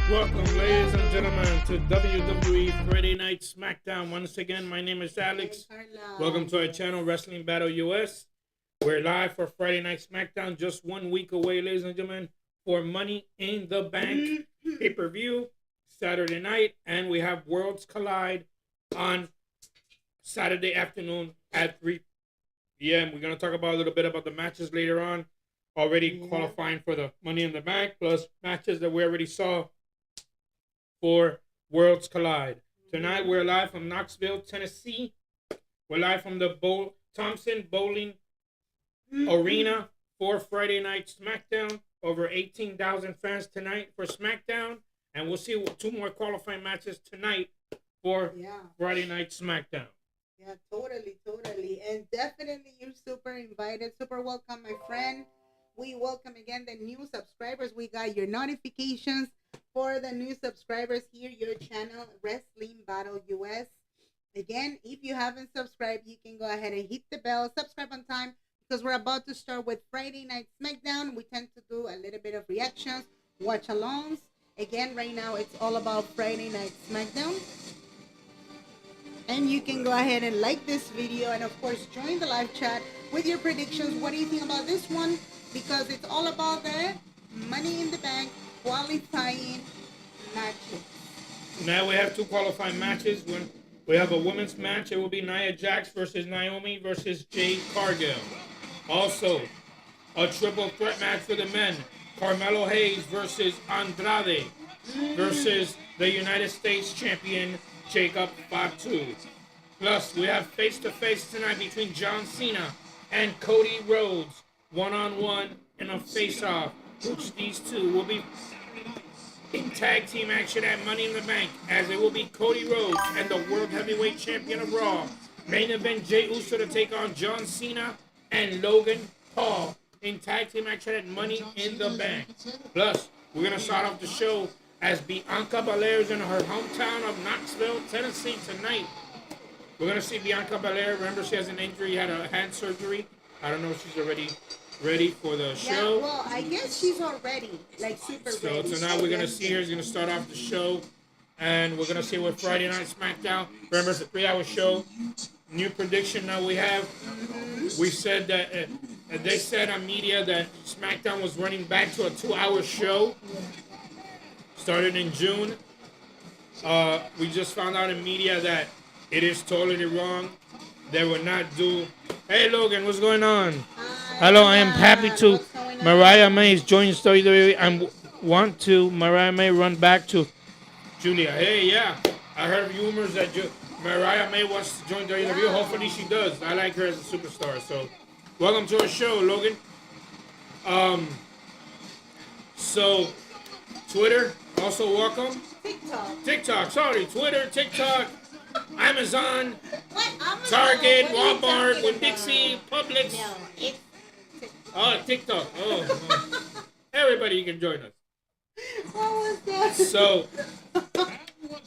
Welcome, ladies and gentlemen, to WWE Friday Night Smackdown. Once again, my name is Alex. Welcome to our channel, Wrestling Battle US. We're live for Friday Night Smackdown, just 1 week away, ladies and gentlemen, for Money in the Bank pay-per-view Saturday night. And we have Worlds Collide on Saturday afternoon at 3 p.m. We're going to talk about a little bit about the matches later on. Already qualifying for the Money in the Bank, plus matches that we already saw for Worlds Collide. Tonight we're live from Knoxville, Tennessee. We're live from the Thompson Bowling Arena for Friday Night Smackdown. Over 18,000 fans tonight for Smackdown. And we'll see two more qualifying matches tonight for Friday Night Smackdown. Yeah, totally. And definitely you're super invited, super welcome, my friend. We welcome again the new subscribers. We got your notifications for the new subscribers here, your channel, Wrestling Battle US. Again, if you haven't subscribed, you can go ahead and hit the bell, subscribe on time, because we're about to start with Friday Night Smackdown. We tend to do a little bit of reactions, watch-alongs. Again, right now, it's all about Friday Night Smackdown. And you can go ahead and like this video and, of course, join the live chat with your predictions. What do you think about this one? Because it's all about the Money in the Bank qualifying matches. Now we have two qualifying matches. When we have a women's match, it will be Nia Jax versus Naomi versus Jade Cargill. Also, a triple threat match for the men. Carmelo Hayes versus Andrade versus the United States champion Jacob Fatu. Plus, we have face-to-face tonight between John Cena and Cody Rhodes. One-on-one in a face-off, which these two will be in tag team action at Money in the Bank, as it will be Cody Rhodes and the World Heavyweight Champion of Raw. Main event, Jey Uso to take on John Cena and Logan Paul in tag team action at Money in the Bank. Plus, we're going to start off the show as Bianca Belair is in her hometown of Knoxville, Tennessee tonight. We're going to see Bianca Belair. Remember, she has an injury, had a hand surgery. I don't know if she's already ready for the show. Yeah, well, I guess she's already, like, super ready. So tonight we're going to see her. She's going to start off the show. And we're going to see what Friday Night Smackdown. Remember, it's a 3-hour show. New prediction now we have. We said that, they said on media that SmackDown was running back to a 2-hour show. Started in June. We just found out in media that it is totally wrong. They will not do. Hey Logan, what's going on? Hello, I am happy to. Mariah May is joining WWE. I want to Mariah May run back to Julia. Hey, yeah, I heard rumors that Mariah May wants to join WWE. Yeah. Hopefully she does. I like her as a superstar. So, welcome to our show, Logan. So Twitter also welcome. TikTok. Sorry, Twitter, TikTok. Amazon, Target, Walmart, Winn-Dixie, Publix. No, it's TikTok. Oh. Everybody, you can join us. What was that? So,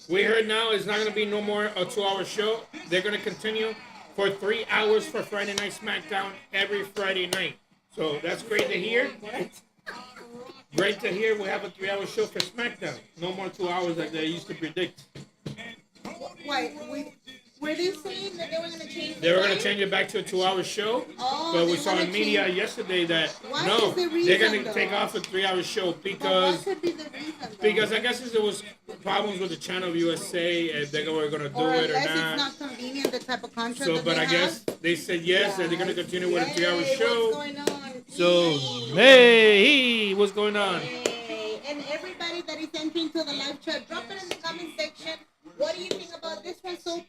we heard now it's not going to be no more a 2-hour show. They're going to continue for 3 hours for Friday Night Smackdown every Friday night. So, that's great to hear. Great to hear. We have a 3-hour show for Smackdown. No more 2 hours like they used to predict. Why? Were they saying that they were going to change They were going to change it back to a 2-hour show. Oh, but we saw in media yesterday that they're going to take off a 3-hour show because what could be the reason, because I guess there was problems with the channel USA if they were going to do it or not. It's not convenient, the type of contract So, that but they I guess have. they said yes, and they're going to continue with a 3-hour show. What's going on? So, hey, what's going on? Hey, and everybody that is entering to the live chat, drop it in the comment section. What do you think about this one so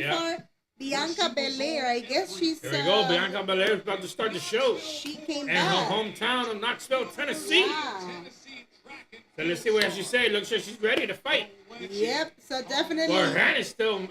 far? Bianca Belair, I guess she's... There we go. Bianca Belair is about to start the show. She came in back. her hometown of Knoxville, Tennessee. Yeah. So let's see what she says. Looks like she's ready to fight. Yep, so definitely... Well, her hand is still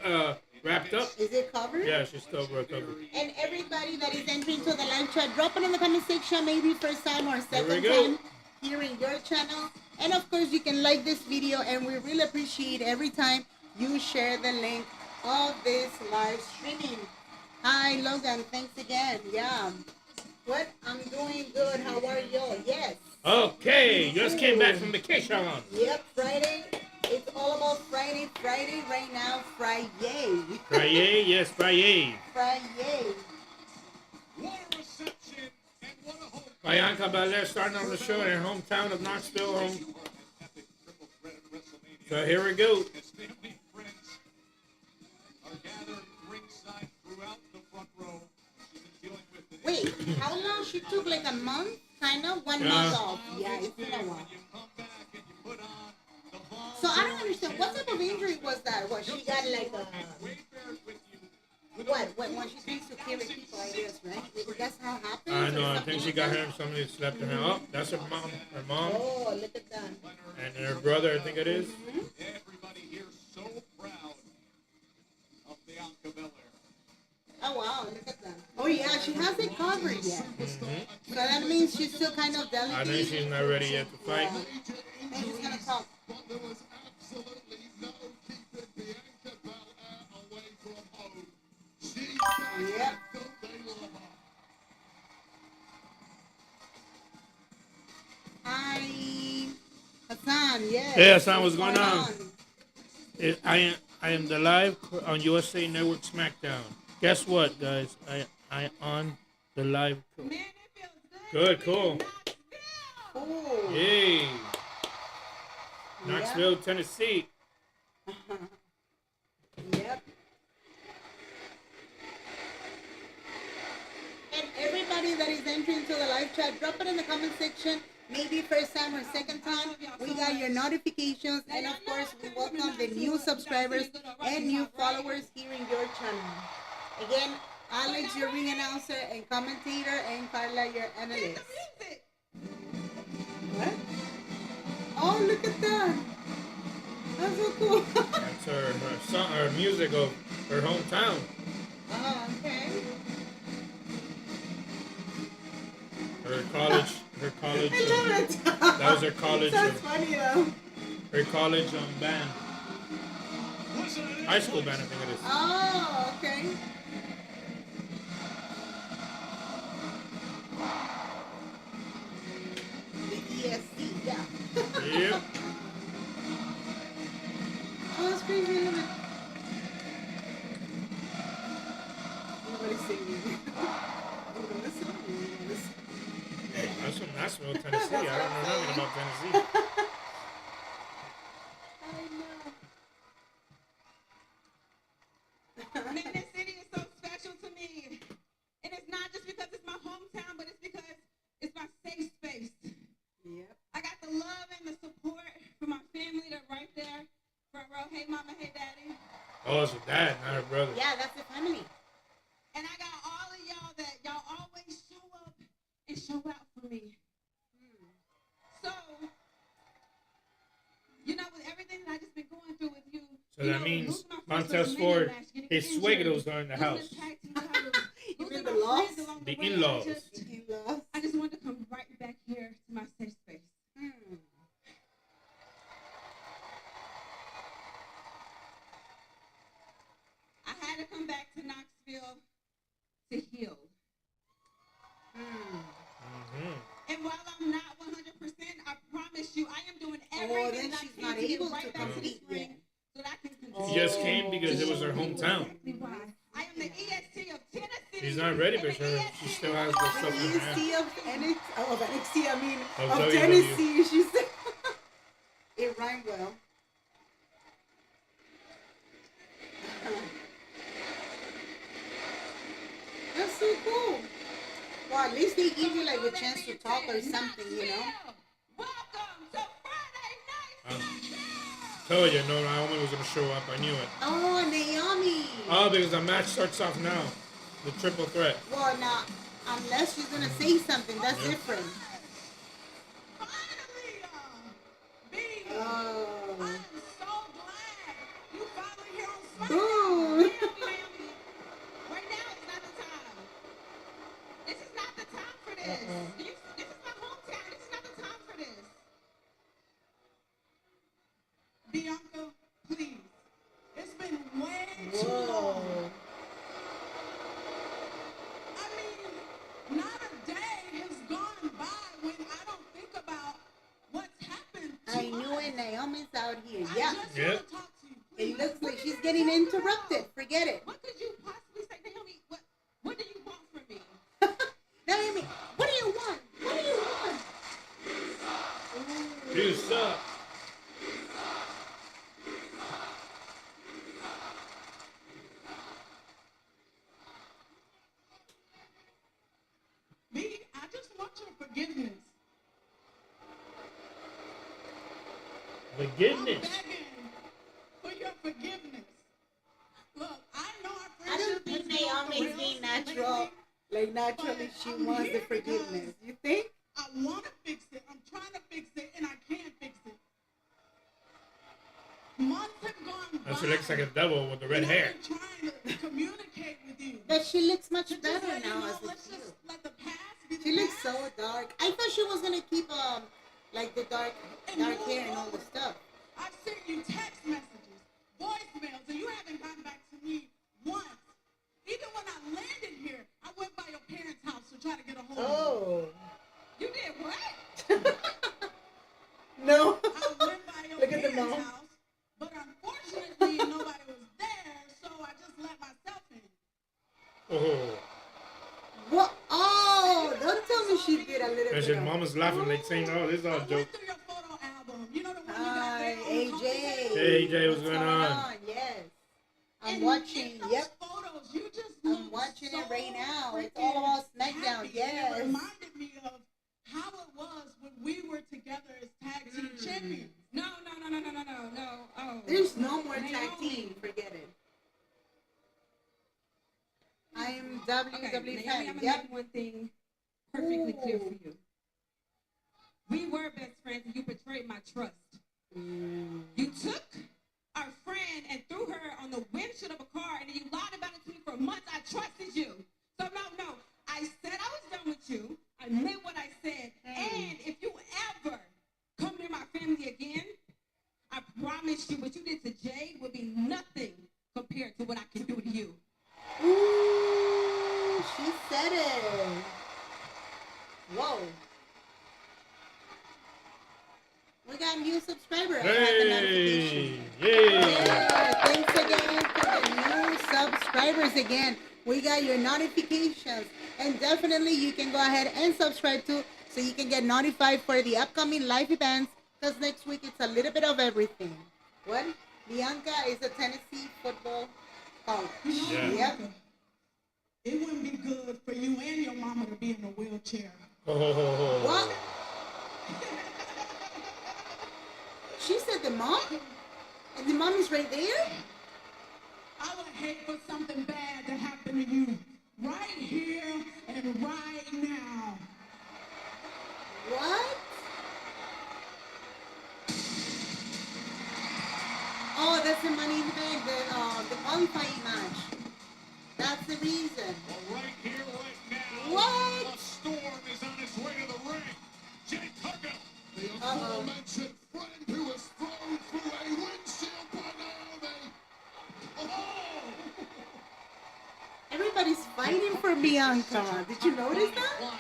wrapped up. Is it covered? Yeah, she's still covered. And everybody that is entering to the live chat, drop it in the comment section, maybe first time or second There we time here in your channel. And of course, you can like this video, and we really appreciate every time you share the link of this live streaming. Hi, Logan. Thanks again. Yeah. What? I'm doing good. How are you? Yes. Okay. Just came back from vacation. Yep. Friday. Friday right now. Friday. Friday, yes, Friday. Friday. Bianca Belair starting on the show in her hometown of Knoxville. So here we go. Wait, how long she took? Like a month? Kind of? 1 month off. Yeah, it's been a while. So I don't understand. What type of injury was that? What, she got like a... What? When she thinks to carry people, I guess, right? That's how it happens? I know. I think she got her. Somebody slept in her. Oh, that's her mom. Her mom. Oh, look at that. And her brother, I think it is. Everybody here so proud of Bianca Belair. Oh, wow. Look at that. Oh, yeah. She hasn't covered yet. So that means she's still kind of delicate. I think she's not ready yet to fight. And she's going to talk. There was absolutely no keeping Bianca Belair away from home. She Yep. they love her. Hi. Hassan, yes. Hey, Hassan, what's going on? I am the live on USA Network SmackDown. Guess what, guys? I on the live. Man, it feels good. Good, cool. Cool. Hey, Knoxville, Tennessee. Yep. And everybody that is entering to the live chat, drop it in the comment section. Maybe first time or second time. We got your notifications, and of course, we welcome the new subscribers and new followers here in your channel. Again, Alex, your ring announcer and commentator, and Carla, your analyst. What? Oh, look at that. That's so cool. That's her song, her music of her hometown. Oh, okay. Her college. I love it. That was her college. That's funny though. Her college band. High school band, I think it is. Oh, okay. The ESC, yeah. Yep. Oh, that's crazy. I love it. Nobody's singing. I'm gonna listen. That's from Nashville, Tennessee. I don't know nothing about Tennessee. I know. Man, this city is so special to me. And it's not just because it's my hometown, but it's because it's my safe space. Yep. I got the love and the support from my family. They're right there. Front row. Hey, mama. Hey, daddy. Oh, it's her dad, not her brother. Yeah, that's the family. And I got all of y'all that y'all always show up and show out for me. So, you know, with everything that I just been going through with you. So that means Montez Ford, his suegros are in the house. You mean the laws? The in-laws. In-laws. I just wanted to come right back here to my safe space. I had to come back to Knoxville to heal. And while I'm not 100%, I promise you, I am doing everything then I she's can not to able get right to back to compete this yet. ring so that I can continue. She just came because it was her hometown. I am the EST of Tennessee. She's not ready because she still has the stuff in her hand. EST of NXT, I mean, Of of WWE. Tennessee, she said. It rhymed well. That's so cool. Well, at least they give you like a chance to talk or something, you know? Welcome to Friday Night. Told you, no, Naomi was gonna show up. I knew it. Oh, Naomi. Oh, because the match starts off now. The triple threat. Well, now, unless she's gonna say something, that's different. Finally, B. Oh. I'm so glad you finally here on Ooh. SmackDown. Right now is not the time. This is not the time for this. This is my hometown. This is not the time for this. Bianca, please. It's been way too long. Whoa. I mean, not a day has gone by when I don't think about what's happened to I knew us. it. Naomi's out here. I Yeah. just Yep. want to talk to you. And Please. getting interrupted. Forget it. What could you possibly say, Naomi? What do you want from me? Naomi, what do you want? What do you want? You suck. Me, I just want your forgiveness. Forgiveness. I'm begging for your forgiveness. Look, I know our I don't friendship think has been off the Naomi's being rails natural. lately. Like naturally, she I'm wants the here forgiveness. You think? I want to fix it. I'm trying to fix it, and I can't fix it. Months have gone by. And she looks like a devil with the red and hair. I've been trying to communicate with you. But she looks much To just better let you now know, as a let's cute. just let the past be the She looks past. so dark. I thought she was gonna keep like the dark hair and all the stuff. I've sent you text messages, voicemails, and you haven't gotten back to me once. Even when I landed here, I went by your parents' house to try to get a hold of Oh. you. You did what? No. I went by your Look at the parents' mom. house, but unfortunately nobody was there, so I just let myself in. Oh. What? Oh, don't tell me she did a little And bit. his of- mama's laughing like saying, oh, this is all I a joke. went through your photo album. You know the one you got Hi, there on the AJ. coffee table? Hey, AJ, what's going on? Yes. I'm And watching. in those Yep. photos, you just I'm look watching so it right now. It's freaking all about Smackdown. happy. Yes. It reminded me of how it was when we were together as tag team champions. No. Oh. There's no more tag Naomi. team. Forget it. I am Okay, WWE Naomi, I'm fan. gonna Yep. make one thing perfectly clear for Ooh. you. We were best friends, and you betrayed my trust. You took our friend and threw her on the windshield of a car, and then you lied about it to me for months. I trusted you. So no. I said I was done with you. I meant what I said. And if you ever come near my family again, I promise you what you did to Jade would be nothing compared to what I can do to you. Ooh, she said it. Whoa. We got a new subscriber. I had the notification. Hey. Yay. Yeah, thanks again for the new subscribers again. We got your notifications. And definitely you can go ahead and subscribe too so you can get notified for the upcoming live events because next week it's a little bit of everything. What? Bianca is a Tennessee football college. Yeah. Yep. It wouldn't be good for you and your mama to be in a wheelchair. Oh. What? She said the mom? And the mom is right there? I would hate for something bad to happen to you right here and right now. What? Oh, that's the Money in the Bank, the qualifying match. That's the reason. Well, right here, right now, What? a storm is on its way to the ring. Jake Cargill, the Uh-oh. aforementioned friend who was thrown through a windshield by Naomi. Oh! Everybody's fighting for Bianca. Did you notice that? Flying.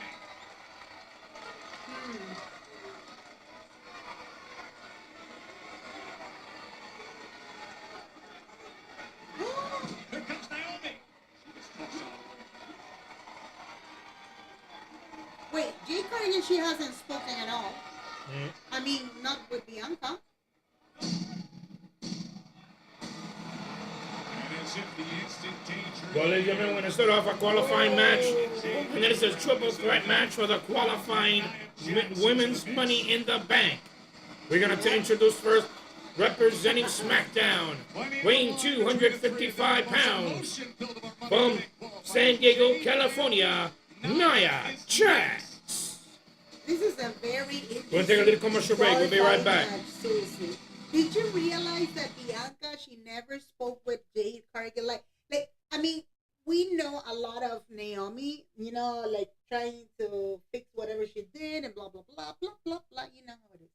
Here comes Naomi. Wait, Jade Cardigan, she hasn't spoken at all. Mm. I mean, not with Bianca. And as if the instant danger. Well, ladies and gentlemen, we're going to start off a qualifying match. And then it's a triple threat match for the qualifying women's Money in the Bank. We're going to introduce first, representing SmackDown, weighing 255 pounds, from San Diego, California, Nia Jax. This is a very interesting. We'll take a little commercial break. We'll be right back. qualifying match, seriously. Did you realize that Bianca, she never spoke with Jade Cargill? Like, I mean, we know a lot of Naomi, you know, like trying to fix whatever she did and blah, blah, blah, blah, blah, blah. You know how it is.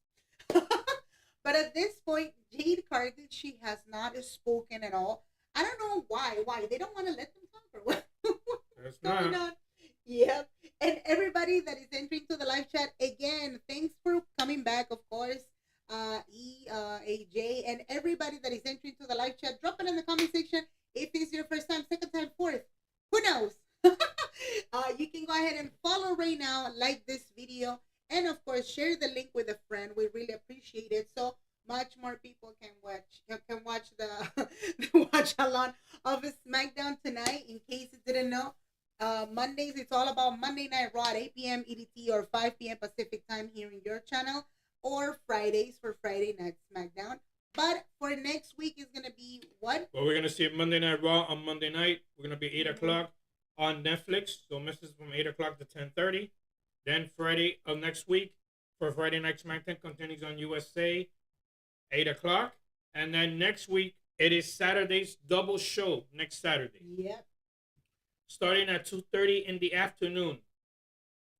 But at this point, Jade Cargill, she has not spoken at all. I don't know why. Why? They don't want to let them talk or what? That's What's going not. on? Yep. And everybody that is entering to the live chat, again, thanks for coming back, of course. AJ, and everybody that is entering to the live chat, drop it in the comment share the link with a friend. We really appreciate it. So much more people can watch the watch along of a SmackDown tonight. In case you didn't know, Mondays it's all about Monday Night Raw at 8 p.m. EDT or 5 p.m. Pacific time here in your channel, or Fridays for Friday Night SmackDown. But for next week is gonna be what? Well, we're gonna see Monday Night Raw on Monday night. We're gonna be 8 o'clock on Netflix. So misses from 8 o'clock to 10:30. Then Friday of next week for Friday Night SmackDown continues on USA. 8 o'clock. And then next week, it is Saturday's double show next Saturday. Yep. Starting at 2:30 in the afternoon.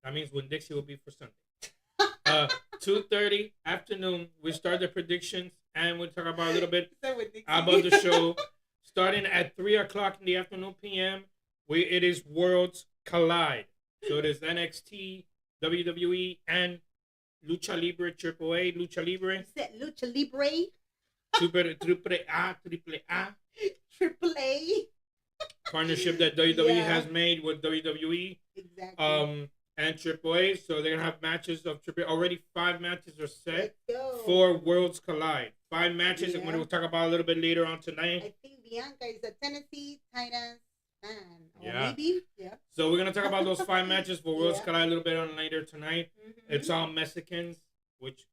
That means when Dixie will be for Sunday. 2:30 afternoon, we start the predictions and we'll talk about a little bit about the show. Starting at 3 o'clock in the afternoon p.m., it is Worlds Collide. So it is NXT, WWE, and Lucha Libre, AAA, Lucha Libre. Lucha Libre. Triple A. Triple A. Partnership that WWE has made with WWE. Exactly. And AAA. So they're going to have matches of AAA. Already 5 matches are set for Worlds Collide. 5 matches. And we'll talk about a little bit later on tonight. I think Bianca is a Tennessee Titans fan. Or maybe. Yeah. So we're going to talk about those 5 matches for Worlds Collide a little bit on later tonight. Mm-hmm. It's all Mexicans, which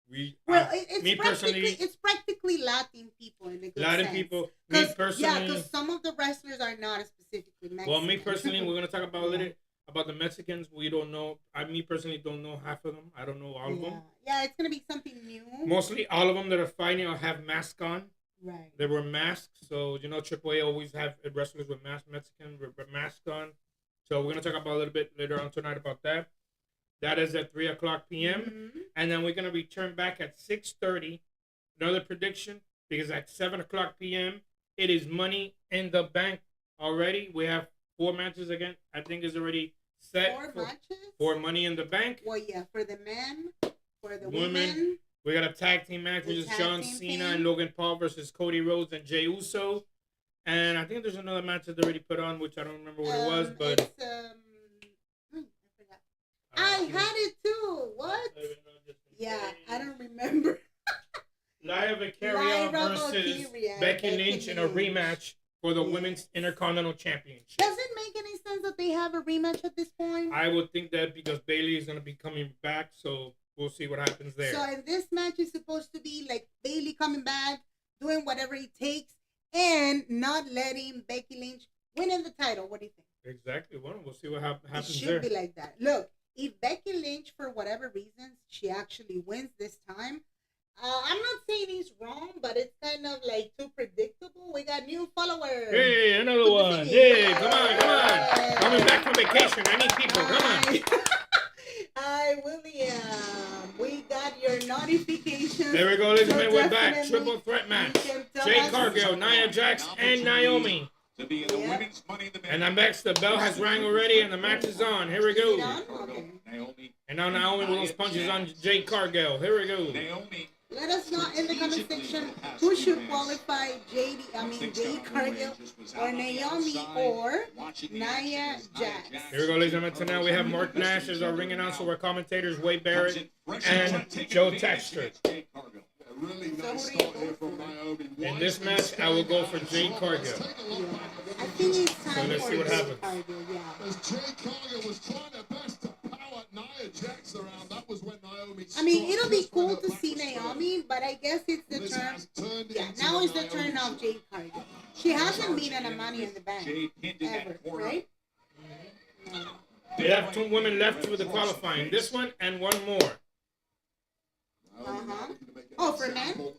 we... it's practically Latin people in the good Latin sense. people. Me personally... Yeah, because some of the wrestlers are not specifically Mexican. Well, me personally, we're going to talk about a little about the Mexicans. We don't know. Me personally don't know half of them. I don't know all of them. Yeah, it's going to be something new. Mostly all of them that are fighting will have masks on. Right. They were masks. So, AAA always have wrestlers with Mexican with masks on. So we're going to talk about a little bit later on tonight about that. That is at 3 o'clock p.m. Mm-hmm. And then we're going to return back at 6:30. Another prediction, because at 7 o'clock p.m., it is Money in the Bank already. We have 4 matches again. I think is already set. 4 matches? For Money in the Bank. Well, yeah, for the men, for the women. We got a tag team match, which is John Cena and Logan Paul versus Cody Rhodes and Jey Uso. And I think there's another match that they already put on, which I don't remember what it was, but... It's, I forgot. I had it too. What? Yeah, I don't remember. Lyra Valkyria versus Becky Lynch in a rematch for the Women's Intercontinental Championship. Does it make any sense that they have a rematch at this point? I would think that because Bayley is going to be coming back, so we'll see what happens there. So if this match is supposed to be like Bayley coming back, doing whatever it takes, and not letting Becky Lynch win in the title, what do you think? Exactly. Well, we'll see what happens there. It should be like that. Look, if Becky Lynch, for whatever reasons, she actually wins this time, I'm not saying he's wrong, but it's kind of like too predictable. We got new followers. Hey, another one. Hey, come on. Coming back from vacation. I need people. Come on. Hi, William. We got your notifications. There we go, ladies and gentlemen. We're back. Triple threat match. Jade Cargill, Nia Jax, and Naomi. To be the women's Money in the Bank. And I'm next. The bell has rang already, and the match is on. Here we go. Okay. Naomi. And now Naomi with those punches on Jade Cargill. Here we go. Naomi. Let us know in the comment section who should qualify Jade Cargill or Naomi or Nia Jax. Here we go, ladies and gentlemen. Tonight we have Mark Nash as our ring announcer. Our commentators, Wade Barrett and Joe Texter. Really nice start here from Naomi. In this match, I will go for Jade Cargill. Yeah. I think it's time So let's for see what Jade happens. Cargill, As Jade Cargill was trying her best to power Nia Jax around, that was when Naomi. I mean, it'll be cool to see Naomi, but I guess it's the turn. Yeah, now it's the turn of Jade Cargill. She hasn't been in a Money in the Bank ever, right? No. We have 2 women left with the qualifying. This one and one more. Oh, for men? For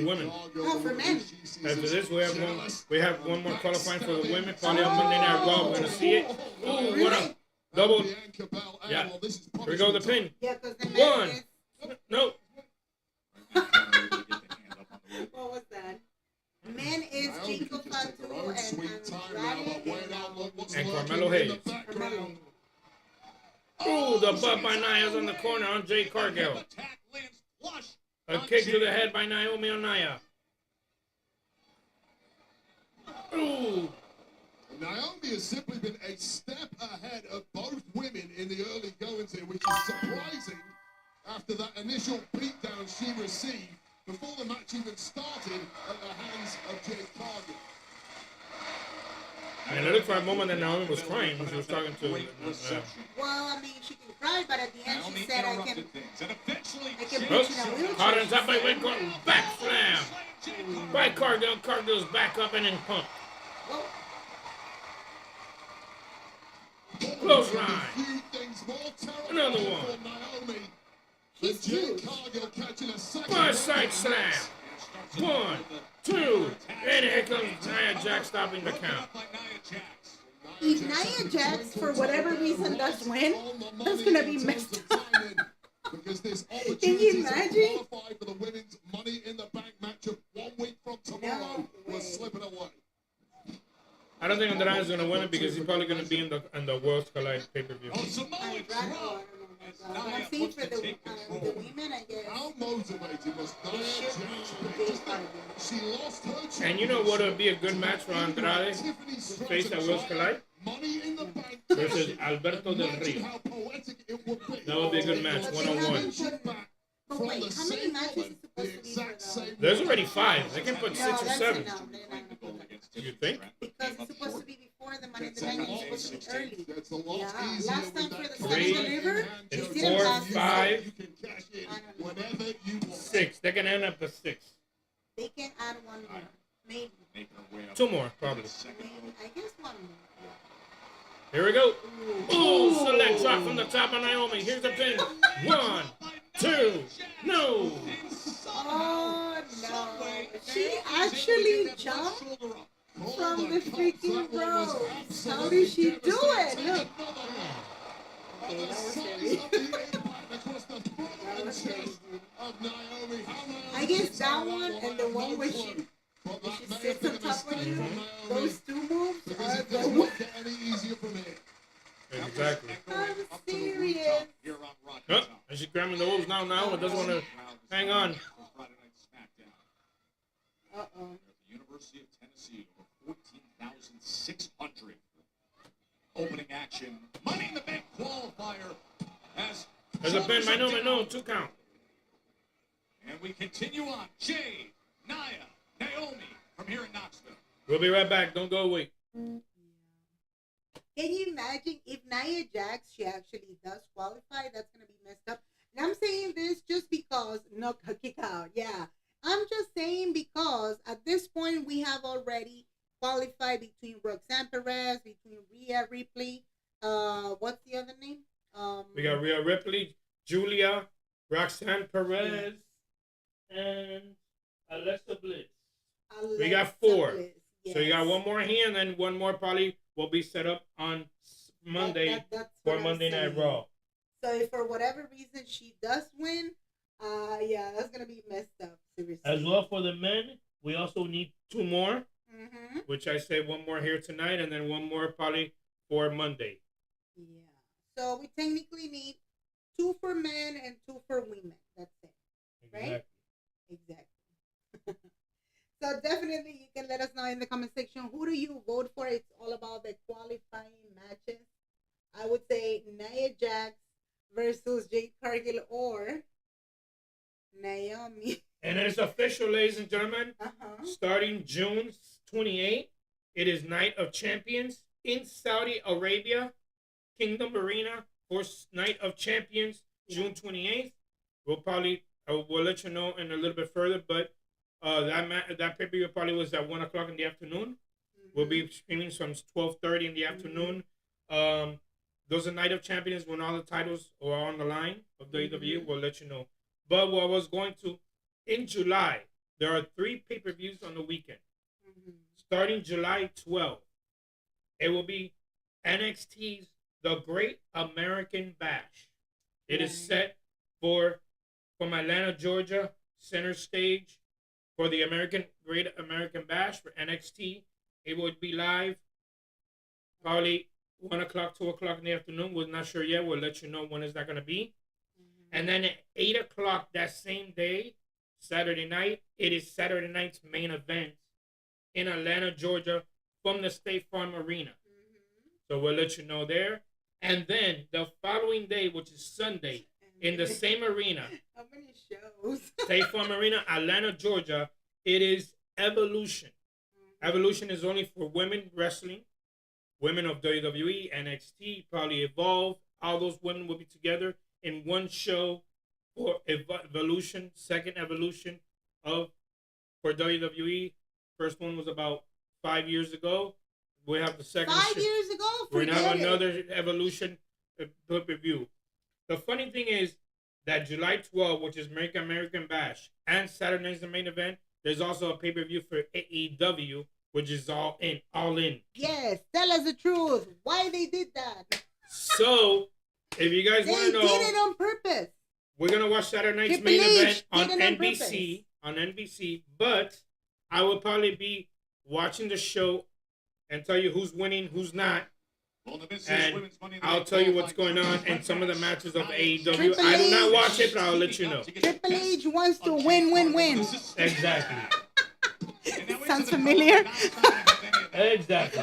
women. Oh, for men. After this, we have one more qualifying for the women. Probably on Monday Night Raw. We're gonna see it. Ooh, what a double. Yeah. Here we go, the pin. Yeah, because the men 1. is... No. What was that? Men is Chico Fatu and Andrade And Carmelo Hayes. Ooh, the butt by Nia's on the corner on Jade Cargill. A kick to the head by Naomi on Nia. Ooh. Naomi has simply been a step ahead of both women in the early goings here, which is surprising after that initial beatdown she received before the match even started at the hands of Jade Cargill. And it looked for a moment that Naomi was crying when she was talking to. Well, I mean, she can cry, but at the end she said, I can put you in a Caught wheelchair. on top by Wade Cargill. Back slam. By Cargill. Cargill's back up and then pump. Whoa. Close line. Few things more terrible Another for one. Naomi She's than Jade huge. Cargill catching a second. By side slam. 1, 2, and here comes Nia Jax stopping the count. If Nia Jax, for whatever reason, does win, that's going to be messed up. Because this Can opportunity you to imagine? qualify for the women's Money in the Bank matchup 1 week from tomorrow No way. was slipping away. I don't think Andrade is going to win it because he's probably going to be in the Worlds Collide pay-per-view. I'd rather, oh, I don't know. But I'm saying for the women, I guess. How motivated was Nia It should Jax? be Jade Cargill. She lost her And you know what would be a good match for Andrade to face at Worlds Collide? Money in the Bank Versus Alberto Del Imagine Rio. how poetic it would be. That would be a good match, But they one-on-one. haven't put- But From wait, the how many same matches woman, is supposed the to be exact for same the... There's already 5. They can put No, 6 or that's 7. enough. They're not gonna do that. You think? Because it's supposed to be before the Money in the Bank. It's supposed to be early. That's a lot Yeah, easier last with time that for the card Three, Sunday deliver, in it's hand. didn't four, last. 5. You can cash in I don't know. whenever you want. 6. They can end up with 6. They can add one more. Maybe. 2 more, probably. Maybe. I guess one more. Here we go. Ooh, select drop from the top of Naomi. Here's the pin. 1, 2, no. Oh, no. She actually jumped from the freaking ropes. How did she do it? Look. Okay, that was scary. That was scary. I guess that one and the one where she sits on top of you, those 2 moves are the ones. Exactly. I'm serious. Oh, and she's grabbing the wolves now. It doesn't want to hang on. Uh-oh. University of Tennessee, over 14,600. Opening action. Money in the Bank qualifier as There's a pin. I know. 2 count. And we continue on. Jade, Nia, Naomi from here in Knoxville. We'll be right back. Don't go away. Can you imagine if Nia Jax, she actually does qualify? That's going to be messed up. And I'm saying this just because, no kick out. Yeah. I'm just saying because at this point we have already qualified between Roxanne Perez, between Rhea Ripley. What's the other name? We got Rhea Ripley, Julia, Roxanne Perez, and Alexa Bliss. We got 4. Bliss, So you got yes. 1 more here, and then 1 more probably will be set up on Monday That's for what I'm Monday Night saying. Raw. So if for whatever reason she does win, yeah, that's gonna be messed up. Seriously. As well for the men, we also need 2 more, Mm-hmm. which I say 1 more here tonight, and then 1 more probably for Monday. Yeah. So we technically need 2 for men and 2 for women. That's it. Right? Exactly. So definitely you can let us know in the comment section, who do you vote for? It's all about the qualifying matches. I would say Nia Jax versus Jade Cargill or Naomi. And it's official, ladies and gentlemen. Uh-huh. Starting June 28th, it is Night of Champions in Saudi Arabia, Kingdom Arena for Night of Champions, June 28th. We'll probably we'll let you know in a little bit further, but that pay-per-view probably was at 1 o'clock in the afternoon. We'll be streaming from 12:30 in the afternoon. Those are Night of Champions when all the titles are on the line of WWE. We'll let you know. But what I was going to, in July, there are 3 pay-per-views on the weekend. Starting July 12th, it will be NXT's The Great American Bash. It is set from Atlanta, Georgia, center stage for the Great American Bash for NXT. It would be live probably 1 o'clock, 2 o'clock in the afternoon. We're not sure yet. We'll let you know when is that going to be. And then at 8 o'clock that same day, Saturday night, it is Saturday night's main event in Atlanta, Georgia, from the State Farm Arena. So we'll let you know there. And then the following day, which is Sunday, in the same arena, How many shows? State Farm Arena, Atlanta, Georgia. It is Evolution. Evolution is only for women wrestling, women of WWE, NXT, probably Evolve. All those women will be together in one show for Evolution, second Evolution for WWE. First one was about 5 years ago. We have the second. 5 years ago? We're gonna have Forget it. another Evolution pay-per-view. The funny thing is that July 12th, which is American Bash, and Saturday night's the main event, there's also a pay-per-view for AEW, which is all in. Yes, tell us the truth. Why they did that? So, if you guys want They to did know, it on purpose. we're gonna watch Saturday night's Triple main H event on did it on NBC. On NBC, but I will probably be watching the show and tell you who's winning, who's not. And I'll tell you what's going on in some of the matches of AEW. Triple I do not H. watch it, but I'll let you know. Triple H wants to win. Exactly. Sounds familiar? Exactly.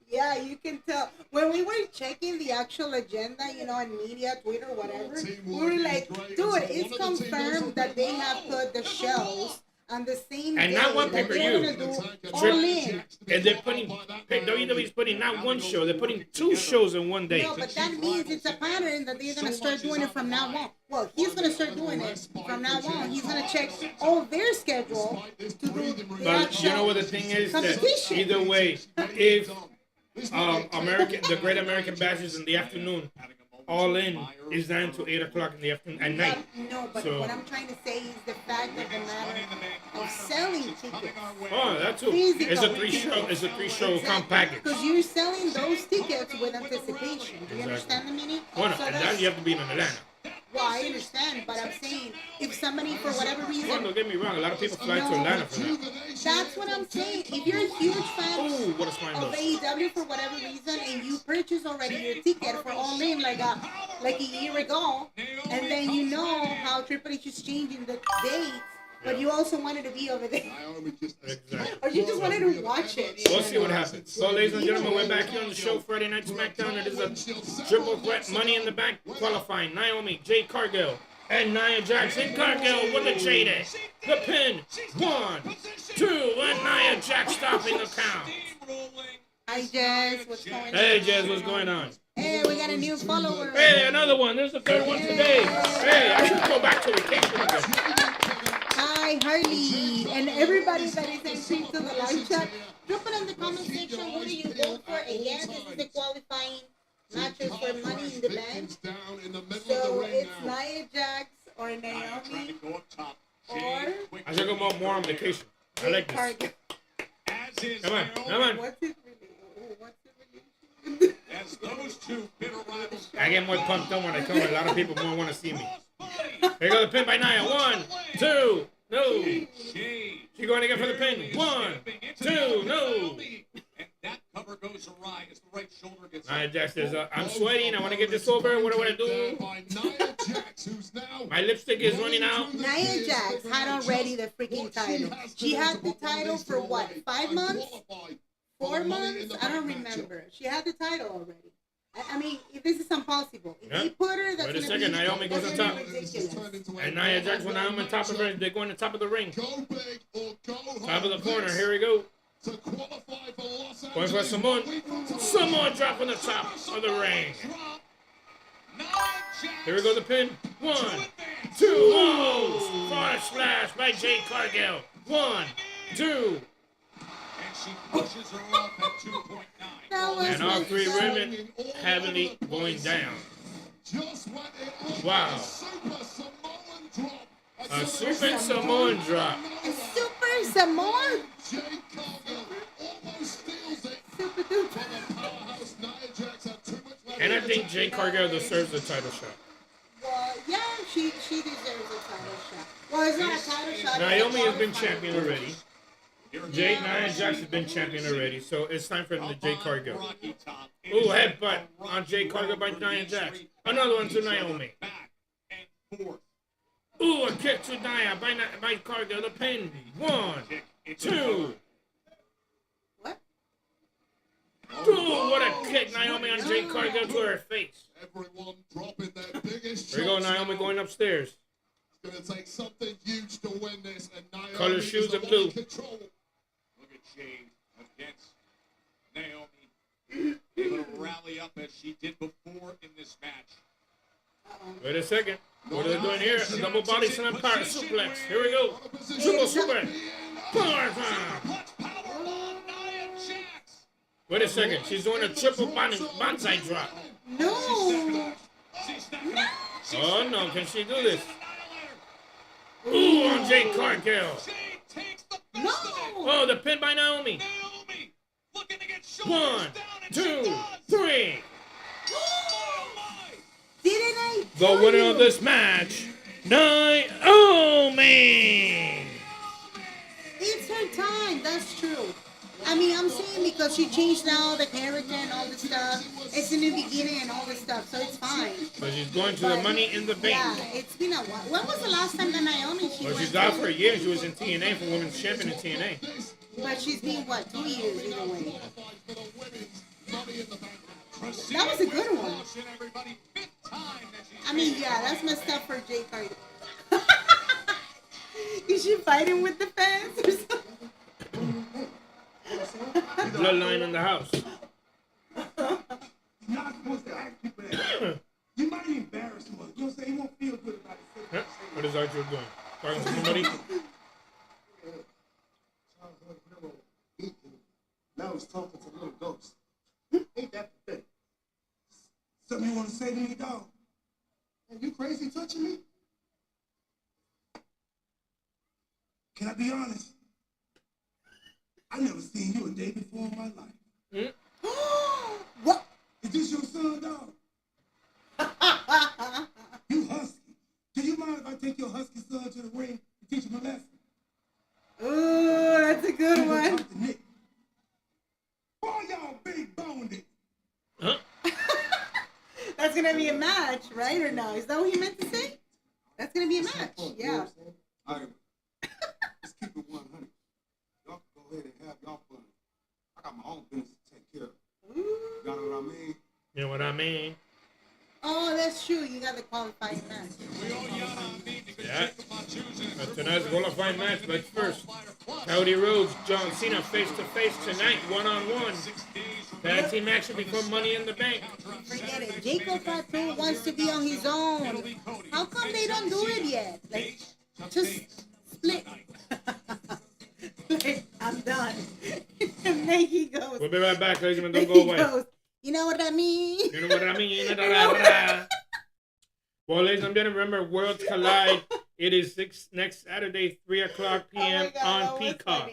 Yeah, you can tell. When we were checking the actual agenda, on media, Twitter, whatever, we were like, dude, it's confirmed that they have put the shows on the same And day not one that they're pay-per-view. gonna do All In. And they're putting WWE's putting not one show, they're putting 2 shows in one day. No, but that means it's a pattern that they're gonna start doing it from now on. Well, he's gonna start doing it from now on. He's gonna check all their schedule to do the But actual you know what the thing is? That competition. either way, if the Great American Bash is in the afternoon, All In is not until 8 o'clock in the afternoon at night. No, but So- what I'm trying to say is the fact of the matter of selling tickets. Oh, that's too. It's a 3-show. It's a 3-show comp package. Because you're selling those tickets with anticipation. Do you understand the meaning? Well, no, So and that's- that you have to be in Atlanta. Well, I understand, but I'm saying if somebody for whatever Well, reason, don't get me wrong. A lot of people fly to Atlanta for that. that's what I'm saying. If you're a huge fan Ooh, what a spine of bust. AEW for whatever reason and you purchase already your ticket for All In like a year ago, and then you know how Triple H is changing the dates, but you also wanted to be over there, Exactly. or you just wanted to watch it. We'll see what happens. So, ladies and gentlemen, we're back here on the show, Friday Night Smackdown. It is a triple threat Money in the Bank qualifying. Naomi, Jade Cargill, and Nia Jax. And Cargill with the Jade. The pin. 1, 2, and Nia Jax stopping the count. Hi Jess, what's going on? Hey, Jazz, what's going on? Hey, we got a new follower. Hey, another one. There's the third one today. Hey, I should go back to vacation again. Hi Harley, and everybody that is entering to the live chat, drop it in the comment section. Who do you vote for? Again, this is the qualifying matches for Money in the Bank. So it's Nia Jax or Naomi or I should go more on vacation. I like this. Cargill. Come on, come on. What's his relation? As those two bitter rivals I get more pumped up when I come. A lot of people more want to see me. Here goes the pin by Nia. 1, 2, no. She going again for the pin. 1, 2, no. and that cover goes awry as the right shoulder gets Nia Jax says, I'm sweating. I want to get this over. What do I do? My lipstick is running out. Nia Jax had already the freaking title. She had the title for what, 5 months? 4 months? I don't remember. She had the title already. I mean, if this is impossible. If they put her, that's Wait a gonna second, be, Naomi goes that's on gonna top. be ridiculous. And Nia Jax, when I'm on top of her, they're going to top of the ring. Go big or go home. Top of the corner. Here we go. To qualify for Los Going for Angeles. Samoan. Samoan drop on the top of the ring. Here we go, the pin. 1, 2, oh! Front splash by Jade Cargill. 1, 2. and she pushes her off at 2.9. That was And all 3 insane. women heavily going down. Just when it looked Wow. like a super Samoan drop. A super Samoan drop. A Super Samoan? Jade Cargill almost steals it. Super For duper. the powerhouse Nia Jax had too much leverage. And I think Jade Cargill deserves the title shot. Well, yeah, she deserves a title shot. Well, it's not a title shot. Naomi has been it's a champion already. Jade Nia Jax has been champion already, so it's time for the Jade Cargill. Ooh, headbutt on Jade Cargill by Nia Jax. Another one to Naomi. Back and forth. Ooh, a kick to Nia by Cargill. The pin. 1, 2. What? Ooh, what a kick. Naomi Andrade Cargill to her face. Everyone dropping their biggest There you go, shots Naomi now. going upstairs. It's going to take something huge to win this, and Naomi Color is shoes the are one blue. in control. Look at Jade against Naomi. Able to rally up as she did before in this match. Wait a second. What are they doing here? A double body slam power suplex. Here we go. Triple super. Power slam. Clutch powerbomb, Nia Jax. Wait a second. She's doing a triple bonsai drop. No. She's stacking up. Oh no, can she do this? Ooh, on Jade Cargill. Jade takes the best No. of it. Oh, the pin by Naomi. Naomi looking to get shoulders 1, down, and 2, she does. 3. Oh my! Didn't I? The tell winner you? of this match, Naomi. It's her time. That's true. I mean, I'm saying because she changed now the character and all this stuff. It's a new beginning and all this stuff, so it's fine. So she's going to the Money in the Bank. Yeah, it's been a while. When was the last time that Naomi she Well, went? she's out for a year. She was in TNA for Women's Champion in TNA. But she's been what, 2 years either way. Proceed That was a good with one. caution, everybody. Fifth time that she's I mean, yeah, that's messed up for Jay Carter. Is she fighting with the fans or something? Bloodline in the house. You're not supposed to ask people that. You might embarrass them. You know what I'm saying? He won't feel good about it. Huh? What is Archer doing? Talking to somebody? Now he's talking to little ghosts. Ain't that pathetic? Something you want to say to me, dog? Man, you crazy touching me? Can I be honest? I never seen you a day before in my life. What? Is this your son, dog? You husky. Do you mind if I take your husky son to the ring and teach him a lesson? Ooh, that's a good You one. go talk to Nick. All y'all big boned. Huh? That's gonna be a match, right or no? Is that what he meant to say? That's gonna be a match. Yeah. All right. Let's keep it 100. Y'all can go ahead and have y'all fun. I got my own business to take care of. Y'all know what I mean? You know what I mean? Oh, that's true. You got the qualifying match. Yeah. But tonight's qualifying match, but first, Cody Rhodes, John Cena face to face tonight, 1-on-1. Tag team action before Money in the Bank. Forget it. Jacob Fatu wants to be on his own. How come they don't do it yet? Like, just split. Like, I'm done. And then he goes. We'll be right back, ladies and Then gentlemen. Don't he go away. goes. You know what I mean? You know what I mean? Well, ladies and gentlemen, remember Worlds Collide. It is next Saturday, 3 o'clock p.m. on Peacock.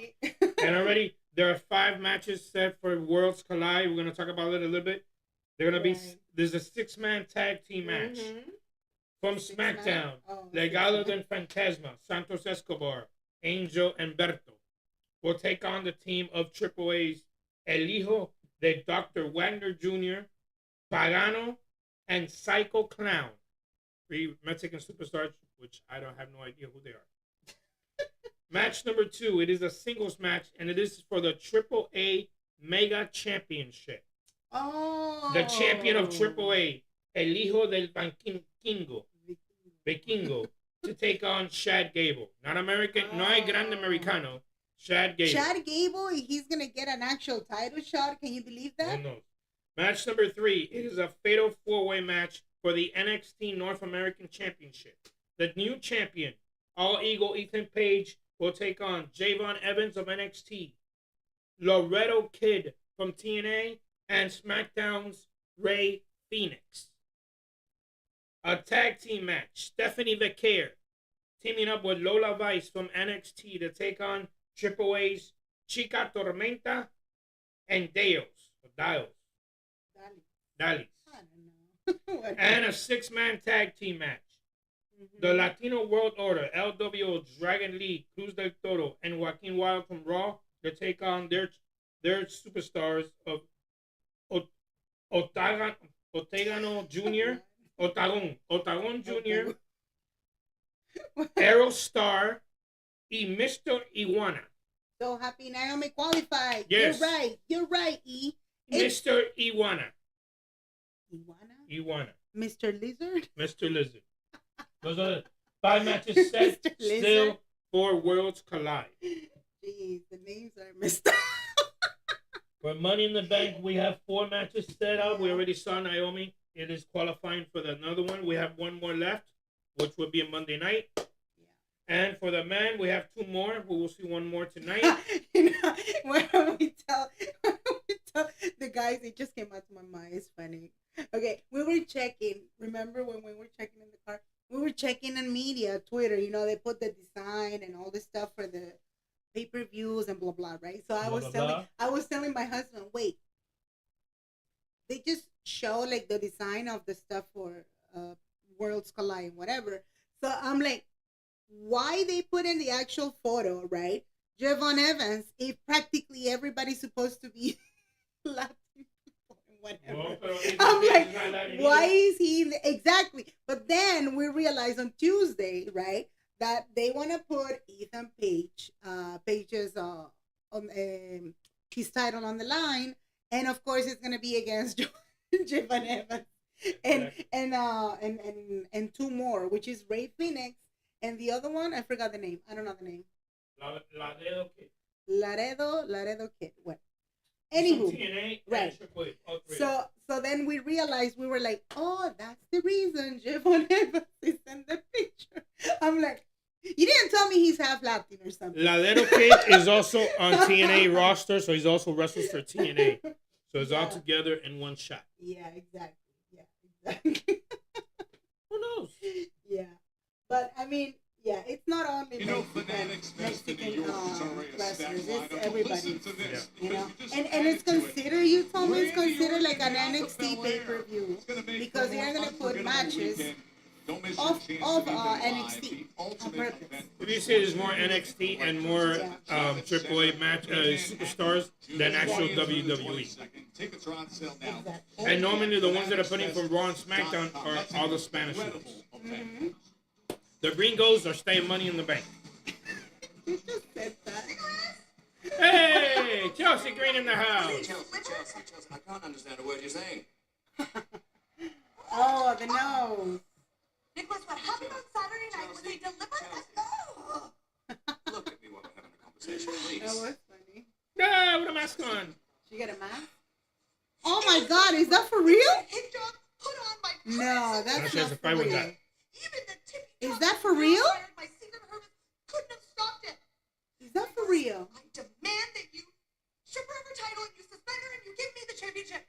And already there are 5 matches set for Worlds Collide. We're going to talk about it a little bit. They're going to be there's a 6-man tag team match from SmackDown. Legado del Fantasma, Santos Escobar, Angel, and Berto will take on the team of Triple A's El Hijo de Dr. Wagner Jr., Pagano, and Psycho Clown. 3 Mexican superstars, which I don't have no idea who they are. Match number 2, it is a singles match, and it is for the Triple A Mega Championship. Oh. The champion of Triple A, El Hijo del Vikingo, to take on Chad Gable. Not American, no hay grande americano. Chad Gable. Chad Gable, he's going to get an actual title shot. Can you believe that? Who knows? Match number 3, it is a fatal 4-way match for the NXT North American Championship. The new champion, All Eagle Ethan Page, will take on Javon Evans of NXT, Laredo Kid from TNA, and SmackDown's Rey Fenix. A tag team match, Stephanie Vaquer teaming up with Lola Vice from NXT to take on Triple A's Chica Tormenta and Dios. Dali. Dalis. I don't know. And a 6-man tag team match. The Latino World Order, LWO, Dragon Lee, Cruz del Toro, and Joaquin Wilde from Raw to take on their superstars of Otagano Jr., Otagon Jr., Aerostar, y Mr. Iguana. So happy Naomi qualified. Yes. You're right. E. Mr. Iguana. Iguana? Mr. Lizard? Mr. Lizard. Those are the 5 matches set. Mr. Lizard? Still 4 worlds collide. Jeez, the names are messed up. For Money in the Bank, we have 4 matches set up. We already saw Naomi. It is qualifying for another one. We have 1 more left, which will be a Monday night. Yeah. And for the men, we have 2 more. We will see 1 more tonight. When we tell the guys, it just came out to my mind. It's funny. Okay, we were checking. Remember when we were checking in the car? We were checking on media, Twitter. You know, they put the design and all this stuff for the pay-per-views and blah blah, right? So I was telling my husband, wait, they just show like the design of the stuff for Worlds Collide, whatever. So I'm like, why they put in the actual photo, right? Javon Evans, if practically everybody's supposed to be Latin people and whatever. Well, I'm like, why is he exactly? But then we realized on Tuesday, right, that they want to put Ethan Page's on his title on the line, and of course it's gonna be against Javon Evans and 2 more, which is Ray Phoenix and the other one I forgot the name. I don't know the name. Laredo Kid. Laredo Kid. What? Anywho, TNA, right. So then we realized, we were like, oh, that's the reason Javon Evans is in the picture. I'm like, you didn't tell me he's half Latin or something. Laredo Kid is also on TNA roster, so he's also wrestles for TNA. So it's all together in one shot. Yeah, exactly. Who knows? Yeah. But, I mean, yeah, it's not only Mexican wrestlers, it's everybody. Yeah. You know? And it's considered, you told me it's considered like an NXT pay-per-view because they're going to put matches of NXT on purpose. If you say there's more NXT and more AAA match superstars than actual WWE. Exactly. And normally the ones that are putting from Raw and SmackDown are all the Spanish ones. Mm-hmm. The Gringos are staying Money in the Bank. You just said that. Hey, Chelsea Green in the house. Chelsea, I can't understand a word you're saying. Oh, the nose. Nicholas, what happened on Saturday night was they delivered us? Oh. Look at me while we're having a conversation, please. That was funny. Yeah, with a mask on. She got a mask? Oh my God, is that for real? Hit job, put on my No, that's not for real. That. Even the tippy Is that for real? My secret hermit couldn't have stopped it. Is that for real? I demand that you strip her of her title and you suspend her and you give me the championship.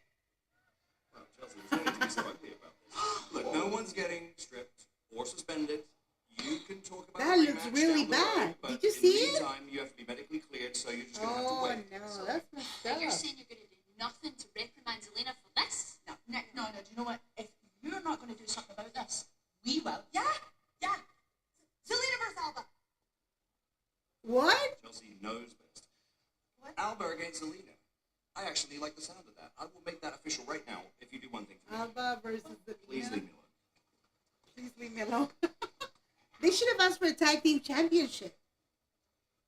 Well, Chelsea, there's no need to be so ugly about this. Look, no one's getting stripped or suspended. You can talk about that looks really bad. Did you see it? In the meantime, you have to be medically cleared, so you're just going to have to wait. Oh, no, that's messed up. You're saying you're going to do nothing to reprimand Zelina for this? No, Nick, no, do you know what? If you're not going to do something about this, we will. Yeah. Zelina versus Alba. What? Chelsea knows best. What? Alba against Zelina. I actually like the sound of that. I will make that official right now if you do one thing for me. Alba versus the Please leave me alone. Please leave me alone. They should have asked for a tag team championship.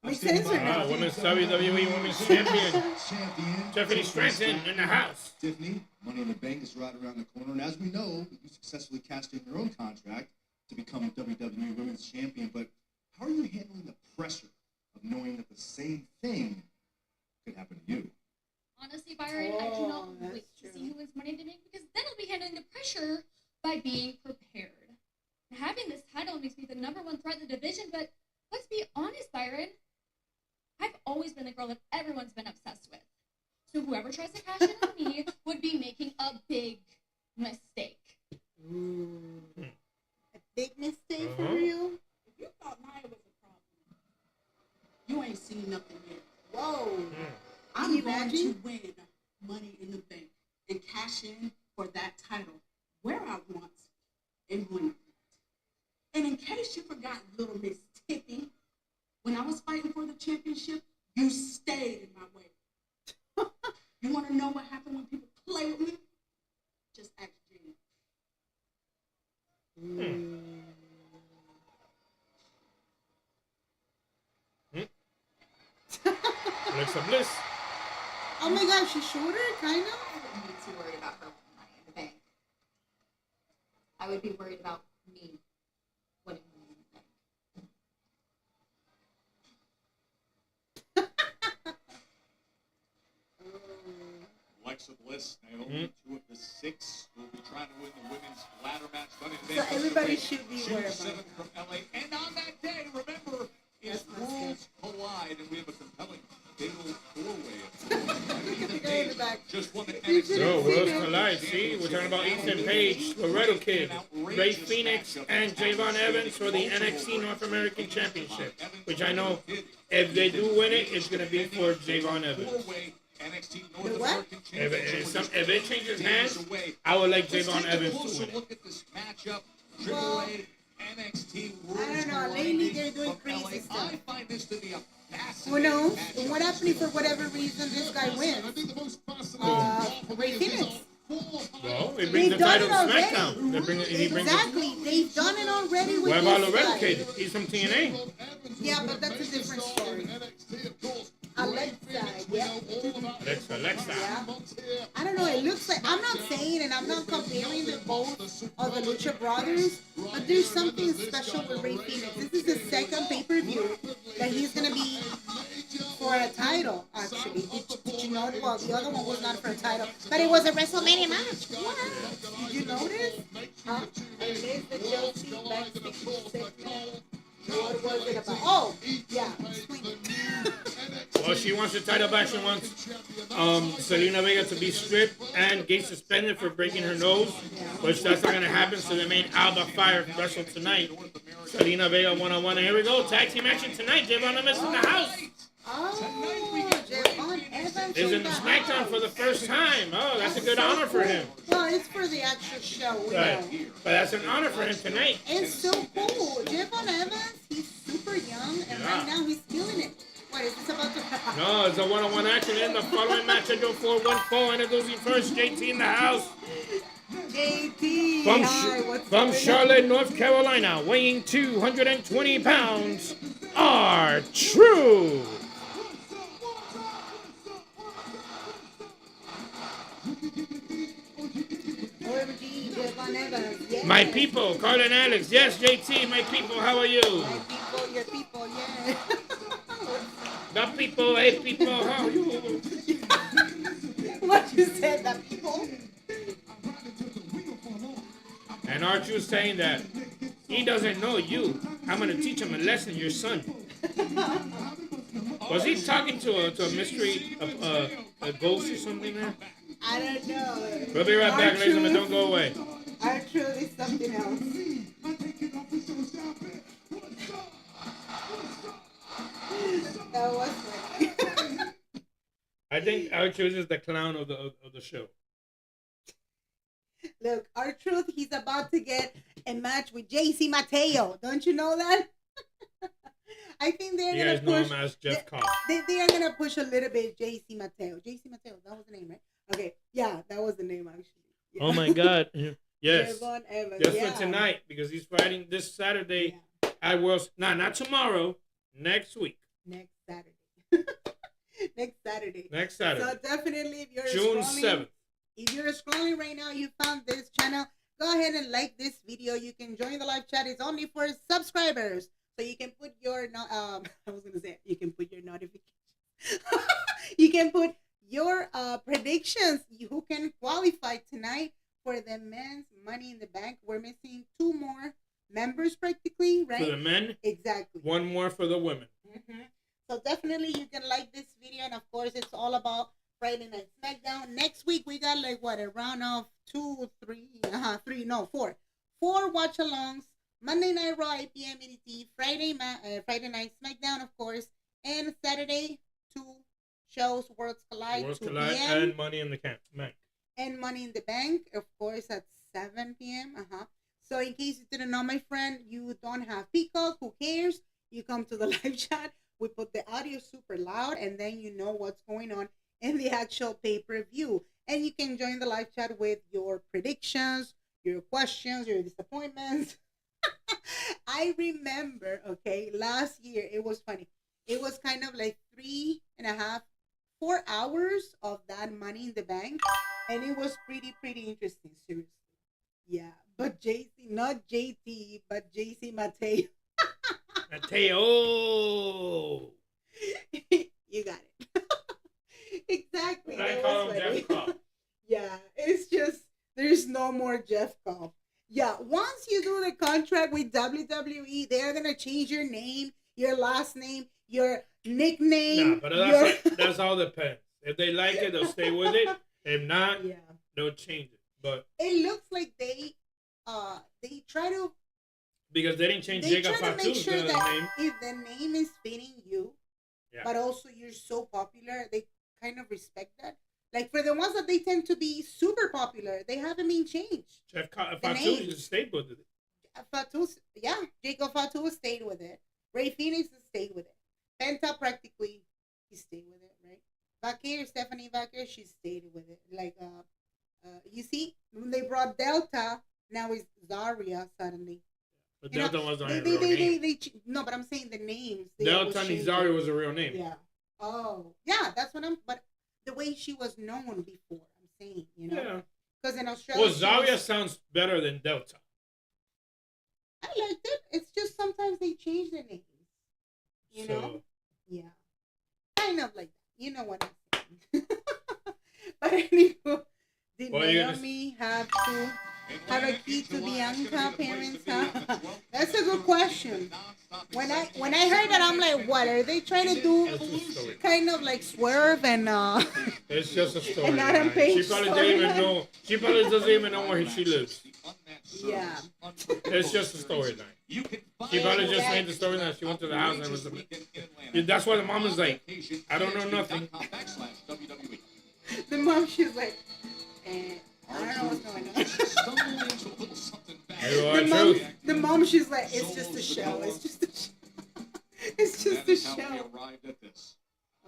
Makes sense or not? Women's WWE Women's Champion. Tiffany Stratton in the house. Tiffany, Money in the Bank is right around the corner. And as we know, you successfully cashed in your own contract to become WWE Women's Champion. But how are you handling the pressure of knowing that the same thing could happen to you? Honestly, Byron, I cannot wait to see who wins Money in the Bank because then I'll be handling the pressure by being prepared. Having this title makes me the #1 threat in the division, but let's be honest, Byron. I've always been the girl that everyone's been obsessed with. So whoever tries to cash in on me would be making a big mistake. A big mistake for you? If you thought Nia was a problem, you ain't seen nothing yet. Whoa. I'm going to win Money in the Bank and cash in for that title where I want and when I want. And in case you forgot, little Miss Tippy, when I was fighting for the championship, you stayed in my way. You want to know what happened when people play with me? Just ask Gina. Alexa Bliss. Oh my gosh, she's shorter, kind of. I wouldn't be too worried about her money in the bank. I would be worried about me winning money in the bank. Alexa Bliss, Naomi, 2 of the 6 will be trying to win the women's ladder match. So everybody should be worried about 7 from LA. And on that day, remember, is Worlds Collide, and we have a compelling fatal 4-way. Just won the NXT. No, Worlds Collide. See, we're talking about Ethan Page, Loretto Kid, Ray Phoenix, and Javon Evans for the NXT North American Championship. Which I know, if they do win it, it's going to be for Javon Evans. NXT North American If it changes hands, I would like Javon Evans to win it. Look at this matchup. Triple A, NXT Worlds I don't know. Collide Lately, they're doing from crazy LA. stuff. I find this to be a Who fascinating knows? matchup. And what happened if for whatever reason this guy wins? Ray Phoenix. Well, he brings the They've done title it to already. SmackDown. He brings it. Exactly. They've done it already with What about this Loretto guy. Kid? He's from TNA. Yeah, but that's a different story. Alexa, yeah. Alexa. Yeah. I don't know. It looks like, I'm not saying and I'm not comparing the both of the Lucha Brothers, but there's something special with Ray Phoenix. This is the second pay-per-view that he's gonna be for a title. Actually, did you know? Well, the other one was not for a title, but it was a WrestleMania match. What? Did you notice? Huh? And there's the Chelsea backstage segment. What was it about? Oh, yeah. Explain it. Well, she wants the title back. She wants Selena Vega to be stripped and get suspended for breaking her nose, which that's not going to happen. So they made Alba Fire wrestle tonight. Selena Vega 1-on-1. And here we go. Tag team action tonight. Javon Evans in the house. Oh, Javon Evans. He's in the SmackDown for the first time. Oh, that's a good honor for him. Well, it's for the actual show. We Right. know. But that's an honor for him tonight. It's so cool. Javon Evans, he's super young, and Yeah. right now he's killing it. What is this about to happen? No, it's a 1-on-1 action in the following match. I do 4-1-4. Introducing first JT in the house. JT. From, Hi, what's from up? Charlotte, North Carolina, weighing 220 pounds, R-Truth. OMG, Javon Evans. Yes. My people, Carl and Alex. Yes, JT, my people, how are you? My people, your people, yeah. The people, hey people, how are you? What you said, the people? And R-Truth saying that he doesn't know you. I'm going to teach him a lesson, your son. Was he talking to a mystery, a ghost or something there? I don't know. We'll be right back, ladies and gentlemen. Don't go away. R-Truth is something else. That was funny. I think R-Truth is the clown of the show. Look, R-Truth, he's about to get a match with JC Mateo. Don't you know that? I think they're You gonna guys know push. him as Jeff Cobb. They are gonna push a little bit JC Mateo. JC Mateo, that was the name, right? Okay, yeah, that was the name actually. Yeah. Oh my God! Yes, Javon Evans, just yeah. for tonight because he's fighting this Saturday at World's. Not tomorrow. Next week. Next Saturday. Next Saturday. Next Saturday. So definitely, if you're June scrolling, 7th. if you're scrolling right now, you found this channel. Go ahead and like this video. You can join the live chat. It's only for subscribers. So you can put your I was gonna say you can put your notifications. You can put your predictions. Who can qualify tonight for the men's Money in the Bank? We're missing 2 more members practically, right? For the men. Exactly. 1 more for the women. Mm-hmm. So definitely you can like this video, and of course it's all about Friday Night SmackDown. Next week we got like what, a round of 4 watch-alongs. Monday Night Raw 8 p.m. EDT, Friday Night SmackDown, of course, and Saturday 2 shows, Worlds Collide, Worlds 2 Collide p.m. and Money in the Bank. and Money in the Bank, of course, at 7 p.m. So in case you didn't know, my friend, you don't have Peacock, who cares? You come to the live chat. We put the audio super loud, and then you know what's going on in the actual pay-per-view. And you can join the live chat with your predictions, your questions, your disappointments. I remember, okay, last year, it was funny. It was kind of like 3.5, 4 hours of that Money in the Bank, and it was pretty interesting. Seriously, yeah. But JC, not JT, but JC Mateo. Mateo. You got it. Exactly. But I that call was him funny. Jeff Cobb. Yeah, it's just there's no more Jeff Cobb. Yeah, once you do the contract with WWE, they're gonna change your name, your last name, your nickname. Nah, but that's all depends. If they like it, they'll stay with it. If not, Yeah. they'll change it. But It looks like they try to because they didn't change they Jacob try to make Fatu's sure that name. if the name is fitting you, Yeah. but also you're so popular, they kind of respect that. Like for the ones that they tend to be super popular, they haven't been changed. The Fatu name. just stayed with it. Fatu, yeah, Jacob Fatu stayed with it. Ray Phoenix stayed with it. Penta practically he stayed with it, right? Vaquer, Stephanie Vaquer, she stayed with it. Like you see, when they brought Delta, now it's Zaria suddenly. But You know, Delta wasn't a real name. no, but I'm saying the names. Delta Nizario was a real name. Yeah. Oh, yeah, that's what I'm. But the way she was known before, I'm saying, you know, Yeah. because in Australia, Well, Zaria sounds better than Delta. I liked it. It's just sometimes they change their names. You know? So, Yeah. Kind of like that. You know what I'm saying. But anyway, did Well, you're gonna- Naomi have a key to Bianca parents' house? That's a good question. When I heard that, I'm like, what are they trying to do? it's a story. Kind of like swerve and It's just a story. And Adam Page She probably didn't even storyline. know. She probably doesn't even know where she lives. yeah. It's just a storyline. She probably just made the storyline. She went to the house and was. That's why the mom was like, I don't know nothing. The mom, she's like, I don't know what's going on. The mom, she's like, it's just a show. It's just a show. It's just a show.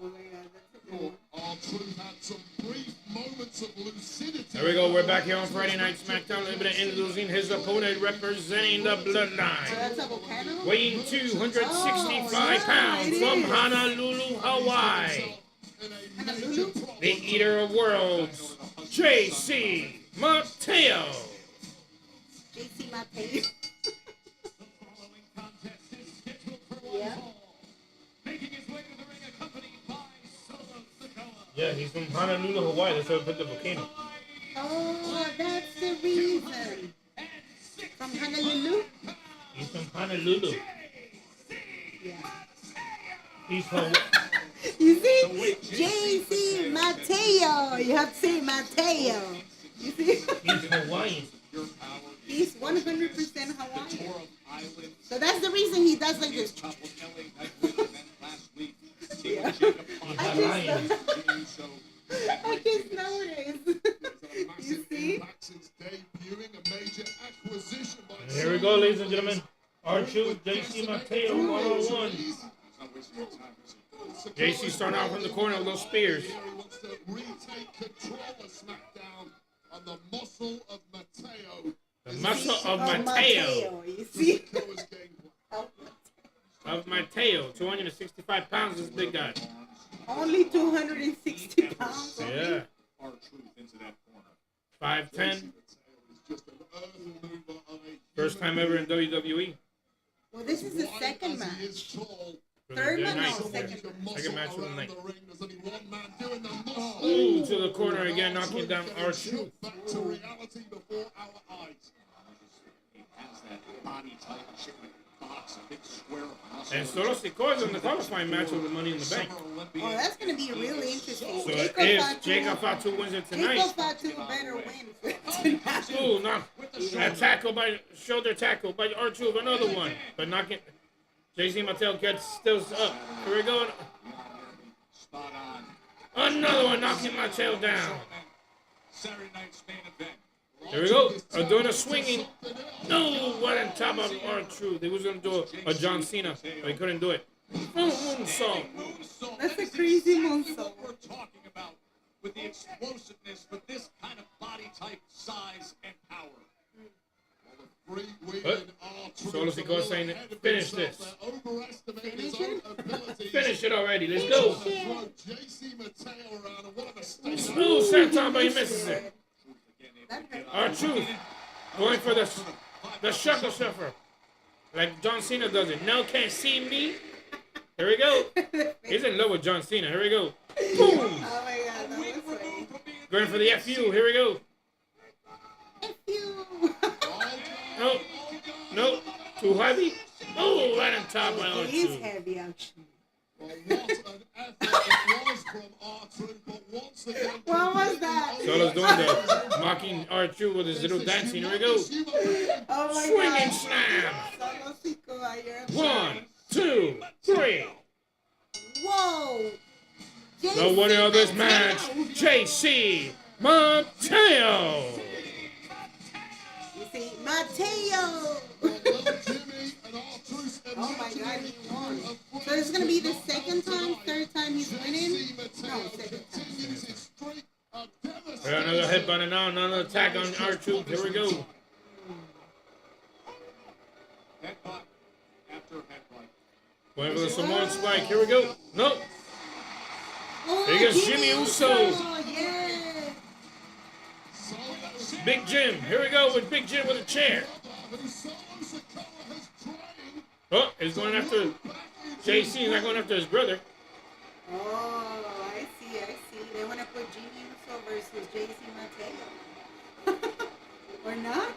Oh my God, that's a good one. R-Truth had some brief moments of lucidity. There we go. We're back here on Friday Night SmackDown. Limited in losing his opponent representing the So Bloodline. that's a volcano? Weighing 265 pounds it from is. Honolulu, Hawaii. Honolulu? The Eater of Worlds, JC Mateo. JC Mateo. Yeah. Yeah, he's from Honolulu, Hawaii. That's where we put the volcano. Oh, that's the reason. From Honolulu? He's from Honolulu. Yeah. He's from. You see? JC Mateo. You have to say Mateo. You see? He's Hawaiian. He's 100% Hawaiian. So that's the reason he does like this. Yeah. I just noticed. You see? Here we go, ladies and gentlemen. R-Truth, JC Mateo, 1-on-1. JC starting off in the corner with those spears. He wants to retake control of SmackDown on the muscle of Mateo. The muscle of Mateo. You see? Of Mateo, 265 pounds, this big guy. Only 260 pounds. Yeah. 5'10". First time ever in WWE. Well, this is the second match. For Third the match? night. No, second. Second match of the night. Ooh, to the corner again, knocking down R-Truth. Back to reality before our eyes. And Solo Sikoa's in the qualifying match of the Money in the Bank. Oh, that's going to be really interesting. So if Jacob Fatu wins it Jacob tonight, Fatu better win tonight. ooh, no, a tackle by shoulder tackle by R-Truth, another one, but knocking. JC Mateo gets still up. Here we go. Another one knocking Mateo down. There we go. Doing a swinging. No, what on top of R-Truth. He was going to do a John Cena, but he couldn't do it. Moonsault. That's a crazy moonsault. We're talking about with the explosiveness, with this kind of body type, size, and power. What? Solo Sikoa saying, finish this. Finish it already. Let's go. Smooth senton, but he misses it. R-Truth going for the shuckle shuffle. Like John Cena does it. No, can't see me. Here we go. He's in love with John Cena. Here we go. Boom. Oh my God, that was funny. Going for the FU. Here we go. FU. No. No. Too heavy. Oh, right on top by It is R-Truth. heavy, actually. What was that? Solo's doing the mocking R-Truth with his little dancing. Here we go. Oh my Swing God. and slam. Solo Sikoa, you're a 1, 2, 3. Whoa. The winner of this match, JC Mateo. You see, Mateo. Oh my God, he won. So it's gonna be the second time, third time he's winning? No, second time. We got another headbutt now, another attack on R-Truth. Here we go. Headbutt after headbutt. Going for the Samoan spike. Here we go. Nope. Oh, Here goes Jimmy Uso. Yeah. Big Jim. Here we go with Big Jim with a chair. Oh, he's going after JC. He's not going after his brother. Oh, I see. They want to put Jimmy Uso versus JC Mateo. Or not?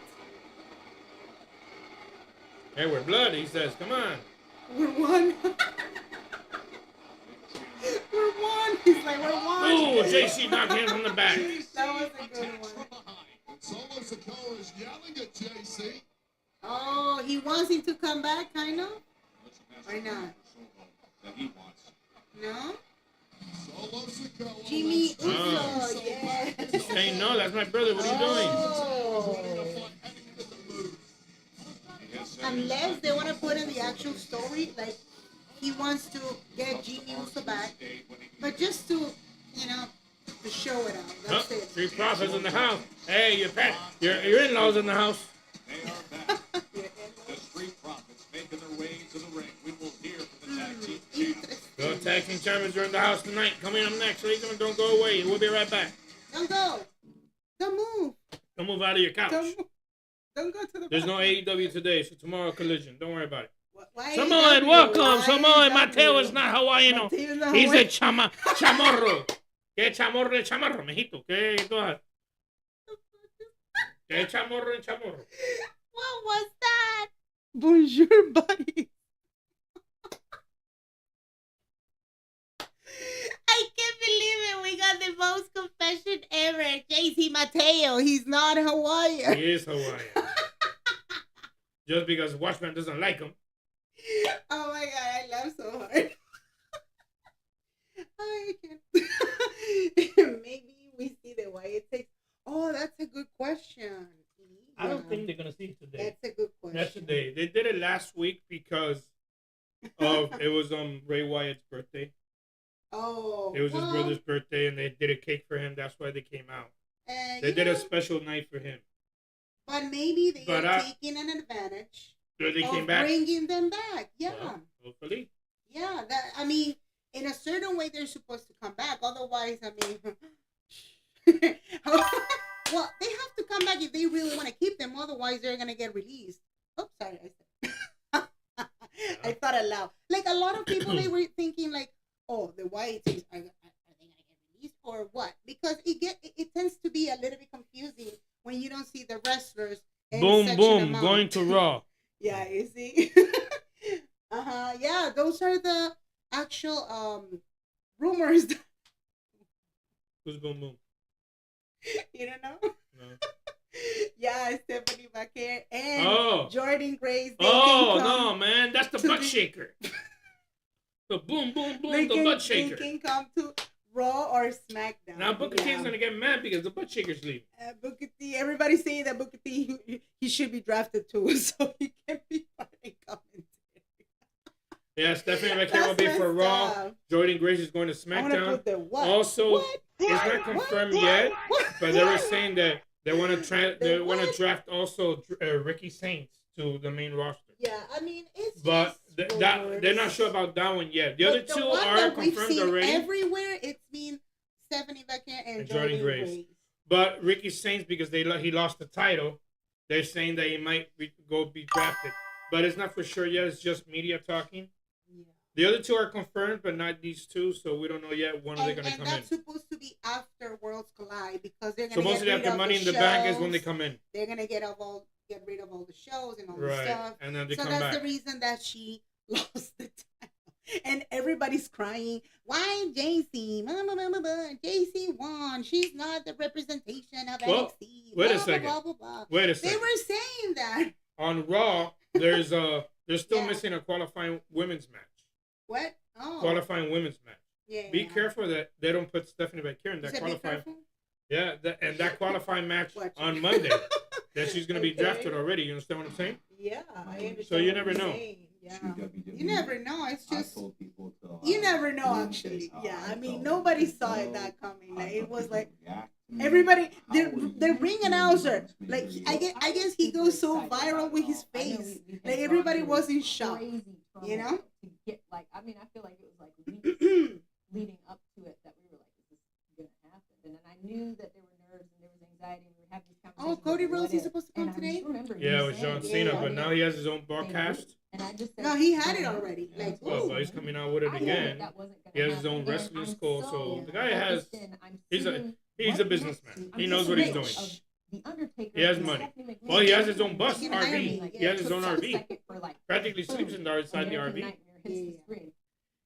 Hey, we're blood, he says. Come on. We're one. We're one. He's like, we're one. Ooh, JC knocked him from the back. That was a good one. Solo Sikoa is yelling at JC. Oh, he wants him to come back, kind of? Or not? That he wants. No? Solo Sikoa. Jimmy Uso, Oh. yes. Hey, no, that's my brother. What are you doing? Oh. Unless they want to put in the actual story, like he wants to get Jimmy Uso back, but just to, to show it out. That's Oh, it. Street Profits in the house. Hey, your in-laws in the house. They are back. The Street Profits making their way to the ring. We will hear from the tag team champions. The tag team champions are in the house tonight. Coming up next, ladies and gentlemen, don't go away. We'll be right back. Don't go. Don't move. Don't move out of your couch. Don't go to the There's no bathroom. AEW today, so tomorrow collision. Don't worry about it. Why Samoan, AEW? welcome. Why Samoan, AEW? Mateo is not Hawaiian. Mateo's not He's a Hawaiian. chamorro. ¿Qué chamorro de chamorro, mijito? ¿Qué tú haces? ¿Qué chamorro de chamorro? What was that? Bonjour, buddy. I can't believe it. We got the most confession ever. JC Mateo. He's not Hawaiian. He is Hawaiian. Just because Watchman doesn't like him. Oh my God, I laugh so hard. I can't. Maybe we see the why it takes. Oh, that's a good question. I don't think they're gonna see it today. That's a good question. That's today. They did it last week because of it was Ray Wyatt's birthday. Oh. It was his brother's birthday, and they did a cake for him. That's why they came out. They did a special night for him. But maybe they are taking an advantage So they of came back. bringing them back. Yeah. Well, hopefully. Yeah. In a certain way, they're supposed to come back. Otherwise, well, they have to come back if they really want to keep them. Otherwise, they're going to get released. Oh, sorry. I thought aloud. Like, a lot of people, they were thinking, like, oh, the Whites, are they going to get released or what? Because it tends to be a little bit confusing when you don't see the wrestlers. Boom, boom, going to Raw. Yeah, you see? Yeah, those are the actual rumors. Who's boom, boom? You don't know? No. Yeah, Stephanie Baker and Jordan Grace. No, man, that's the butt shaker. The boom, boom, boom, the butt shaker. They can come to Raw or SmackDown. Now Booker T is gonna get mad because the butt shaker's leaving. Booker T, everybody's saying that Booker T, he should be drafted too, so he can't be funny commentary. Yeah, Stephanie McKay will be for Raw. Jordan Grace is going to SmackDown. Put the what? Also, what? it's not confirmed yet, but they were saying that They want to what? draft also Ricky Saints to the main roster. Yeah, I mean, it's But just they're not sure about that one yet. The But other the two one are that we've confirmed seen already. everywhere. It's been Stephanie Becker and Jordan Jordan Grace. Grace. But Ricky Saints, because he lost the title, they're saying that he might go be drafted. But it's not for sure yet. It's just media talking. Yeah. The other two are confirmed, but not these two. So we don't know yet when they're going to come in. And that's supposed to be after Worlds Collide because they're going to Supposedly after Money in the Bank is when they come in. They're going to get rid of all the shows and all the Right, stuff. and then they so come that's back. the reason that she lost the title. And everybody's crying. Why JC? JC won. She's not the representation of NXT. Wait a blah, second. blah, blah, blah. Wait a They second. were saying that. On Raw, they're still Yeah. missing a qualifying women's match. What? Oh. Qualifying women's match. Yeah. Be careful that they don't put Stephanie Becker in that You said be qualifying. careful? Yeah, that qualifying match Watch on it. Monday. That she's going to be Okay. drafted already. You understand what I'm saying? Yeah, I understand. So you what never you're know. saying. Yeah. You never know. It's just you You never know. Actually, yeah. I mean, nobody saw it that coming. Like, it was like everybody. The ring announcer, like I guess he goes so viral with his face. Like everybody was in shock. You know? To get I feel like it was like weeks leading up to it that we were like, is this gonna happen? And then I knew that there were nerves and there was anxiety and we were having these conversations. Oh, Cody Rhodes is supposed to come and today? I just remember Yeah, with John Cena, yeah, but now he has his own broadcast. And I just said, No, he had it already. Like, Well, ooh. but he's coming out with it I knew again. that wasn't gonna He has his happen. own And wrestling I'm school, so the guy has. focused in, I'm He's seeing a what businessman. next. He I'm knows seeing what he's rich doing. of The Undertaker He has and money. Stephanie McMahon. Well, he has his own bus He can hire me. RV. He has his own RV. Practically sleeps inside the RV.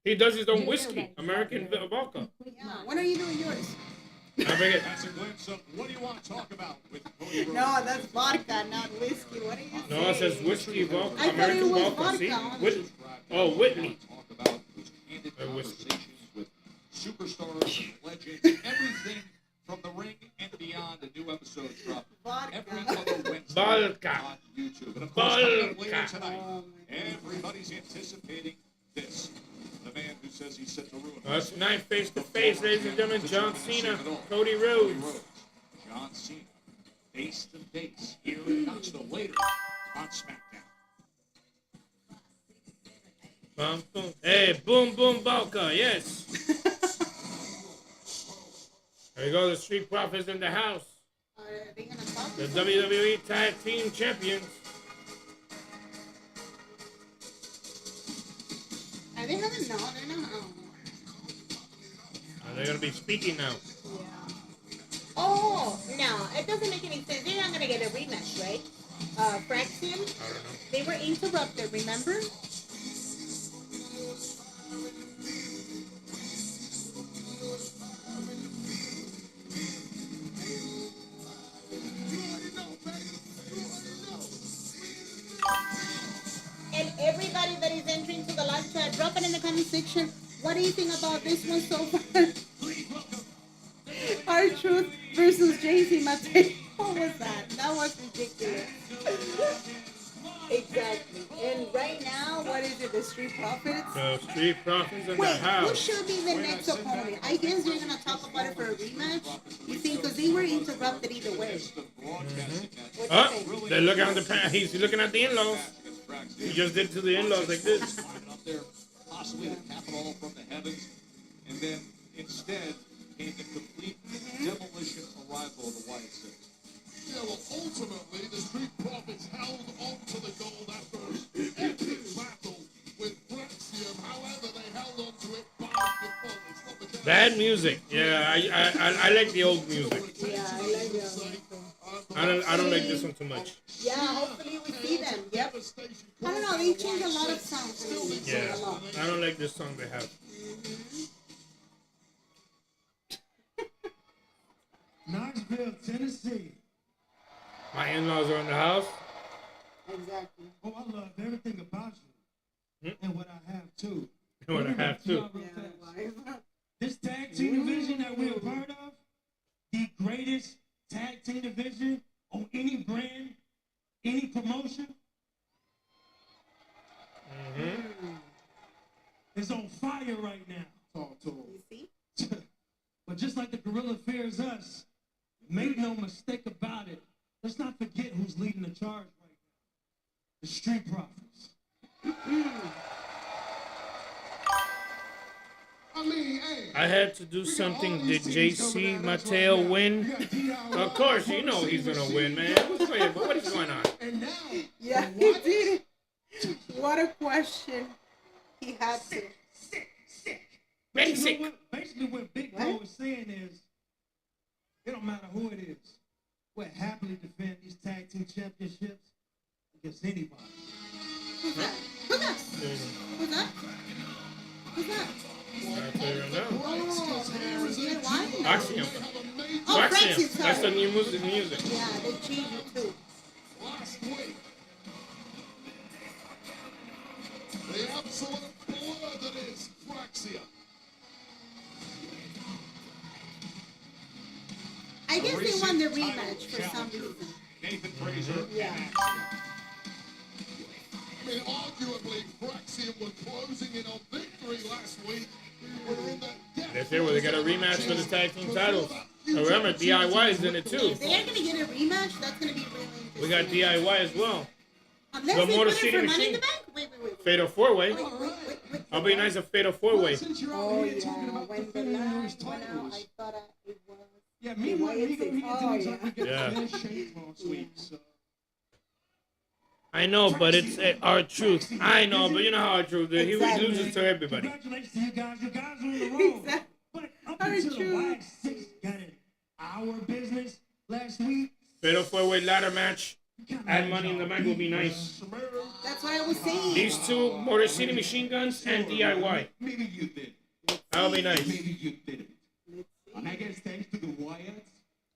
He does his own whiskey, American vodka. Yeah. When are you doing yours? I forget. That's a glimpse of what do you want to talk about with Cody Rhodes. No, that's vodka, not whiskey. What are you saying? No, it says whiskey vodka, I thought it American was vodka. See, vodka. Whitney. Talk about those candid Whiskey. conversations with superstars, legends, everything from the ring and beyond. A new episode drop every Vodka. other Wednesday Vodka. on YouTube. And of course, coming up later Vodka. tonight, Oh, my God. everybody's anticipating this. The man who says he's set to ruin Tonight, face to face, ladies and gentlemen, John Cena, Cody Rhodes. John Cena, face to face here in Knoxville later on SmackDown. Bum, boom. Hey, boom, boom, vodka, yes. There you go, the Street Profits in the house. Are they gonna talk? The WWE Tag Team Champions. Are they having? No, they're not. They're going to be speaking now. Oh, no, it doesn't make any sense. They're not going to get a rematch, right? Fraxium, I don't know. they were interrupted, remember? And everybody that is entering to the live chat, drop it in the comment section. What do you think about this one so far? R-Truth versus Jay-Z Mateo. What was that? That was ridiculous. Exactly. And right now, What is it? The Street Profits? The Street Profits in Wait, the who house. should be the next opponent? I guess you're gonna talk about it for a rematch. You think? Because they were interrupted either way. What do you Oh, think? they're looking at the he's looking at the in-laws. He just did to the in-laws like this. Climbing up there, possibly to cap it all from the heavens, and then instead came the complete demolition arrival of the Wyatt Six. Yeah, well, ultimately, the Street Profits held on to the gold after an epic battle with Fraxium. However, they held on to it by default. It's not the case. Bad music. Yeah, I like the old music. Yeah, I like that. I don't like this one too much. Yeah, hopefully we see them. Yep. I don't know. They change a lot of sounds. Yeah, I don't like this song they have. Knoxville, Tennessee. My in-laws are in the house. Exactly. Oh, I love everything about you. And what I have too. What I have too. This tag team division that we're a part of, the greatest tag team division on any brand, any promotion, is on fire right now. Talk to 'em. You see? But just like the gorilla fears us, Make no mistake about it. Let's not forget who's leading the charge right now. The Street Profits. I mean, hey. I had to do something. Did JC Mateo win? Of course, you know he's gonna win, man. What is going on? And now, Yeah, he did. What a question. He had to. Basic. Basically, what Big Bro is saying is, it don't matter who it is. We'll happily defend these tag team championships against anybody. Who's that? Who's that? Who's that? Who's that? I'll tell you right now. DIY? Axiom. Oh, Axiom. Axiom, That's the sorry. new music. Yeah, they changed it too. last week, the absolute blur that is Praxia. I guess they won the rematch for some reason. Nathan Fraser. Yeah. I mean, arguably, Praxia were closing in on victory last week. We're in the depth. That's it. Where they got a rematch for the tag team titles. And remember, DIY is in it too. If they are going to get a rematch, that's going to be really interesting. We got DIY as well. Unless the they Motor put it City for Money in Machine. the Bank? Wait. Fatal 4-way. Wait. I'll be nice if Fatal 4-way. Since you're Oh, out yeah. here talking about When the defending line those went out, titles. I thought it was... Yeah, me and Migo here didn't Oh, exactly get yeah. in shape last week, so. I know, but it's our truth. I know, but you know how our truth is. He Exactly. loses to everybody. Congratulations to you guys. You guys are on the road. Exactly. But up Our until the truth. last 6 got in our business last week. Fatal 4-way ladder match. Add Money in the Bank will be nice. That's what I was saying. These two, Motor City Machine Guns and DIY. Maybe you did. That'll be nice. Maybe you didn't. And I guess thanks to the Wyatts,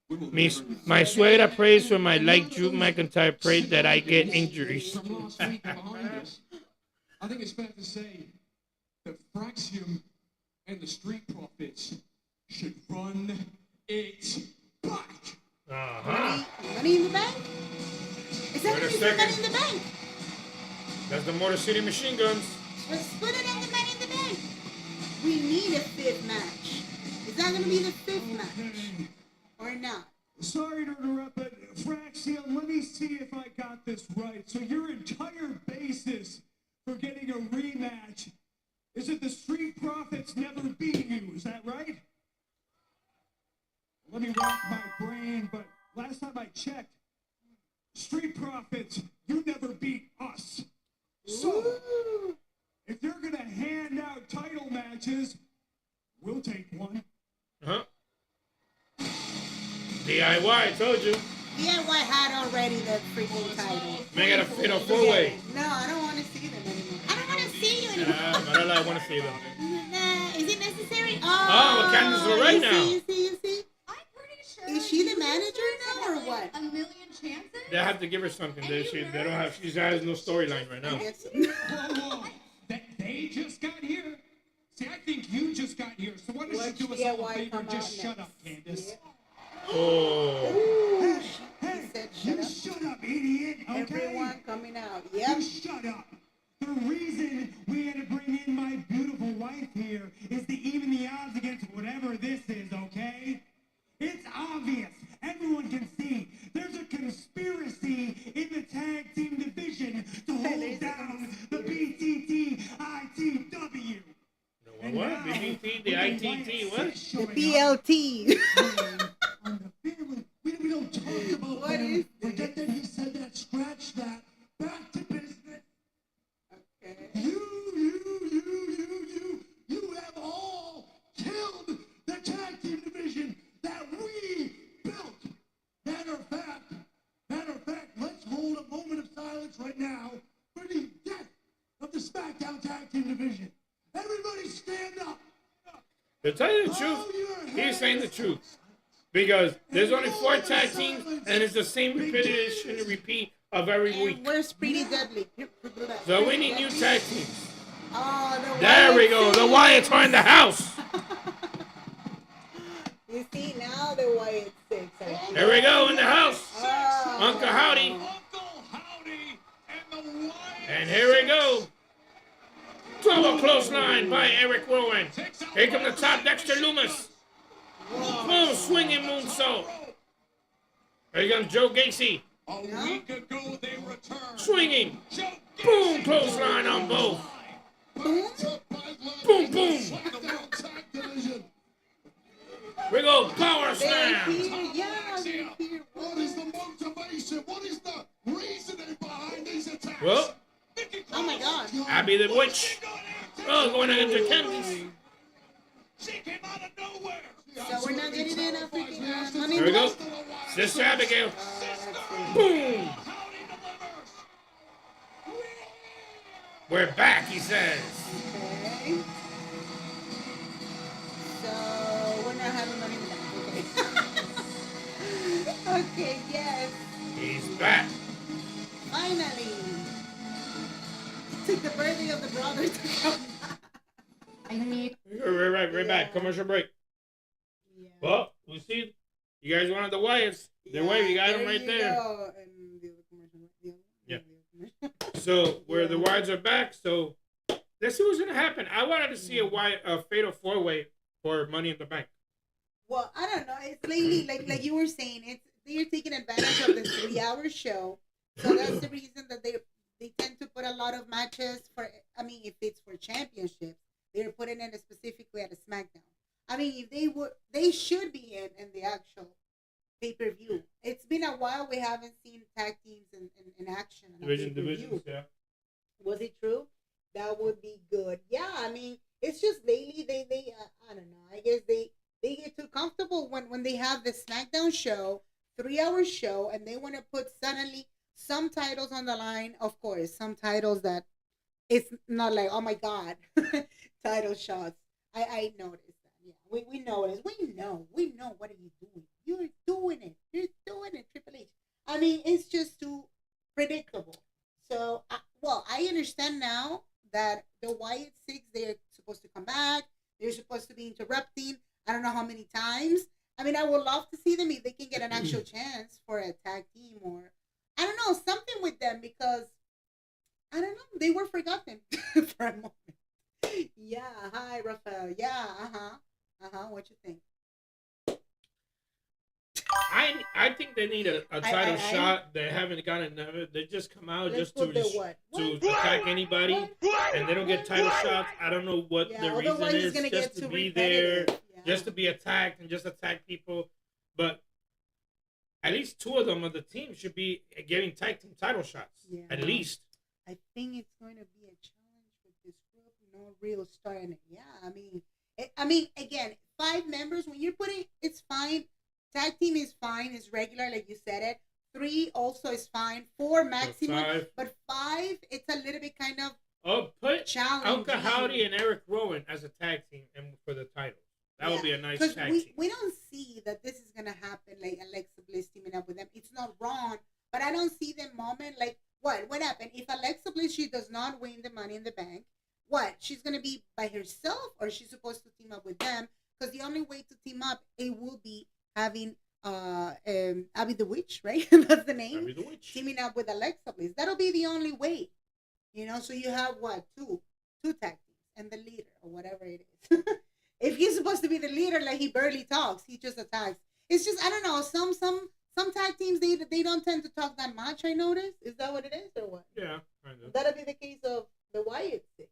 we will My suegra prays for my like Drew McIntyre prayed that I get injuries. From last week behind us, I think it's fair to say that Fraxium and the Street Profits should run it back. Uh-huh. Money in the Bank? Is that Wait a going to be for second. Money in the Bank? That's the Motor City Machine Guns. Let's put it on the Money in the Bank. We need a 5th match. Is that going to be the 5th match? Or not? Sorry to interrupt, but Fraxium, let me see if I got this right. So your entire basis for getting a rematch is that the Street Profits never beat you. Is that right? Let me rack my brain, but last time I checked, Street Profits, you never beat us. So, if you're going to hand out title matches, we'll take one. Huh? DIY, I told you. DIY had already the freaking title. Make it a Fatal 4-way. No, I don't want to see them anymore. I don't want to see you anymore. I don't want to see them. Nah, is it necessary? Oh, Candace LeRae now. You see? I'm pretty sure. Is she the manager now or what? A million chances? They have to give her something. They don't have. She has no storyline right I now. guess. Whoa. They just got here. See, I think you just got here. So why don't you do us all a DIY favor come and just out shut next. up, Candace? Oh. Ooh, Hey, he said you shut up. shut up, idiot, okay? Everyone coming out. You Yep. shut up. The reason we had to bring in my beautiful wife here is to even the odds against whatever this is, okay? It's obvious. Everyone can see. There's a conspiracy in the tag team division to hold down the BTT ITW. What? BBT, the ITT, what? The BLT. On the family, we don't talk about What them. is Forget that he said that. Scratch that. Back to business. Okay. You have all killed the tag team division that we built. Matter of fact, let's hold a moment of silence right now for the death of the SmackDown tag team division. Everybody stand up. To tell you the truth, he's saying the truth. Because there's only 4 tag teams, and it's the same repetition and repeat of every And week. where's Pretty Deadly? So we need new tag teams. Oh, the There we go. Wyatts. The Wyatts are in the house. You see, now the Wyatt 6. There we go in the house. Oh. Uncle Howdy. Uncle Howdy and the Wyatts. And here we go. Double clothesline by Eric Rowan. Here come the top, Dexter Loomis. Boom, swinging moonsault. Here comes Joe Gacy. A week ago, they returned. Swinging. Joe Boom, clothesline on both. Boom, boom. We go power slam. What is the motivation? What is the reasoning behind these attacks? Well, Oh my God. Abby the Witch. Oh, going into Candice. She came out of nowhere. So we're not getting in freaking money. Here we go. Sister Abigail. Boom. We're back, he says. Okay. So we're not having money with that. Okay. Okay, yes. He's back. Finally. Took the birthday of the brother to come back. I need. We're back. Commercial break. Yeah. Well, we see. You guys wanted the Wyatts. They're waving. You got them right there. Go. And the other commercial. Yeah. The other commercial. So where the Wyatts are back. So let's see what's gonna happen. I wanted to see a fatal 4-way for Money in the Bank. Well, I don't know. It's lately, like you were saying, they're taking advantage of the 3-hour show. So that's the reason that they tend to put a lot of matches for. I mean, if it's for championships, they're putting it specifically at a SmackDown. I mean, if they should be in the actual pay-per-view. It's been a while we haven't seen tag teams in action. Divisions, yeah. Was it true? That would be good. Yeah, I mean, it's just lately they I don't know. I guess they get too comfortable when they have the SmackDown show, 3-hour show, and they want to put suddenly some titles on the line. Of course, some titles that it's not like, oh my God, title shots. I noticed that. Yeah, we noticed. We know. What are you doing? You're doing it. Triple H. I mean, it's just too predictable. So, I understand now that the Wyatt Six, they're supposed to come back. They're supposed to be interrupting. I don't know how many times. I mean, I would love to see them if they can get an actual chance for a tag team or, I don't know, something with them because, I don't know, they were forgotten for a moment. Yeah, hi, Rafael. Yeah, what you think? I think they need a title shot. They haven't gotten it. They just come out just to attack anybody, and they don't get title shots. I don't know what the reason is. Just to be there, just to be attacked and just attack people. But at least 2 of them of the team should be getting tag team title shots. Yeah. At least. I think it's going to be a challenge with this group. No real star in it. Yeah, I mean, again, 5 members. When you're putting, it's fine. Tag team is fine. It's regular, like you said it. 3 also is fine. 4 maximum. 5. But 5, it's a little bit kind of put challenging. Alka Howdy and Eric Rowan as a tag team and for the title. That would be a nice tag team. We don't see that this is going to happen, like Alexa Bliss teaming up with them. It's not wrong, but I don't see the moment, like, what happened? If Alexa Bliss, she does not win the Money in the Bank, what? She's going to be by herself or she's supposed to team up with them? Because the only way to team up, it will be having Abby the Witch, right? That's the name. Abby the Witch. Teaming up with Alexa Bliss. That'll be the only way. You know, so you have what? Two tag teams and the leader or whatever it is. If he's supposed to be the leader, like he barely talks, he just attacks. It's just, I don't know, some tag teams they don't tend to talk that much, I noticed. Is that what it is or what? Yeah, kind of. That'll be the case of the Wyatt Six,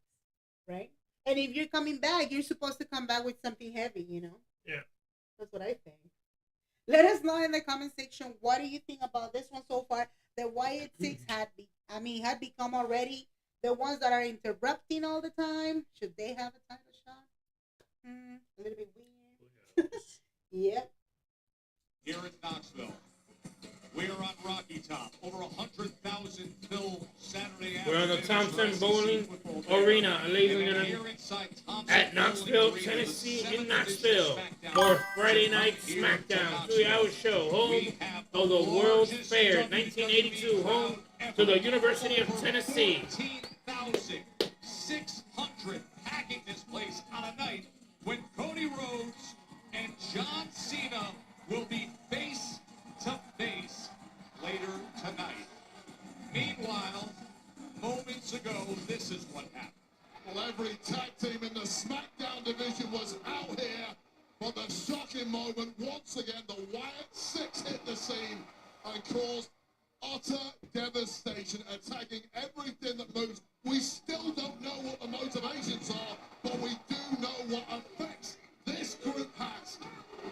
right? And if you're coming back, you're supposed to come back with something heavy, you know? Yeah. That's what I think. Let us know in the comment section, what do you think about this one so far? The Wyatt Six had become already the ones that are interrupting all the time. Should they have a title shot? A little bit weird. Yep. Here in Knoxville, we are on Rocky Top. Over 100,000 filled Saturday afternoon. We're on the Thompson Bowling Arena, ladies and gentlemen, at Knoxville, Tennessee, in Knoxville, for Friday Night Smackdown, 3-hour show, home of the World's Fair, 1982, home to the University of Tennessee. 18,600 packing this place on a night when Cody Rhodes and John Cena will be face to face later tonight. Meanwhile, moments ago, this is what happened. Well, every tag team in the SmackDown division was out here for the shocking moment. Once again, the Wyatt Six hit the scene and caused utter devastation, attacking everything that moves. We still don't know what the motivations are, but we do know what effects this group has.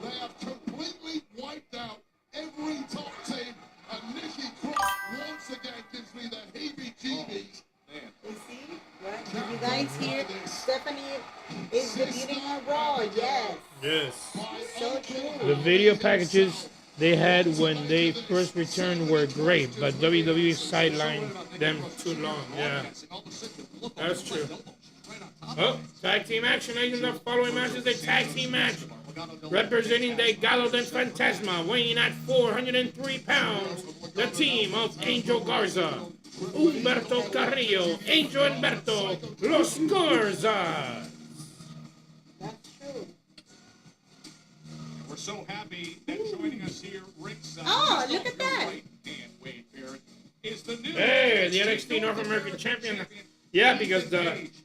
They have completely wiped out every top team, and Nikki Cross once again gives me the heebie-jeebies. You see? Right? Did you guys hear? Stephanie is debuting on Raw. Yes. Yes. So true. The video packages they had when they first returned were great, but WWE sidelined them too long. Yeah. That's true. Oh, tag team action, ladies. The following match is a tag team match. Representing the Gallo del Fantasma, weighing at 403 pounds, the team of Angel Garza, Humberto Carrillo, Angel Humberto, Los Garza. That's true. We're so happy that joining us here, ringside. Oh, look at that. Right-hand Wade Barrett is the new Hey, the NXT North American champion. Yeah, because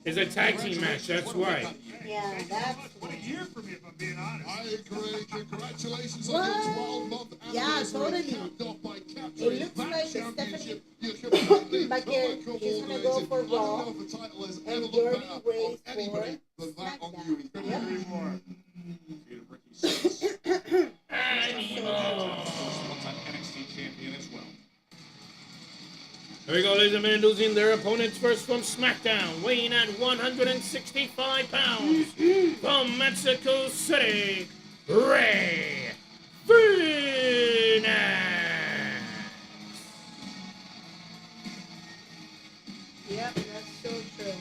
it's a tag team match. That's why. Yeah, that's What a year for me, if I'm being honest. I agree. Congratulations on What? your 12-month Yeah, anniversary, totally. capped off by It capturing looks that like championship. Stephanie You're completely Baker is gonna go for I don't know Raw, if the title has and ever looked Jordy better Reyes on anybody for than that on SmackDown. you. He's Yep. NXT champion as well. Here we go, ladies and gentlemen, losing their opponents first from SmackDown, weighing at 165 pounds, from Mexico City, Rey Fénix. Yep, that's so true.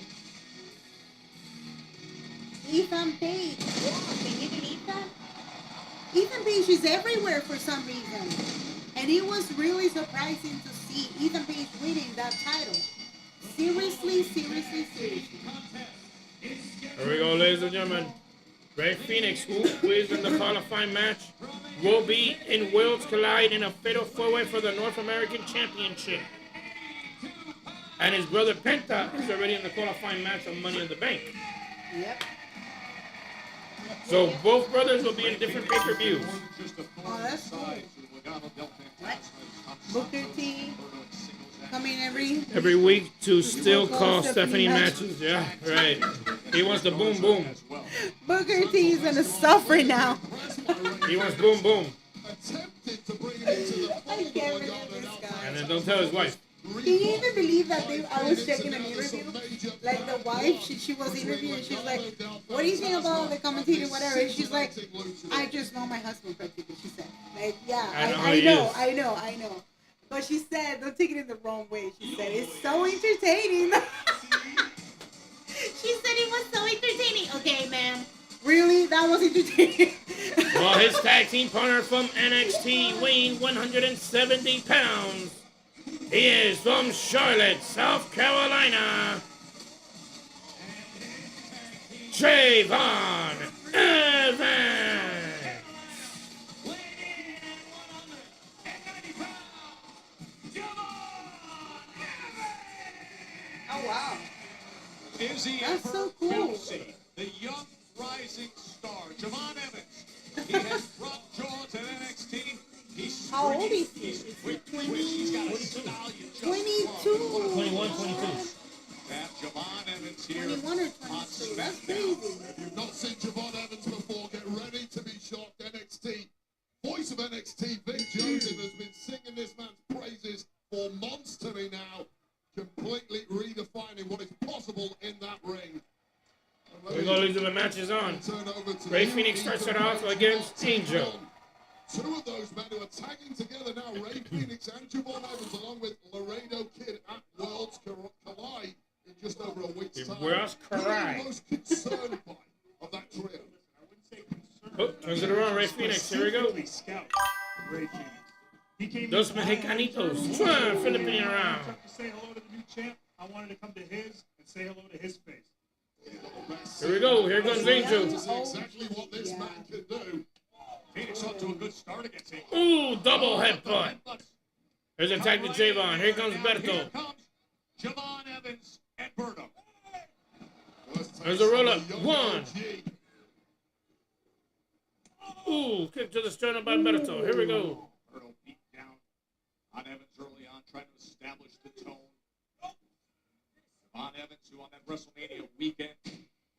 Ethan Page. Can you believe that? Ethan Page is everywhere for some reason. And it was really surprising to see Ethan Page winning that title. Seriously, seriously, seriously. Here we go, ladies and gentlemen. Rey Fénix, who is in the qualifying match, will be in Worlds Collide in a fatal four-way for the North American Championship. And his brother Penta is already in the qualifying match of Money in the Bank. Yep. So both brothers will be in different pay-per-views. Oh, that's cool. What? Booker T coming Every week to still call Stephanie matches. Yeah, right. He wants the boom boom. Booker T is gonna suffer now. He wants boom boom. I can't believe this guy. And then don't tell his wife. Can you even believe that I was checking an interview? Like the wife, she was interviewed and she's like, what do you think about the commentating, whatever? And she's like, I just know my husband practically, she said. Like, yeah, I know. But she said, don't take it in the wrong way. She said, it's so entertaining. She said it was so entertaining. Okay, ma'am. Really? That was entertaining. Well, his tag team partner from NXT, weighing 170 pounds. He is from Charlotte, South Carolina. Trayvon Evans. Oh, wow. Izzy That's Emperor so cool. Kelsey, the young rising star, Javon Evans. He has dropped jaws at NXT. He's How old is he? He's Is he quick, 20? He's got a stallion. 22. 21, 22. Have Javon Evans here 21 or on 22. That's SmackDown. crazy. If you've not seen Javon Evans before, get ready to be shocked. NXT, voice of NXT, Vic Joseph has been singing this man's praises for months to me now, completely redefining what is possible in that ring. Here we go, ladies and the match is on. Rey Fénix starts it off against Angel. Two of those men who are tagging together now, Rey Fénix and Javon Evans, along with Laredo Kid at Worlds Collide in just over a week's time. Worlds Who are Collide. you most concerned by of that trio? Oh, turns it around, Rey Fénix. Here we go. Scout Rey Fénix. He came Dos Mexicanitos. Philippine around. To say hello to the new champ, I wanted to come to his and say hello to his face. Here we go. Here comes Angel. This is exactly what this man can do. Phoenix off to a good start against Angel. Ooh, double headbutt. There's a tag to Javon. Here comes Here Berto. comes Javon Evans and Berto. There's a roll up. One. Ooh, kick to the sternum by Berto. Here we go. Berto beat down Von Evans, who on that WrestleMania weekend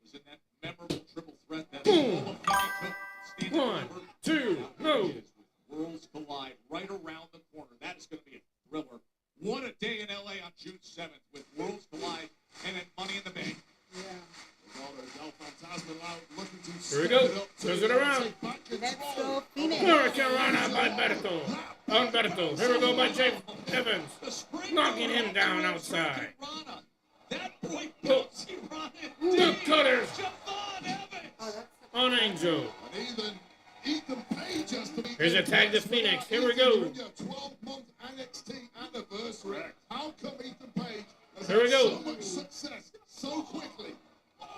was in that memorable triple threat that Boom. took. One, two, no. With Worlds Collide right around the corner. That is going to be a thriller. What a day in LA on June 7th with Worlds Collide and then Money in the Bank. Yeah. Here we go. Turns it around. Let's go, Phoenix. Hurricane Rana by Berto. Alberto. Here we go by Jake Evans. Knocking him down outside. That boy, Oh. The cutters Javon Evans. Oh, that's on Angel. Ethan Page has to be. Here's a tag to Phoenix. Here we go. 12-month NXT anniversary. How come Ethan Page has Here we had go. so much success so quickly?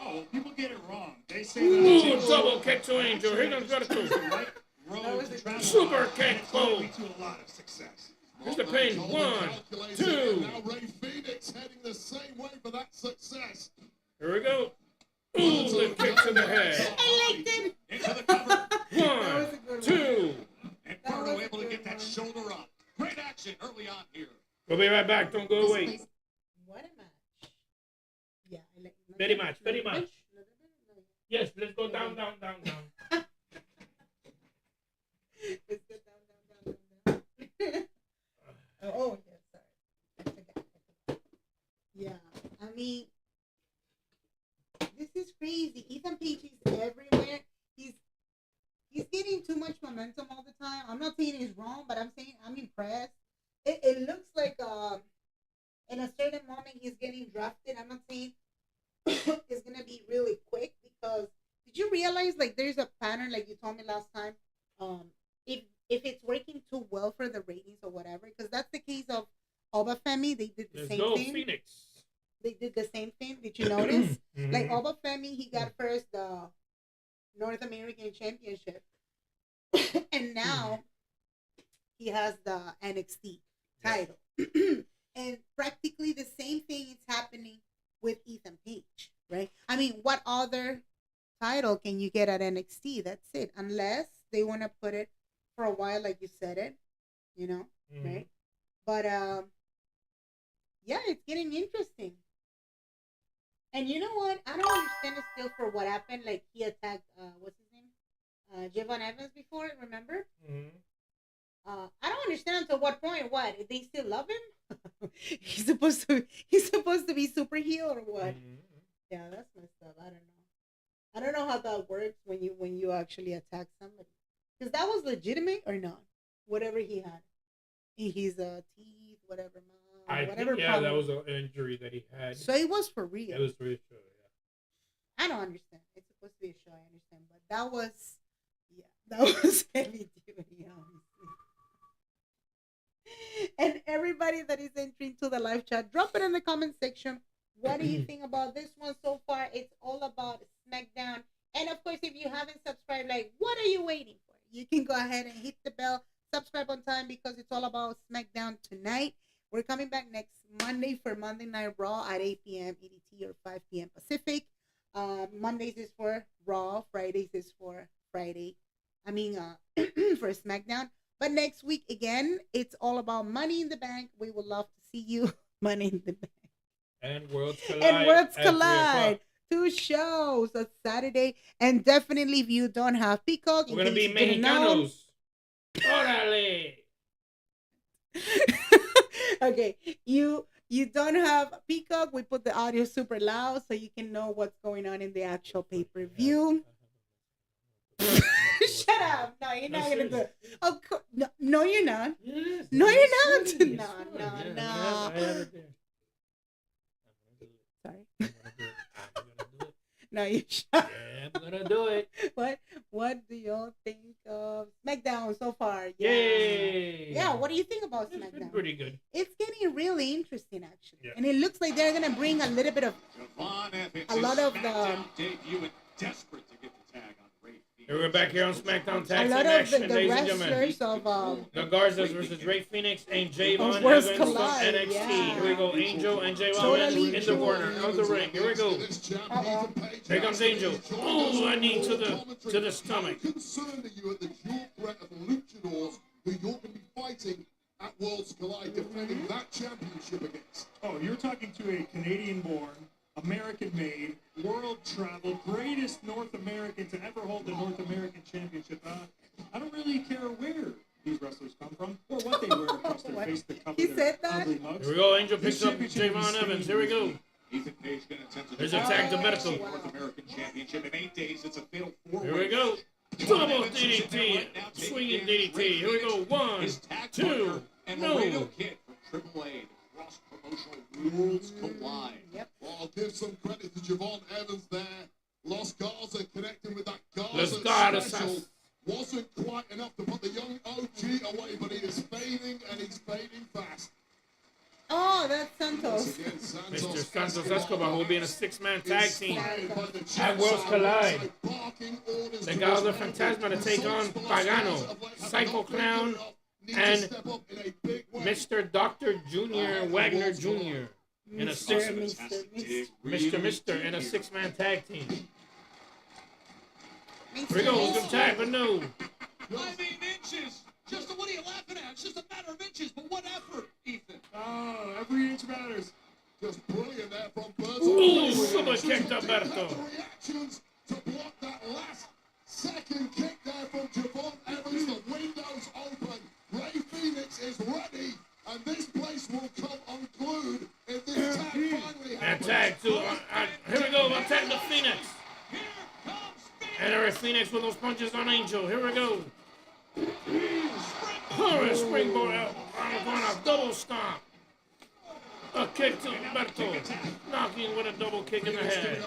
Oh, people get it wrong. They say Ooh, that. double kick to Angel. Here comes Berto. Right road to travel. Super kick. Boom. To a lot of success. Here's the pin. 1, 2. Now Ray Phoenix heading the same way for that success. Here we go. Ooh, the kick to the head. I liked it. Into the cover. 1, 2. And Berto able to get that shoulder up. Great action early on here. We'll be right back. Don't go away. What a match. Yeah, I like Very much. Very much. Yes, let's go down, down, down, down. Let's go down, down, down, down. Oh, yeah, sorry. I forgot. Yeah, I mean, this is crazy. Ethan Page is everywhere. He's getting too much momentum all the time. I'm not saying he's wrong, but I'm saying I'm impressed. It looks like in a certain moment he's getting drafted. I'm not saying it's gonna be really quick because did you realize like there's a pattern like you told me last time? If it's working too well for the ratings or whatever, because that's the case of Obafemi, they did the Let's same go, thing. Phoenix. They did the same thing. Did you notice? Like Obafemi, he got first the North American Championship, and now he has the NXT title. And practically the same thing is happening with Ethan Page, right? I mean, what other title can you get at NXT? That's it, unless they want to put it for a while, like you said it, you know, right? But yeah, it's getting interesting. And you know what? I don't understand it still for what happened. Like he attacked, what's his name? Javon Evans before, remember? I don't understand until what point. What? They still love him? he's supposed to be super heel or what? Yeah, that's messed up. I don't know how that works when you actually attack somebody. Because that was legitimate or not? Whatever he had. His teeth, whatever, whatever yeah, problem. that was an injury that he had. So it was for real. It was for real, yeah. I don't understand. It's supposed to be a show, I understand. But that was heavy duty, honestly. And everybody that is entering to the live chat, drop it in the comment section. What do you think about this one so far? It's all about SmackDown. And of course, if you haven't subscribed, like, what are you waiting for? You can go ahead and hit the bell, subscribe on time because it's all about SmackDown tonight. We're coming back next Monday for Monday Night Raw at 8 p.m. EDT or 5 p.m. Pacific. Mondays is for Raw. Fridays is for Friday. For SmackDown. But next week, again, it's all about Money in the Bank. We would love to see you. Money in the Bank. And Worlds Collide. And Worlds Collide. 2 shows on Saturday. And definitely, if you don't have Peacock, we're going to be Mexicanos. Orale. Okay, you don't have Peacock. We put the audio super loud so you can know what's going on in the actual pay-per-view. Shut up. No, you're not going to do it. Oh, no, you're not. Yes, No, you're not. Sorry. No. I have it there. Sorry. I'm gonna do it. No, you shut. Yeah, I'm gonna do it. What do y'all think of SmackDown so far? Yay! Yeah, what do you think about It's been SmackDown? pretty good. It's getting really interesting, actually. Yeah. And it looks like they're going to bring a little bit of Javon Evans, a lot of the SmackDown debut and desperate to get the tag on Ray Phoenix. And we're back here on SmackDown a Tag lot Team of Action, the ladies and gentlemen. wrestlers of The Garzas versus Ray Phoenix and Javon Worlds Evans from Collide, NXT. yeah. Here we go, Angel and Javon Totally in the true. corner of the ring. Here we go. Here comes Angel. Oh, I need to the stomach. How concerned are you at the dual threat of luchadors who you're going to be fighting at Worlds Collide defending that championship against? Oh, you're talking to a Canadian-born, American-made, world-traveled, greatest North American to ever hold the North American Championship. I don't really care where these wrestlers come from or what they wear across their face to cover their ugly mugs. Here we go. Angel picks up Javon Evans. Here we go. Ethan Page going to attempt to There's a tag to Berto. North American Championship in 8 days. It's a fatal 4-way. Here we go. Double DDT. Swinging DDT. Here we go. 1, 2. And No. Laredo Kid from Triple A. Cross promotional Worlds Collide. Well, I'll give some credit to Javon Evans there. Los Garza connecting with that Los Garza Garza. special. Wasn't quite enough to put the young OG away, but he is fading, and he's fading fast. Oh, that's Santos. Mr. Santos Escobar will be in a 6-man tag team at Worlds Collide. They got the Fantasma to take on Pagano, Psycho Clown, and Mr. Dr. Jr. Wagner Jr. in a Mr. in a 6-man tag team. Here we go, good tag, but no. 5 inches. Just what are you laughing at? It's just a matter of inches, but what effort, Ethan? Oh, every inch matters. Just brilliant there from Berto. Ooh, super kick to Berto. Reactions to block that last second kick there from Javon Evans. The window's open. Ray Phoenix is ready, and this place will come unglued if this tag finally And happens. tag to, here we go, attack the Phoenix. And Eric Phoenix with those punches on Angel. Here we go. Horror springboard out on the corner, double stomp. A kick to Berto. Knocking with a double kick in the head.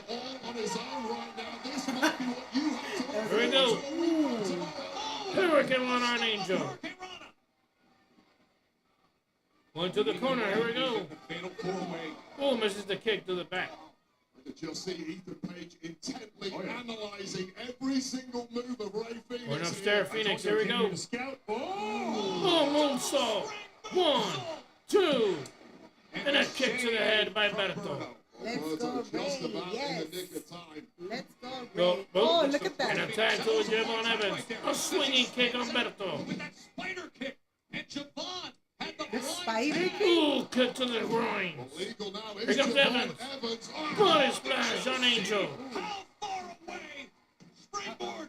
Here we go. Hurricane Run on Angel. Going to the corner. Here we go. Oh, misses the kick to the back. You'll see Ethan Page intently analyzing every single move of Ray Phoenix. Going upstairs, Phoenix. Here we go. Oh, moonsault. 1, 2. And a kick to the head by Berto. Let's go, Ray. Yes. Let's go, Go, Ray. boom. Oh, look at And a that. tag to Javon Evans. A swinging kick on Berto. With that spider kick, and Javon had The spider kick? Ooh, kick to the groin. Here comes Evans. Body splash on Angel. how far away? Springboard,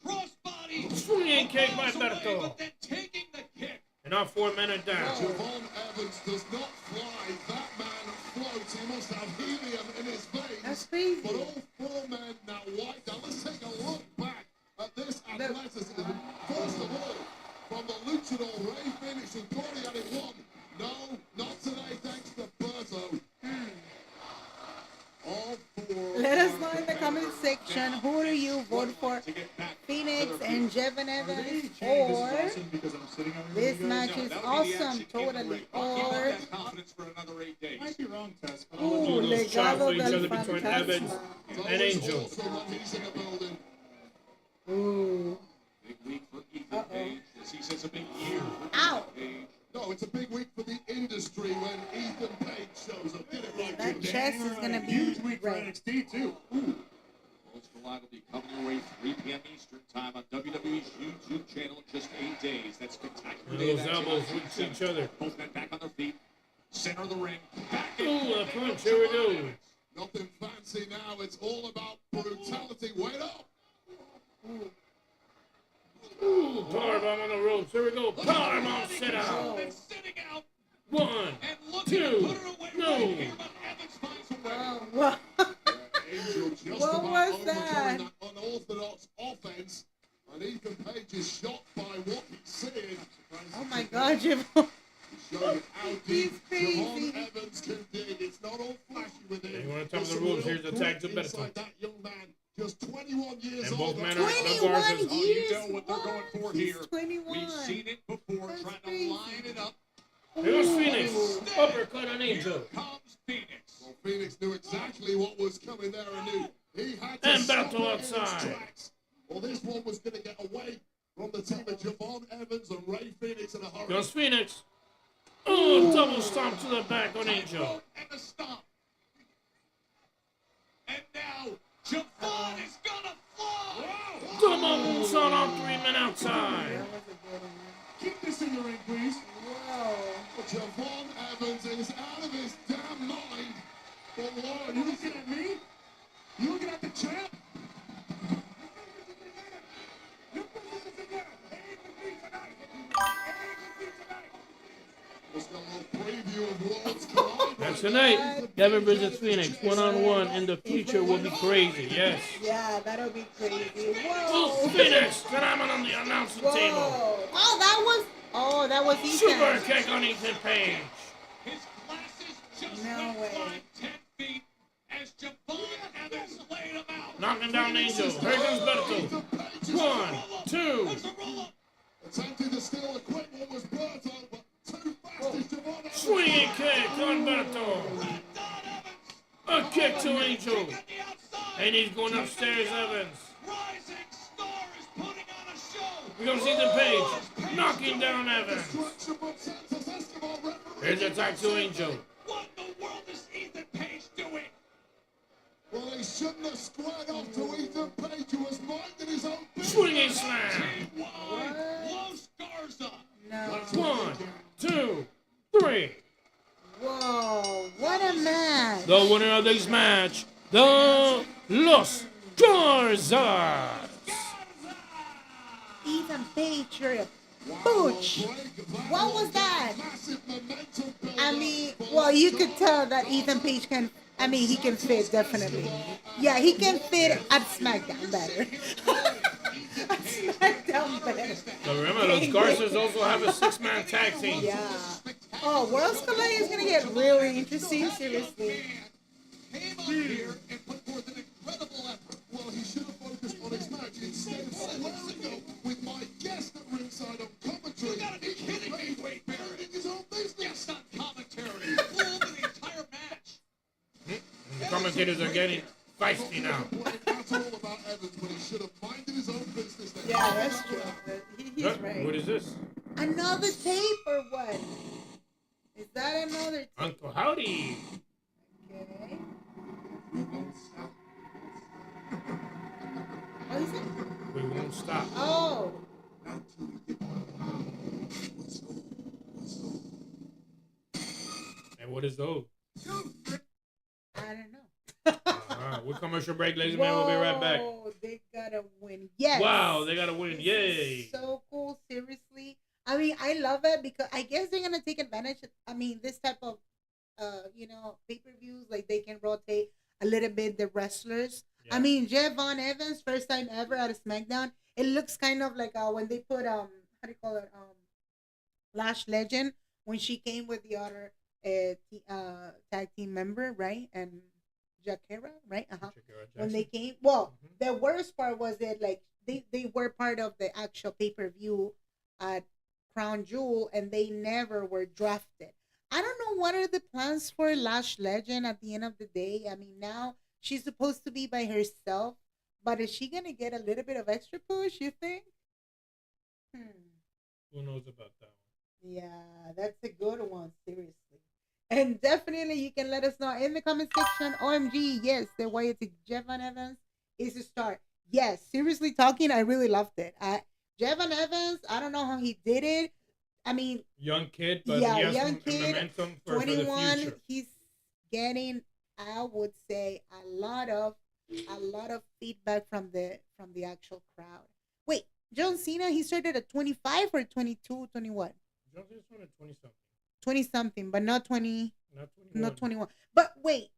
crossbody. Swinging kick by Miles away, Berto. but then taking the kick. And our 4 men are down. Javon Evans does not fly. That man floats. He must have helium in his veins. That's crazy. But all 4 men now wiped out. Let's take a look back at this athleticism. First of all, from the luchador Ray Phoenix and Cody had it won. No, not today, thanks to Berto. All 4. Let us know in the comment section who do you vote for, Phoenix and Javon Evans, or this match is awesome, totally, or Confidence for another 8 days. Might be wrong, Tess. but ooh, Doing those shots legado for each other del between Evans fantasma. and Angel. Also, when he's in the building. Ooh, Big week for Ethan Page. As he says, a big year for ow, Ethan Page. No, it's a big week for the industry when Ethan Page shows up. Get it right, that Jim. chest is gonna be Huge week for red. NXT, too. Worlds Collide will be coming your way 3 p.m. Eastern time on WWE's YouTube channel in just 8 days. That's spectacular. And day of those action elbows on reach June each 7th. other. Both men back on their feet. Center of the ring. Back in. Ooh, a punch. Here we go. Nothing fancy now. It's all about brutality. Wait up. Ooh, powerbomb on the ropes. Here we go. Powerbomb sit out. And sitting out 1, and looking to 2. put it away No. right here, but Evans finds a way. Oh, what? Angel just What about was overturned that? unorthodox offense. And Ethan Page is shocked by what he's seeing. Oh my God, Javon. He's showing how He's deep crazy. Javon Evans can dig. It's not all flashy with him. You wanna top There's the some rules, real here's the tag to grit Berto. inside that young man. Just 21 years And old. both men are the 21 Garzas. Oh, you years. know what they're going for What? here. He's 21. We've seen it before, That's trying crazy. to line it up. Here goes Phoenix. Uppercut on Here Angel. comes Phoenix. Well, Phoenix knew exactly what was coming there and knew he had to And stop Berto it in its outside. tracks. Well, this one was going to get away from the team of Javon Evans and Ray Phoenix in a hurry. Goes Phoenix. Oh, double stomp to the back on Angel. And the stomp. And now Javon is gonna fly. Double moonsault on 3 men outside. Keep this in the ring, please. Whoa. Tonight, Devin versus Phoenix, one-on-one in the future will be crazy, yes. Yeah, that'll be crazy. Oh, Whoa. Phoenix, tonight on the announcing table. Oh, that was Ethan. Super kick on Ethan Page. His glasses just No went way. flying 10 feet as Javon Evans laid him out. Knocking down Angel. Here comes Beto. 1, 2. Attempting to steal the quick one was Berto, but too fast is Javon Evans. Swinging kick on Beto. A kick to Angel. And he's going upstairs, Evans. Rising star is putting on a show. We're going to see the Page knocking down Evans. Here's the attack to Angel. What in the world is Ethan Page doing? Well, he shouldn't have squared off to Ethan Page, who was minding his own business. Swinging slam. Los Garza. No. 1, 2, 3. Whoa, what a match. The winner of this match, the Los Garzas. Ethan Page, you're a booch. What was that? I mean, well, you could tell that Ethan Page he can fit, definitely. Yeah, he can fit at SmackDown better. At SmackDown better. So remember, Los Garzas also have a 6-man tag team. Yeah. Oh, World's Collide is going to get really interesting, seriously. Came up here and put forth an incredible effort. Well, he should have focused on his match instead of squaring up with my guest at ringside on commentary. You gotta be kidding me, Wade Barrett. Minding his own business. Yes, on commentary. He flew over the entire match. The commentators are getting feisty now. That's all about Evans, but he should have minded his own business. Yeah, that's true. He's right. What is this? Another tape or what? Is that another tape? Uncle Howdy. Okay. What is it? We won't stop. Oh. And what is those? I don't know. We're commercial break, ladies and gentlemen. We'll be right back. Oh, they gotta win. Yes. Wow, they gotta win. Yay. So cool, seriously. I mean, I love it because I guess they're gonna take advantage of, this type of pay-per-views, like they can rotate a little bit the wrestlers. Yeah. I mean, Javon Evans, first time ever at a SmackDown. It looks kind of like when they put how do you call it, Lash Legend, when she came with the other tag team member, right? And Jakara, right? When they came, the worst part was that like they were part of the actual pay-per-view at Crown Jewel, and they never were drafted. I don't know what are the plans for Lash Legend at the end of the day. I mean, now she's supposed to be by herself, but is she gonna get a little bit of extra push, you think? Who knows about that one? Yeah, that's a good one, seriously. And definitely you can let us know in the comment section. OMG, yes, the way it's Javon Evans is a star. Yes, seriously talking, I really loved it. Javon Evans, I don't know how he did it. I mean, young kid, but he has young kid, momentum for 21. For the future. He's getting, I would say, a lot of feedback from the actual crowd. Wait, John Cena, he started at 25 or 22, 21? John Cena started at 20 something. 20 something, but not 20. Not 21. But wait,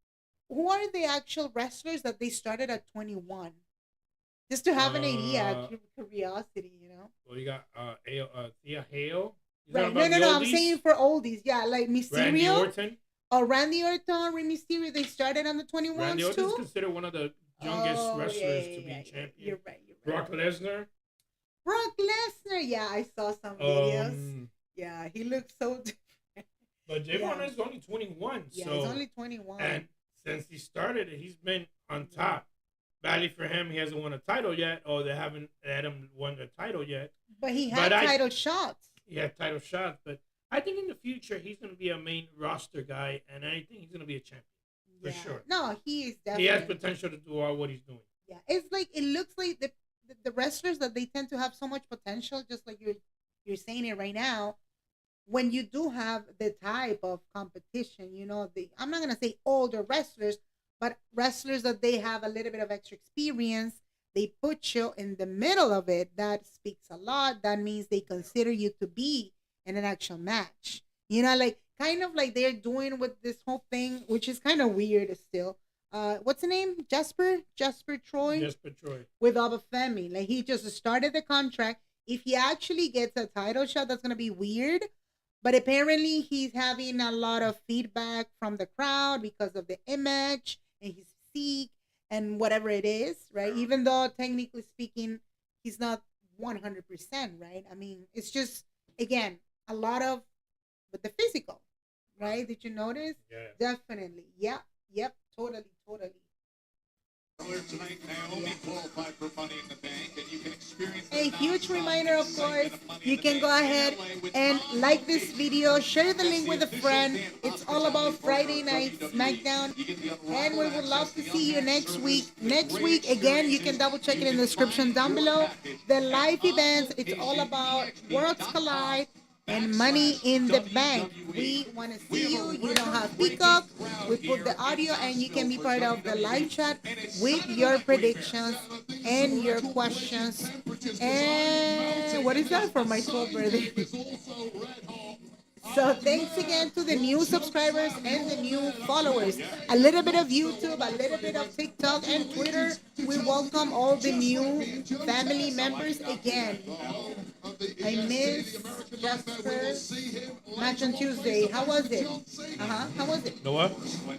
who are the actual wrestlers that they started at 21? Just to have an idea, curiosity, Well, you got Thea Hale. Right. No. I'm saying for oldies. Yeah, like Mysterio. Randy Orton. Oh, Randy Orton, Rey Mysterio. They started on the 21s Randy Orton is too? considered one of the youngest wrestlers to be champion. You're right. Brock Lesnar. Brock Lesnar. Yeah, I saw some videos. Yeah, he looks so different. But Javon is only 21. Yeah, so, he's only 21. And since he started it, he's been on top. Badly for him, he hasn't won a title yet, or they haven't had him won the title yet. But he had title shots. He had title shots, but I think in the future he's going to be a main roster guy, and I think he's going to be a champion for sure. No, he is definitely. He has potential to do all what he's doing. Yeah, it's like it looks like the wrestlers that they tend to have so much potential, just like you're saying it right now. When you do have the type of competition, I'm not gonna say older wrestlers, but wrestlers that they have a little bit of extra experience, they put you in the middle of it. That speaks a lot. That means they consider you to be in an actual match. Like kind of like they're doing with this whole thing, which is kind of weird still. What's the name? Jasper Troy. Jasper Troy. With Alba Femi, like he just started the contract. If he actually gets a title shot, that's gonna be weird. But apparently, he's having a lot of feedback from the crowd because of the image and his physique and whatever it is, right? Even though technically speaking, he's not 100%, right? I mean, it's just again a lot of with the physical, right? Did you notice? Yeah. Definitely. Yeah. Yep. Totally. Earlier tonight, Naomi qualified for Money in the Bank, and you can experience A huge reminder, of course, you can go ahead and like this video, share the link with a friend. It's all about Friday Night SmackDown, and we would love to see you next week. Next week, again, you can double check it in the description down below. The live events, it's all about Worlds Collide and Money in the Bank. We want to see you. You don't have Peacock. We put the audio and you can be part of the live chat with your predictions and your questions. And what is that for my 12th birthday? So thanks again to the new subscribers and the new followers. A little bit of YouTube, a little bit of TikTok and Twitter. We welcome all the new family members again. I missed Jasper's match on Tuesday. How was it? How was it? The what?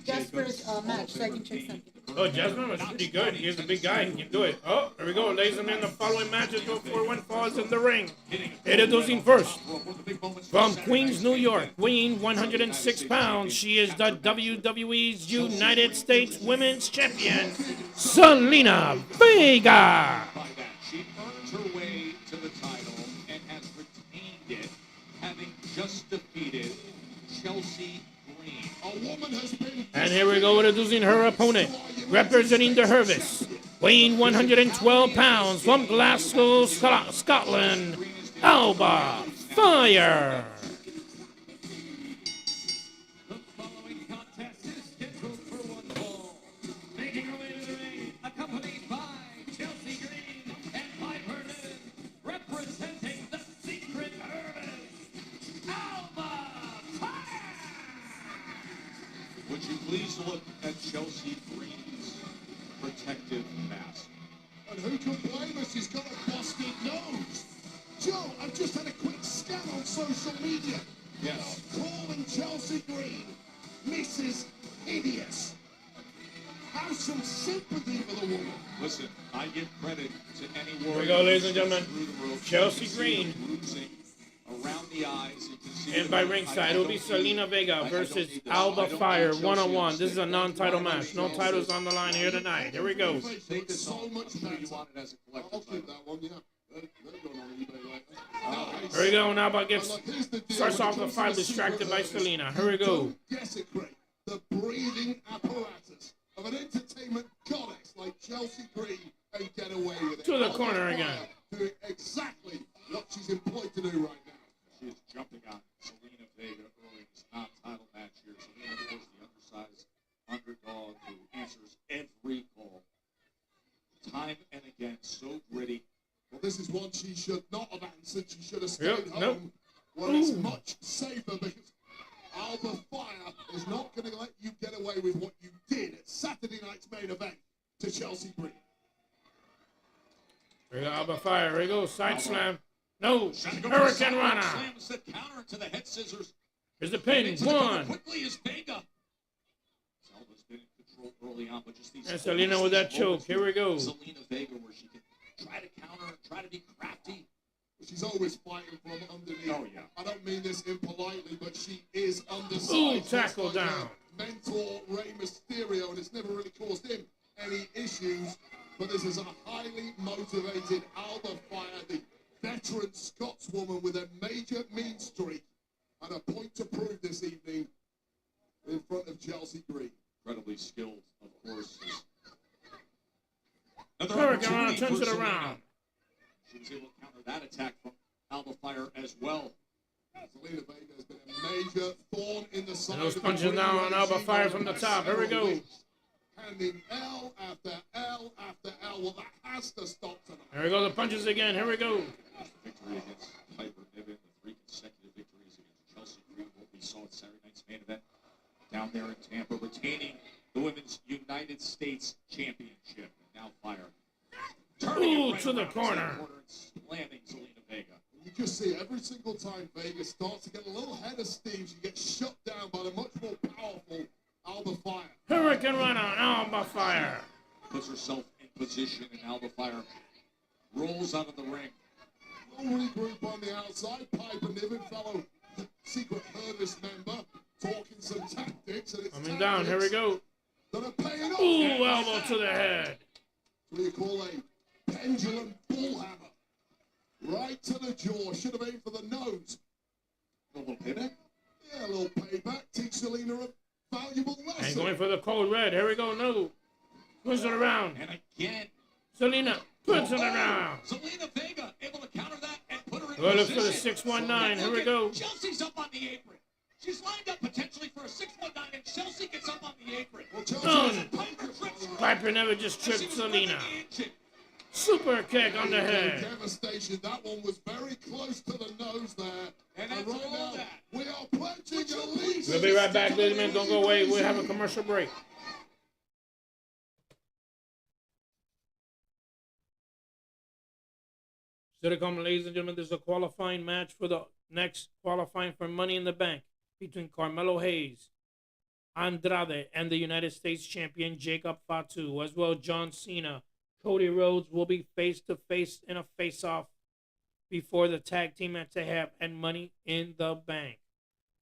Jasper's match, so I can check something. Oh, Jasper was pretty good. He's a big guy. He can do it. Oh, here we go. Ladies and gentlemen, the following matches before one falls in the ring. Introducing first, from Queens, New York, weighing 106 pounds, she is the WWE's United States Women's Champion, Zelina Vega. She earned her way to the title and has retained it, having just defeated Chelsea Green. A woman has been... And here we go, introducing her opponent, representing the Hervis, weighing 112 pounds, from Glasgow, Scotland, Alba Fire. The following contest is scheduled for one fall. Making her way to the ring, accompanied by Chelsea Green and Piper Niven, representing the Secret Hervis, Alba Fire. Would you please look at Chelsea Green's protective mask? And who can blame her? She's got a busted nose. Joe, I've just had a quick scan on social media. Yes. Calling Chelsea Green Mrs. Hideous. Have some sympathy for the woman. Listen, I give credit to any warrior. Here we go, ladies and gentlemen. through the ropes. Chelsea You can see Green. the bruising around the eyes. You can see And by ringside, it will be Zelina Vega versus Alba Fire, one-on-one. This is a non-title match. No titles on the line here tonight. Here we go. Take this so much better. You want it as a I'll collector. keep that one, yeah. They're going on eBay right now. Nice. Here we go. Now about gets Look, here's the deal starts when it off the comes to fight the distracted by Secret Hervis. Zelina. Here we go. Don't desecrate the breathing apparatus of an entertainment goddess like Chelsea Green and get away with it. To the Alba corner Fire again. Doing exactly what she's employed to do right now. She is jumping on Zelina Vega early in this non-title match here. Zelina, of course, the undersized underdog who answers every call. Time and again, so gritty. Well, this is one she should not have answered. She should have Yep, stayed home. nope. Well, it's much safer because Alba Fire is not going to let you get away with what you did at Saturday night's main event to Chelsea Green. Here we go, Alba Fire. Here we go. Side slam. No. Trying to go for the Hurricane sidewalk Rana. slam, instead counter into the head scissors. Here's the pin. Into the cover One. quickly is Vega. Alba's been in control early on, but just these And Zelina with that choke. Here we go. Zelina Vega, where she can try to counter and try to be crafty. She's always fighting from underneath. Oh, yeah. I don't mean this impolitely, but she is undersized. Ooh, Just tackle like down. her mentor, Rey Mysterio, and it's never really caused him any issues. But this is a highly motivated Alba Fire, the veteran Scotswoman with a major mean streak and a point to prove this evening in front of Chelsea Green. Incredibly skilled, of course. Another Hurricane Rana opportunity turns for it Zelina. around. She was able to counter that attack from Alba Fire as well. Zelina Vega has been a major thorn in the side. And those of the punches Green now on regime Alba Fire over from the past top. Here we several go. weeks. Handing L after L after L. Well, that has to stop tonight. Here we go. The punches again. Here we go. Victory against Piper Niven, the 3 consecutive victories against Chelsea Green, what we saw at Saturday night's there in Tampa, retaining the Women's United States Championship. And now Fire turning it right to the around corner. And slamming Zelina Vega. You just see every single time Vegas starts to get a little head of steam, she gets shut down by the much more powerful Alba Fire. Hurricane Run on Alba Fire. Puts herself in position, and Alba Fire rolls out of the ring. Little regroup on the outside. Piper Niven, fellow Secret Service member, talking some tactics. And it's Coming down, here we go. That are paying off. Ooh, elbow to the head. What do you call a pendulum bullhammer? Right to the jaw. Should have aimed for the nose. A little payback? Yeah, a little payback. Teach Zelina a valuable lesson. And going for the cold red. Here we go. No. Push it around. And again. Zelina puts it around. Zelina Vega able to counter that and put her in Well, look position. for the 619. Here we go. Chelsea's up on the apron. She's lined up potentially for a 619, and Chelsea gets up on the apron. Done. Piper trips her. Piper never just tripped Zelina. Super kick on the head. Devastation. That one was very close to the nose there. And that's right all now, that. we are pledging allegiance. We'll be right back, ladies and gentlemen. Don't go away. We'll have a commercial break. Still to come, ladies and gentlemen, there's a qualifying match for the next qualifying for Money in the Bank between Carmelo Hayes, Andrade, and the United States champion Jacob Fatu, as well John Cena. Cody Rhodes will be face-to-face in a face-off before the tag team match they have and Money in the Bank.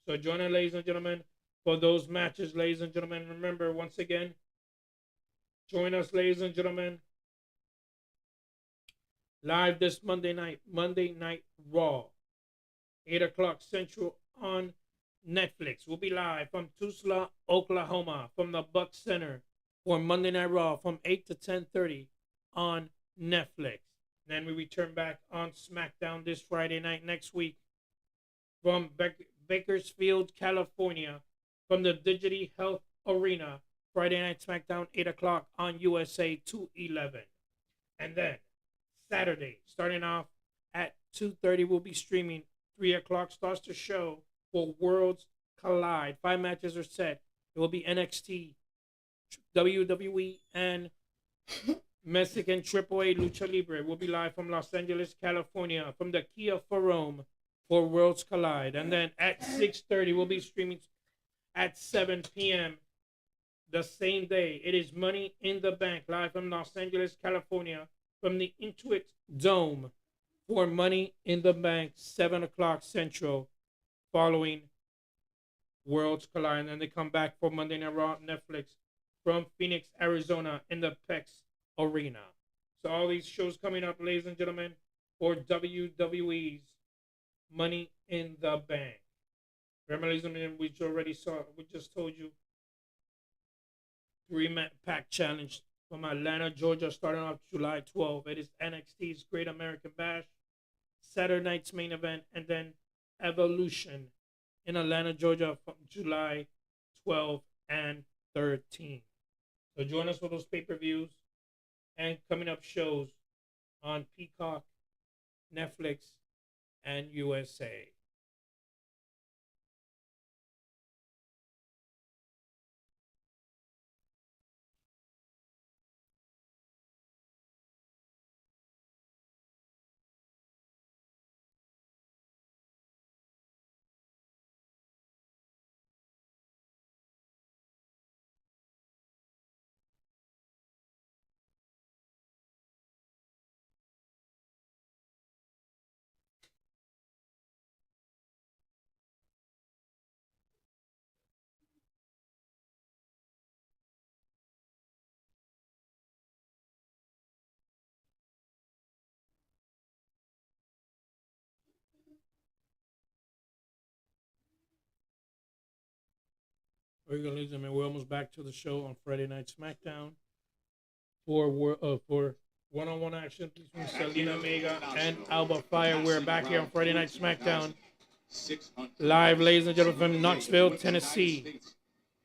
So join us, ladies and gentlemen, for those matches, ladies and gentlemen. Remember, once again, join us, ladies and gentlemen, live this Monday Night Raw, 8 o'clock Central on Netflix. We'll be live from Tulsa, Oklahoma, from the Buck Center for Monday Night Raw from 8 to 10:30 on Netflix. Then we return back on SmackDown this Friday night next week from Bakersfield, California, from the Digity Health Arena. Friday Night SmackDown, 8 o'clock on USA 211. And then Saturday, starting off at 2:30, we'll be streaming. 3 o'clock starts the show for Worlds Collide. 5 matches are set. It will be NXT, WWE, and Mexican AAA Lucha Libre. We'll be live from Los Angeles, California, from the Kia Forum for Worlds Collide. And then at 6:30, we'll be streaming at 7 p.m. the same day. It is Money in the Bank, live from Los Angeles, California, from the Intuit Dome for Money in the Bank, 7 o'clock Central, following Worlds Collide. And then they come back for Monday Night Raw on Netflix from Phoenix, Arizona, in the PEX Arena. So all these shows coming up, ladies and gentlemen, for WWE's Money in the Bank. Remember, ladies and gentlemen, we just told you, 3-pack challenge from Atlanta, Georgia, starting off July 12th. It is NXT's Great American Bash, Saturday night's main event, and then Evolution in Atlanta, Georgia, from July 12th and 13th. So join us for those pay-per-views and coming up shows on Peacock, Netflix, and USA. We're almost back to the show on Friday Night SmackDown for one-on-one action between Zelina Vega and Alba Fire. We're back here on Friday Night SmackDown, live, ladies and gentlemen, from Knoxville, Tennessee.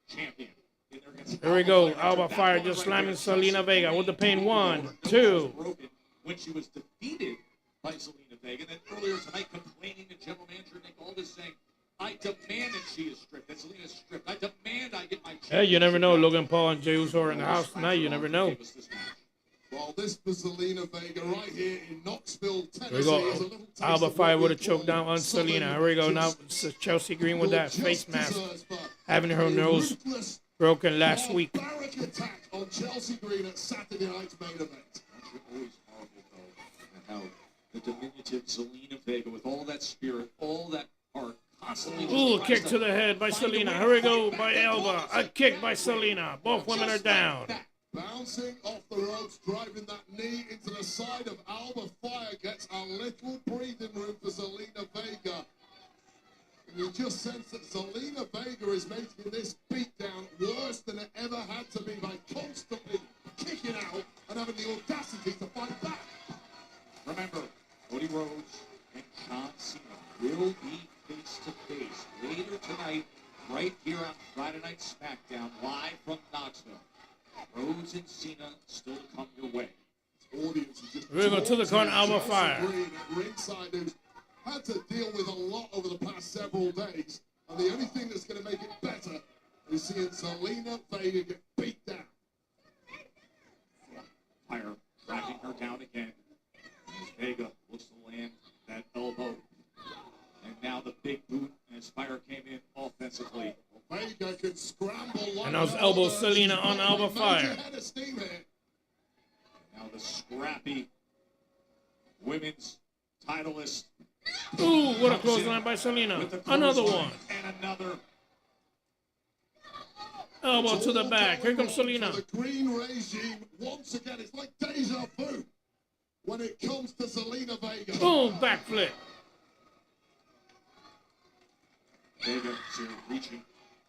Here we go. Alba Fire just slamming Zelina Vega with the pin. 1, 2. When she was defeated by Zelina Vega, and then earlier tonight complaining to General Manager Nick Aldis saying, I demand that she is stripped. That Zelina is stripped. I demand I get my. Hey, you never know. Logan Paul and Jey Uso are in the house tonight. You never know. Well, this was Zelina Vega right here in Knoxville, Tennessee. Here we go. Alba Fire with a choke down on Selena. Here we go. Now Chelsea Green with that face mask, having her nose broken last week. Barbaric attack on Chelsea Green at Saturday night's main event. Always marvel though, and how the diminutive Zelina Vega, with all that spirit, all that heart, constantly. Ooh, kick to the head by Selena. Here we go by Alba. A kick by Selena. Both women are down. Bouncing off the ropes, driving that knee into the side of Alba Fire, gets a little breathing room for Zelina Vega. And you just sense that Zelina Vega is making this beatdown worse than it ever had to be by constantly kicking out and having the audacity to fight back. Remember, Cody Rhodes and John Cena will be face to face later tonight, right here on Friday Night SmackDown, live from Knoxville. Rhodes and Cena still to come your way. Audience is just We're going to the corner, Alba Fire. Ringside, who's had to deal with a lot over the past several days, and the only thing that's going to make it better is seeing Zelina Vega get beat down. Fire tracking her down again. Vega looks to land that elbow. And now the big boot as Fire came in offensively. Vega can scramble like And those elbows, Selena on Alba Fire. Now the scrappy women's titleist. Ooh, what a clothesline by Selena. Another one. And another. Elbow to the back. Here comes Selena. The green regime, once again, it's like deja vu when it comes to Zelina Vega. Boom, backflip. Vega reaching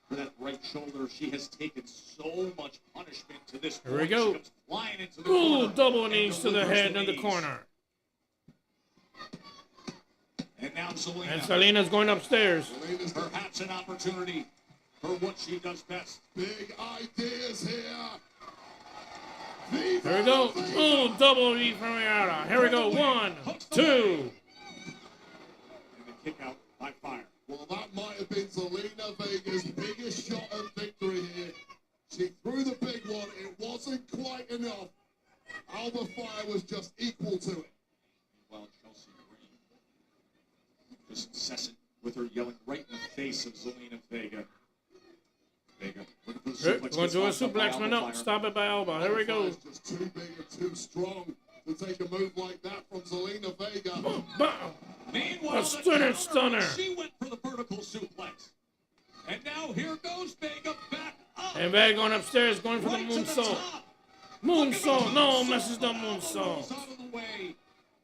for that right shoulder. She has taken so much punishment to this point. Here we go. She comes flying into the Ooh, corner double knees to the delivers head in the knees. corner. And now Zelina. And Selena's going upstairs. Perhaps an opportunity for what she does best. Big ideas here. Here we go. Ooh, double knee from Miata. Here we go. 1, 2. And the kick out by Fire. Well, that might have been Zelina Vega's biggest shot of victory here. She threw the big one. It wasn't quite enough. Alba Fire was just equal to it. Meanwhile, Chelsea Green just incessant with her yelling right in the face of Zelina Vega. Vega looking for the suplex. Going to a suplex, man. No, stop it by Alba. Here we go. Just too big and too strong to take a move like that from Zelina Vega. Boom. Meanwhile, A stunner. She went for the vertical suplex. And now here goes Vega back up. And Vega going upstairs, going for the Right to the moonsault. top. Moonsault. No, misses the moonsault. Goes out of the way.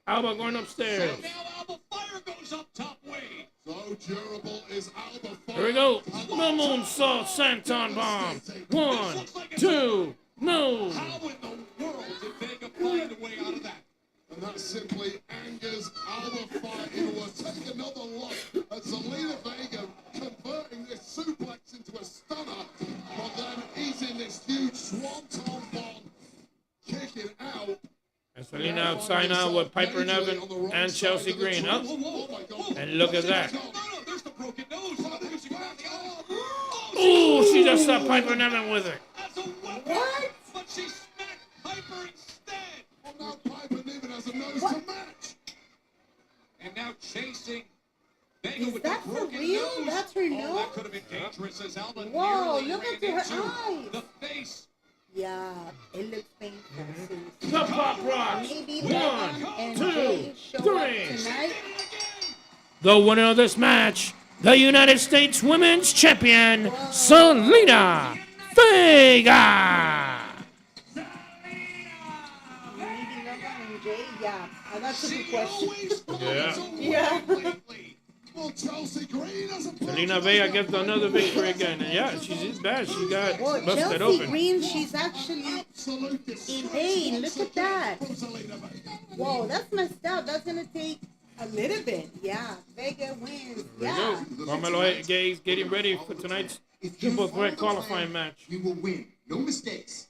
Alba going upstairs. And now Alba Fire goes up top way. So durable is Alba Fire. Here we go. The moonsault, Santon bomb. 1, 2. No. How in the world did Vega find a way out of that? And that simply angers Alba Fire. It will take another look at Zelina Vega converting this suplex into a stunner, but then eating this huge swanton bomb, kicking out. And Selena outside now with Piper Nevin and Chelsea Green. Up. And look at that. No, there's the broken nose. Ooh, she just stopped Piper Nevin with it. As a weapon. What? But she smacked Piper instead. Well, now Piper Niven has a nose to match. And now chasing Vega Is with that the for broken real? nose. That's her Oh, nose? that could have been dangerous as Alba Whoa, nearly look ran into her into eyes. the face. Yeah, it looks painful. The Pop Rocks. Maybe 1, Megan and 2, Jay show up 3. tonight. The winner of this match, the United States Women's Champion, Zelina Vega. Maybe Megan and Jay. Yeah, that's a good question. Yeah. Yeah. Well, Chelsea Green has a Selena Vega gets another victory again. And yeah, she's bad. She got Well, busted Chelsea open. Green, she's actually in pain. Look at that. Whoa, that's messed up. That's gonna take a little bit. Yeah, Vega wins. Yeah. Carmelo Hayes getting ready for tonight's triple threat qualifying match. We will win. No mistakes.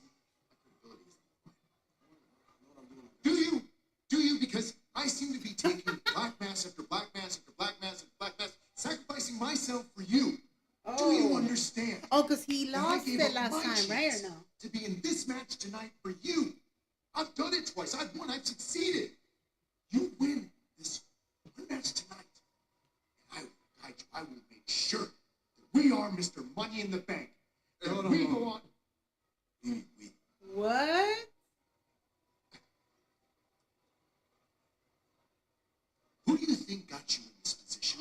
Do you? Do you? Because I seem to be taking black mass after black mass after black mass after black mass, sacrificing myself Oh, because he And I lost gave it up last my time, right, chance or no? to be in this match tonight for you. I've done it twice. I've won. I've succeeded. You win this one match tonight. And I will make sure that we are Mr. Money in the Bank. And we go on. We. What? Who do you think got you in this position?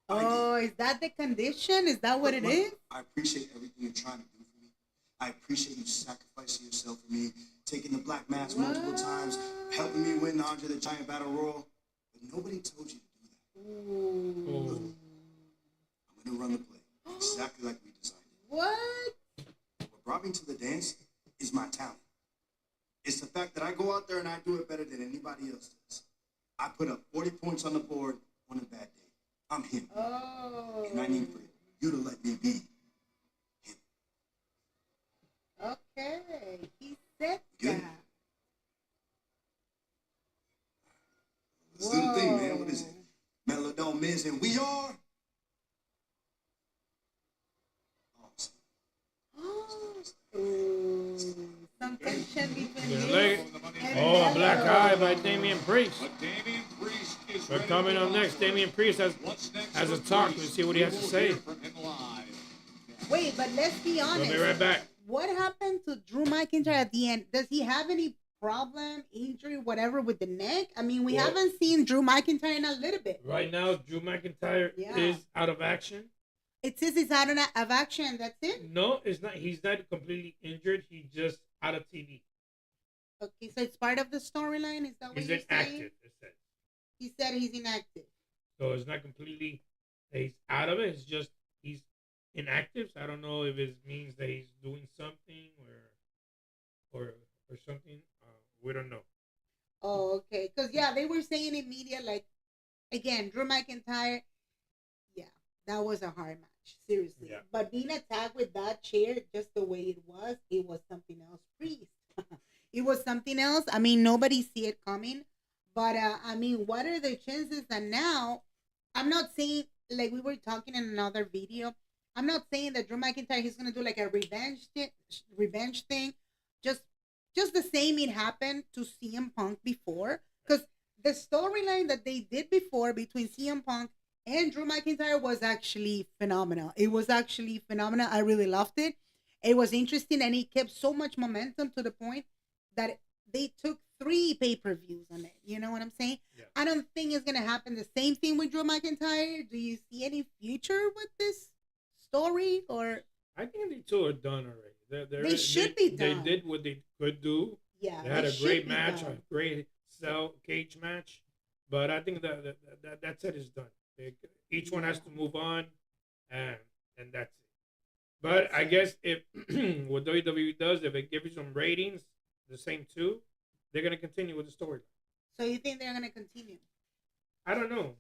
Oh, is that the condition? Is that what it is? I appreciate everything you're trying to do for me. I appreciate you sacrificing yourself for me, taking the black mask multiple times, helping me win the Andre the Giant Battle Royal. But nobody told you to do that. Look, I'm going to run the play exactly like we designed it. What? What brought me to the dance is my talent. It's the fact that I go out there and I do it better than anybody else does. I put up 40 points on the board on a bad day. I'm him. Oh. And I need for you to let me be him. Okay. He said Good. that. Let's do the thing, man. What is it? Melodon Miz, and we are Ooh, some tension between you and Oh, a black Melo. eye by Damian Priest. But Damian Priest is But ready coming for up the next, onslaught. Damian Priest What's next has a for talk. Priest? Let's see what he has to We will say. hear from him live. Wait, but let's be honest. We'll be right back. What happened to Drew McIntyre at the end? Does he have any problem, injury, whatever with the neck? I mean, we Well- haven't seen Drew McIntyre in a little bit. Right now, Drew McIntyre Yeah. is out of action. It says he's out of action. That's it. No, it's not. He's not completely injured. He's just out of TV. Okay, so it's part of the storyline. Is that what He's you're saying? inactive. It says. He said he's inactive. So it's not completely that he's out of it. It's just he's inactive. So I don't know if it means that he's doing something or something. We don't know. Oh, okay. Because yeah, they were saying in media like, again, Drew McIntyre. Yeah, that was a hard match. Seriously. Yeah. But being attacked with that chair, just the way it was something else. Priest. It was something else. I mean, nobody see it coming. But I mean, what are the chances that now? I'm not saying, like we were talking in another video. I'm not saying that Drew McIntyre he's gonna do like a revenge thing. Just the same it happened to CM Punk before. Because the storyline that they did before between CM Punk and Drew McIntyre was actually phenomenal. It was actually phenomenal. I really loved it. It was interesting, and it kept so much momentum to the point that they took 3 pay-per-views on it. You know what I'm saying? Yeah. I don't think it's going to happen the same thing with Drew McIntyre. Do you see any future with this story? Or I think the two are done already. They should be done. They did what they could do. yeah, They had it a great should be match, done. a great cage match. But I think that set is done. Each one has to move on, and that's it. But I guess if what WWE does, if it gives you some ratings, the same two, they're gonna continue with the story. So you think they're going to continue? I don't know.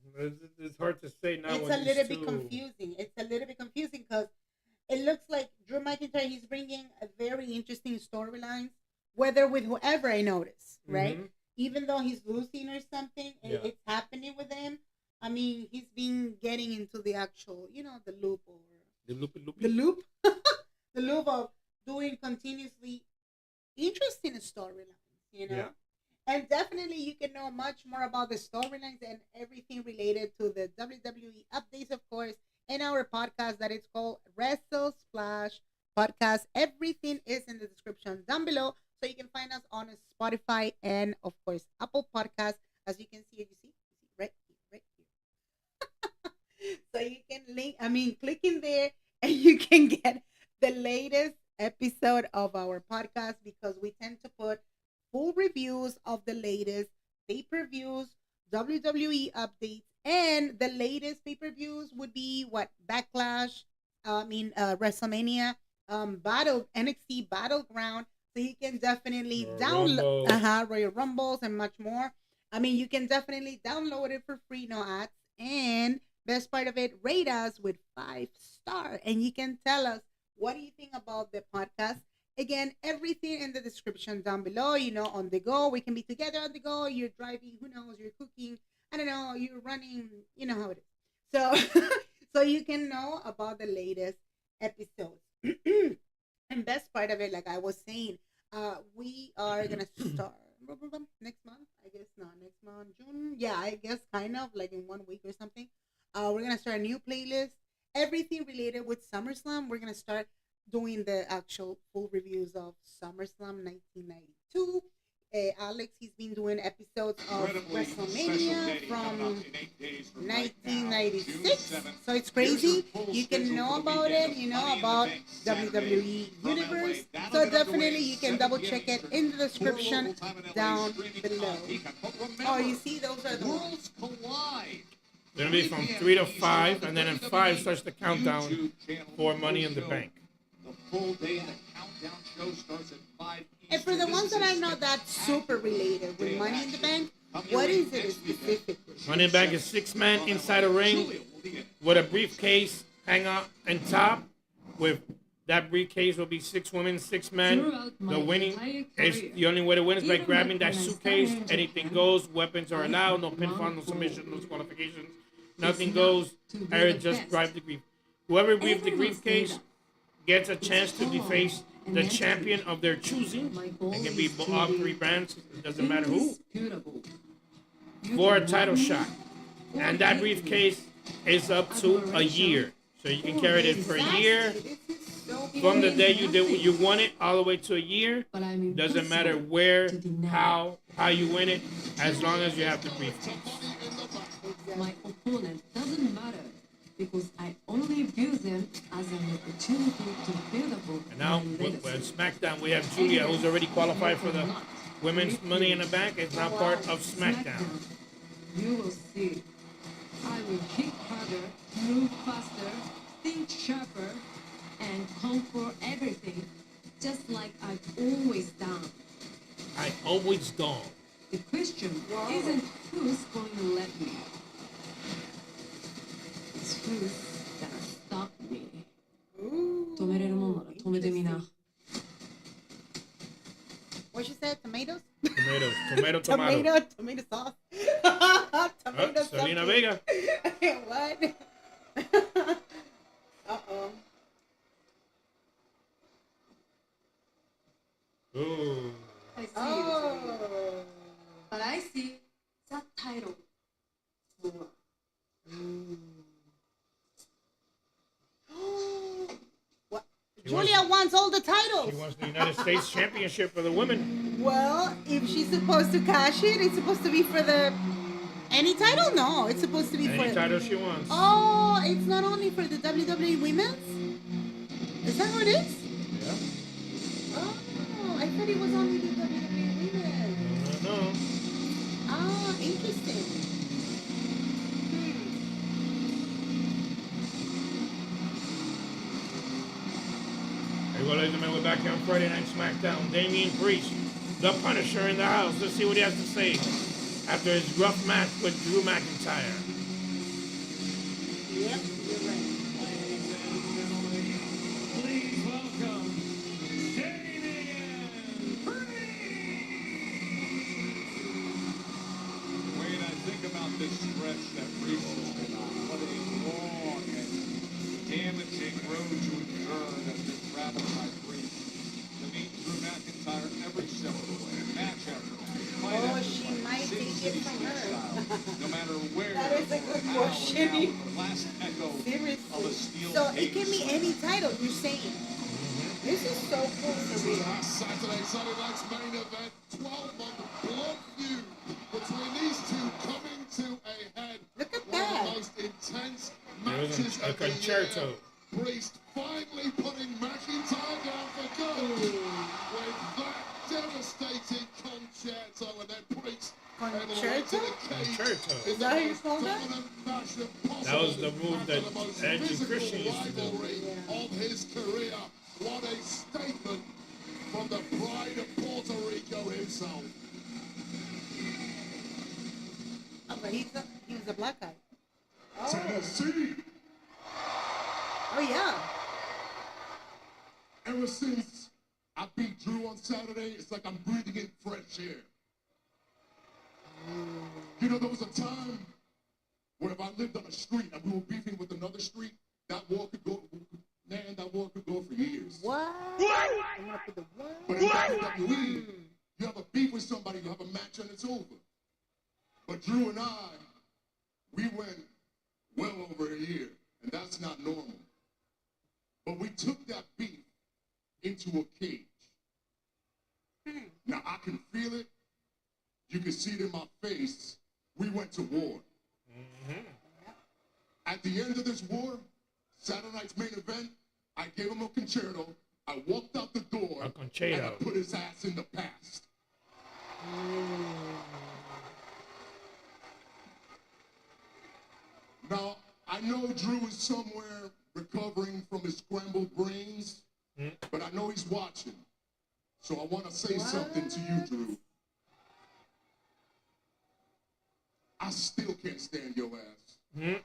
It's hard to say now. It's when a these little bit two- confusing. It's a little bit confusing because it looks like Drew McIntyre, he's bringing a very interesting storylines, whether with whoever I notice, right? Mhm. Even though he's losing or something, Yeah. it's happening with him. I mean, he's been getting into the actual, the loop or The loop. the loop, the loop of doing continuously interesting storylines, Yeah. And definitely you can know much more about the storylines and everything related to the WWE updates, of course, in our podcast that is called Wrestle Splash Podcast. Everything is in the description down below. So you can find us on Spotify and, of course, Apple Podcasts. As you can see, right here. So you can click in there and you can get the latest episode of our podcast because we tend to put full reviews of the latest pay-per-views, WWE updates, and the latest pay-per-views would be what Backlash, WrestleMania, NXT Battleground. So you can definitely Royal download Royal Rumbles and much more. I mean, you can definitely download it for free, no ads. And best part of it, rate us with 5-star, and you can tell us what do you think about the podcast. Again, everything in the description down below. On the go, we can be together on the go. You're driving, who knows? You're cooking, I don't know. You're running, you know how it is. So, so you can know about the latest episodes. And best part of it, like I was saying, we are gonna start next month. I guess not next month, June. Yeah, I guess kind of like in 1 week or something. We're gonna start a new playlist. Everything related with SummerSlam. We're gonna start doing the actual full reviews of SummerSlam 1992. Alex, he's been doing episodes of WrestleMania from 1996. So it's crazy. You can know about it, you know, about WWE Universe. So definitely you can double check it in the description down below. Oh, you see, those are the ones. It's going to be from 3 to 5, and then in 5 starts the countdown for Money in the Bank. The full day of the countdown show starts at 5 Eastern. And for the ones that are not that super related with Money in the Bank, what is it specifically? Money in the Bank is 6-man inside a ring with a briefcase hang out on top. With that briefcase will be 6 women, 6 men. The winning is the only way to win is by grabbing that suitcase. Anything goes. Weapons are allowed. No pinfall, no submission, no disqualifications. Nothing goes. Eric just grab the brief. Whoever grabs the briefcase gets a chance to deface the champion of their choosing. It can be all 3 brands. It doesn't matter who. For a title shot. And that briefcase is up to a year. So you can carry it for a year. From the day you won it all the way to a year. Doesn't matter where, how you win it, as long as you have the briefcase. My opponent doesn't matter because I only view them as an opportunity to build upon. And now with SmackDown, we have Julia, who's already qualified for the Women's Money in the Bank. It's now part of SmackDown. You will see. I will hit harder, move faster, think sharper, and conquer everything, just like I've always done. I've always done. The question isn't who's going to let me. It's who's gonna stop me. 止めれるもんなら止めてみな。What you said? Tomatoes? Tomatoes. Tomato sauce. Selena Vega. What? Uh-oh. Ooh. I see. But I see subtitle. What? Julia wants all the titles. She wants the United States Championship for the women. Well, if she's supposed to cash it, it's supposed to be for the any title. No, it's supposed to be Any for title she wants. Oh, it's not only for the WWE Women's. Is that what it is? Yeah. Oh, I thought it was only the WWE Women's. No. Ah, interesting. Hey, well, ladies and gentlemen, we're back here on Friday Night SmackDown. Damian Priest, the Punisher, in the house. Let's see what he has to say after his rough match with Drew McIntyre. Yep, you're right. Please welcome Damian Priest. When I think about this stretch that Priest has been on, what a long and damaging road to endure that's been traveled by Priest. To meet Drew McIntyre every step of the way, match after match, fight Oh, after she fight, might Sin take City it from her. style, no matter where That is a good or how, question. now, the last echo of a Seriously. steel So it cage. can be any title, you're saying. This is so cool for real. Saturday Night's main event, 12-month blood feud between these two coming to a head. Look at One of that. the most intense There was matches a of the concerto. year. Priest finally putting McIntyre down for good with that devastating concerto, and then Priest Concerto? Concerto. Is that how you call that? That was the move that Edge and Christian used to do. Of his career. What a statement from the pride of Puerto Rico himself. Oh, but he was a black guy. Oh, Tennessee. oh yeah. Ever since I beat Drew on Saturday, it's like I'm breathing in fresh air. You know, there was a time where if I lived on a street and we were beefing with another street, that wall could hand, that war could go for years. What? But in WWE, you have a beef with somebody, you have a match, and it's over. But Drew and I, we went well over a year, and that's not normal. But we took that beef into a cage. Now, I can feel it. You can see it in my face. We went to war. At the end of this war, Saturday night's main event, I gave him a concerto. I walked out the door, and I put his ass in the past. Now, I know Drew is somewhere recovering from his scrambled brains, but I know he's watching. So I want to say something to you, Drew. I still can't stand your ass.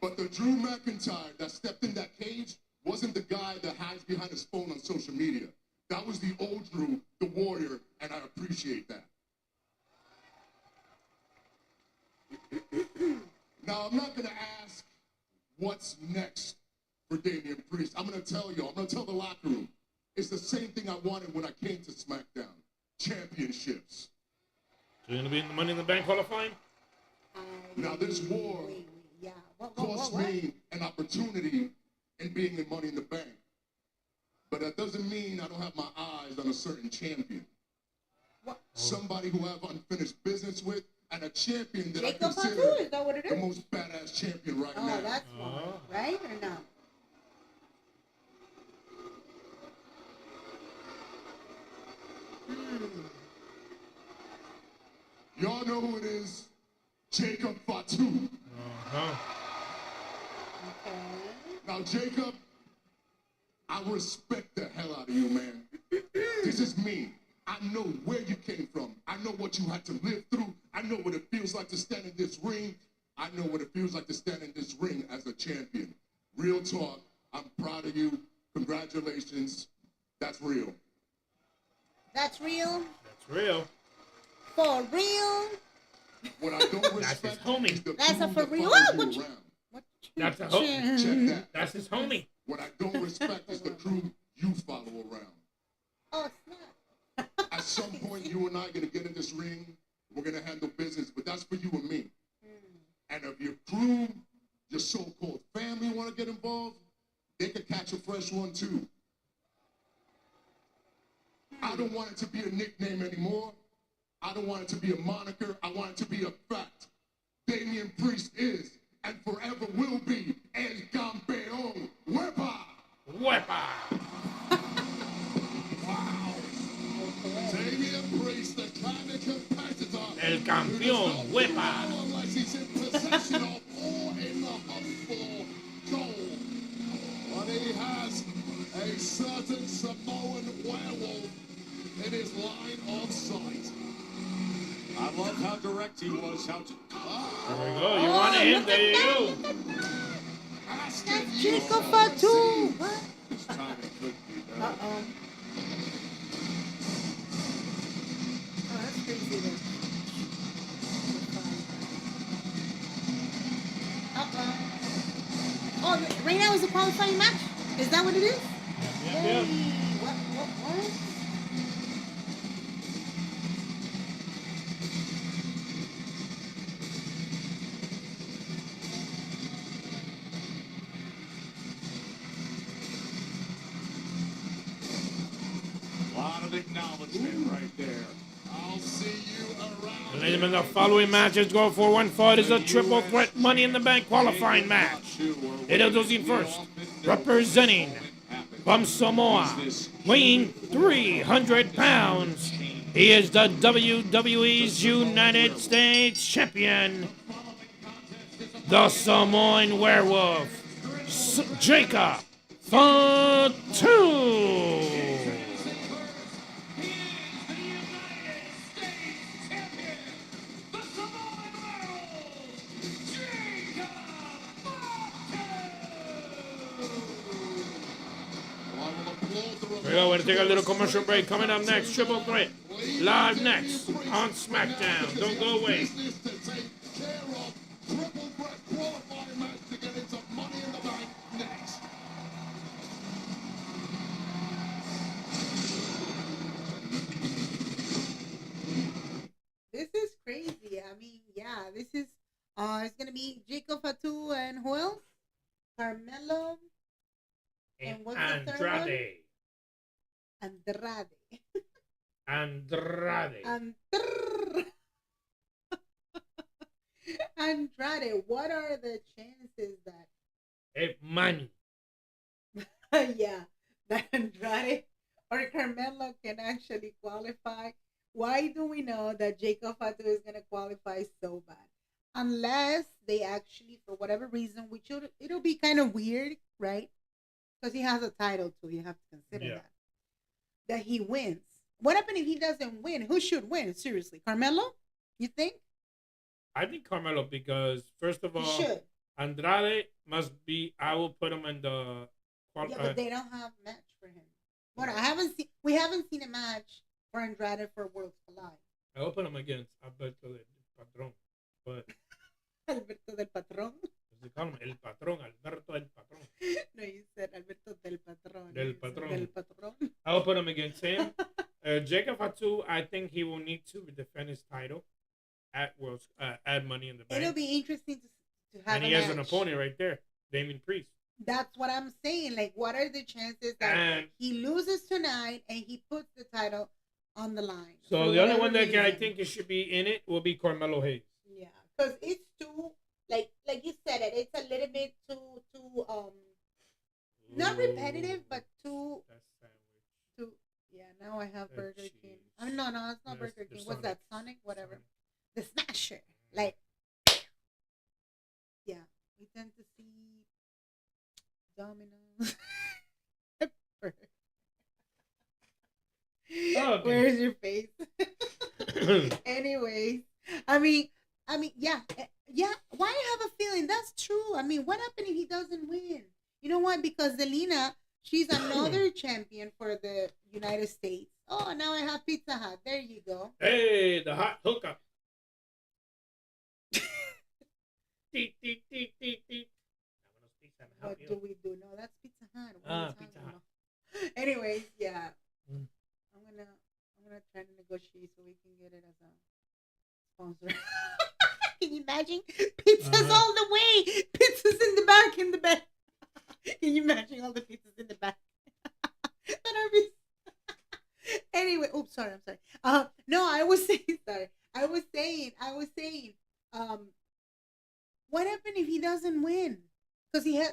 But the Drew McIntyre that stepped in that cage wasn't the guy that hides behind his phone on social media. That was the old Drew, the warrior, and I appreciate that. Now, I'm not going to ask what's next for Damian Priest. I'm going to tell you, I'm going to tell the locker room. It's the same thing I wanted when I came to SmackDown. Championships. So you're going to be in the Money in the Bank Hall of Fame? Now, this war cost me an opportunity in being in Money in the Bank. But that doesn't mean I don't have my eyes on a certain champion. Somebody who I have unfinished business with, and a champion that I consider the most badass champion right now. Oh, that's one, right or no? Y'all know who it is? Jacob Fatu. Now, Jacob, I respect the hell out of you, man. This is me. I know where you came from. I know what you had to live through. I know what it feels like to stand in this ring. I know what it feels like to stand in this ring as a champion. Real talk. I'm proud of you. Congratulations. That's real. That's real? That's real. For real? What I don't respect That's his homie. is the That's a crew for that real? follows What you you- around. That's a homie. Check that. That's his homie. What I don't respect is the crew you follow around. Oh, snap. At some point, you and I are going to get in this ring. We're going to handle business, but that's for you and me. And if your crew, your so-called family want to get involved, they can catch a fresh one too. I don't want it to be a nickname anymore. I don't want it to be a moniker. I want it to be a fact. Damian Priest is and forever will be El Campeón. Wepa! Wepa! Wow. Damian Priest, the kind of competitor. El Campeón. Wepa! Unless he's in possession of or in the hunt for gold. But he has a certain Samoan werewolf in his line of sight. I love how direct he was. How There we go. You want him? There you go. That's Jacob Fatu. What? his timing could be better. Uh-oh. Oh, that's crazy then. Uh-oh. Oh, right now is a qualifying match? Is that what it is? Yeah. What? A lot of acknowledgement right there. I'll see you around. Ladies and gentlemen, the following matches go for one fight is a triple threat Money in the Bank qualifying match. Introducing first, representing from Samoa, weighing 300 pounds. He is the WWE's United States Champion, the Samoan Werewolf, Jacob Fatu. We're going to take a little commercial break. Coming up next, Triple Threat. Live next on SmackDown. Don't go away. Triple threat qualifying match to get into Money in the Bank next. It's gonna be Jacob Fatu and who else? Carmelo. And what's the third one? Andrade. Andrade. Andrade. Andrade. What are the chances that? Money. Yeah, that Andrade or Carmelo can actually qualify. Why do we know that Jacob Fatu is gonna qualify so bad? Unless they actually, for whatever reason, which it'll be kind of weird, right? Because he has a title too. You have to consider that he wins. What happens if he doesn't win? Who should win? Seriously, Carmelo? You think? I think Carmelo because first of all, He should. Andrade must be. I will put him in the. Yeah, but they don't have a match for him. But we haven't seen a match for Andrade for Worlds Collide. I will put him against Alberto del Patron, but Alberto del Patron. They call him El Patron, Alberto del Patron. No, you said Alberto del Patron. Del Patron. Del Patron. I will put him against him. Jacob Fatu, I think he will need to defend his title at Worlds, at Money in the Bank. It'll be interesting to have. And he has an opponent right there, Damien Priest. That's what I'm saying. Like, what are the chances that he loses tonight and he puts the title on the line? So the only one that I think it should be in it will be Carmelo Hayes. Yeah, because it's too like you said it's a little bit too not repetitive, but too. Yeah, now I have Burger King. No, it's not Burger King. What's that? Sonic, whatever. The Smasher. Like, yeah, we tend to see Domino's. Where's your face? Anyways, I mean, yeah. Why I have a feeling that's true. I mean, what happened if he doesn't win? You know why? Because Zelina, she's another champion for the United States. Oh, now I have Pizza Hut. There you go. Hey, the hot hookup. What do we do? No, that's Pizza Hut. Pizza Hut. Anyways, yeah. I'm gonna try to negotiate so we can get it as a sponsor. Can you imagine? Pizzas all the way. Pizzas in the back. Can you imagine all the pizzas in the back? Anyway, oops, sorry, I'm sorry. No, I was saying, sorry. I was saying, what happened if he doesn't win? Because he has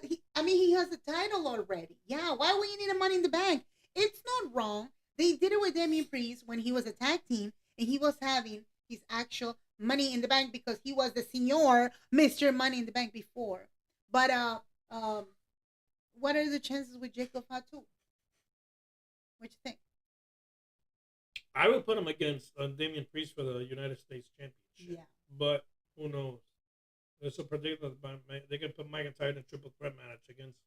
a title already. Yeah, why would you need a Money in the Bank? It's not wrong. They did it with Damien Priest when he was a tag team and he was having his actual Money in the Bank because he was the senior Mr. Money in the Bank before. But what are the chances with Jacob Fatu? What you think? I would put him against Damien Priest for the United States Championship. Yeah. But who knows? It's a predictor. They can put McIntyre in a triple threat match against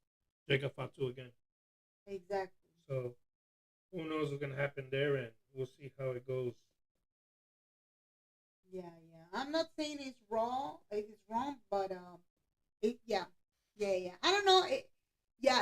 Jacob Fatu again. Exactly. So who knows what's going to happen there, and we'll see how it goes. Yeah. I'm not saying it's wrong, but yeah. I don't know.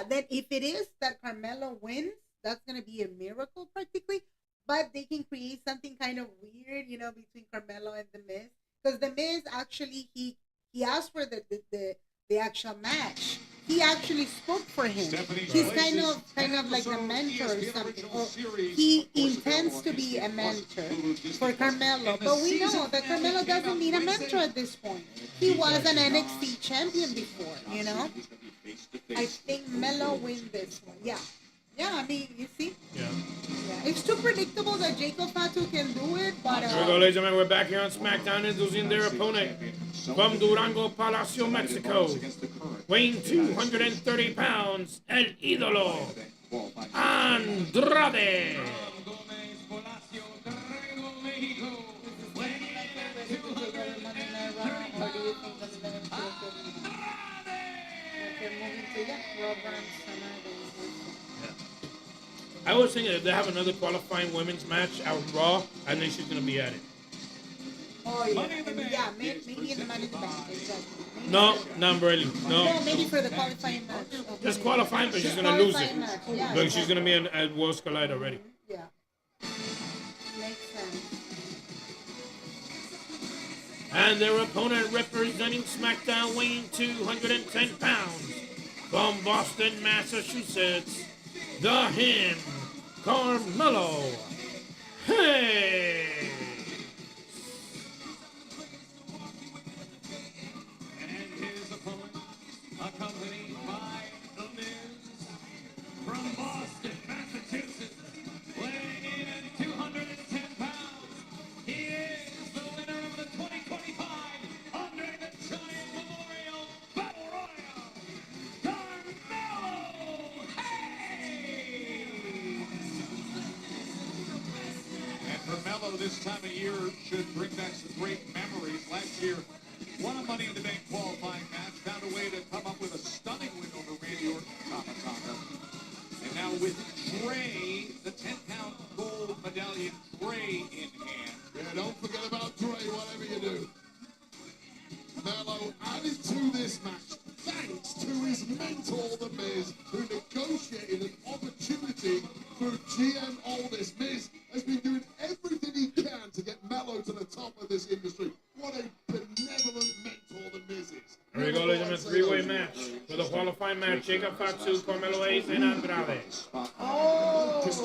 Then if it is that Carmelo wins, that's gonna be a miracle practically. But they can create something kind of weird, between Carmelo and The Miz, because The Miz actually he asked for the actual match. He actually spoke for him. He's kind of like a mentor or something. Or he intends to be a mentor for Carmelo. But we know that Carmelo doesn't need a mentor at this point. He was an NXT champion before, I think Melo wins this one. Yeah, I mean, you see? Yeah. It's too predictable that Jacob Fatu can do it, but... Here we go, ladies and gentlemen. We're back here on SmackDown, introducing their opponent from Durango, Palacio, Mexico, weighing 230 pounds, El Ídolo, Andrade. I was thinking if they have another qualifying women's match out Raw, I think she's going to be at it. Oh, yeah. Maybe in the Money in the Bank. Exactly. No, not really. No, maybe for the qualifying match. Just qualifying, but she's going to lose it. Yeah, but she's going to be at Worlds Collide already. Yeah. Makes sense. And their opponent representing SmackDown, weighing 210 pounds, from Boston, Massachusetts, the Him, Carmelo Hayes. And his opponent, accompanied by The Miz, from Boston, Massachusetts, weighing in at 210 pounds. He is the winner of the 2025 Andre the Giant Memorial Battle Royal, Carmelo Hayes. And Carmelo this time of year should bring back some great memories. Last year, won a Money in the Bank qualifying match, found a way to come up with a stunning win over Randy Orton Tama Tonga. And now with Trey, the 10-pound gold medallion Trey in hand. Yeah, don't forget about Dre, whatever you do. Melo added to this match thanks to his mentor, The Miz, who negotiated an opportunity for GM Oldest. Miz has been doing everything he can to get Melo to the top of this industry. What a benevolent mentor The Miz is. Here we go, ladies and gentlemen, three-way match. For the qualifying match, Jacob Fatu, Carmelo Hayes, and Andrade. Oh, look,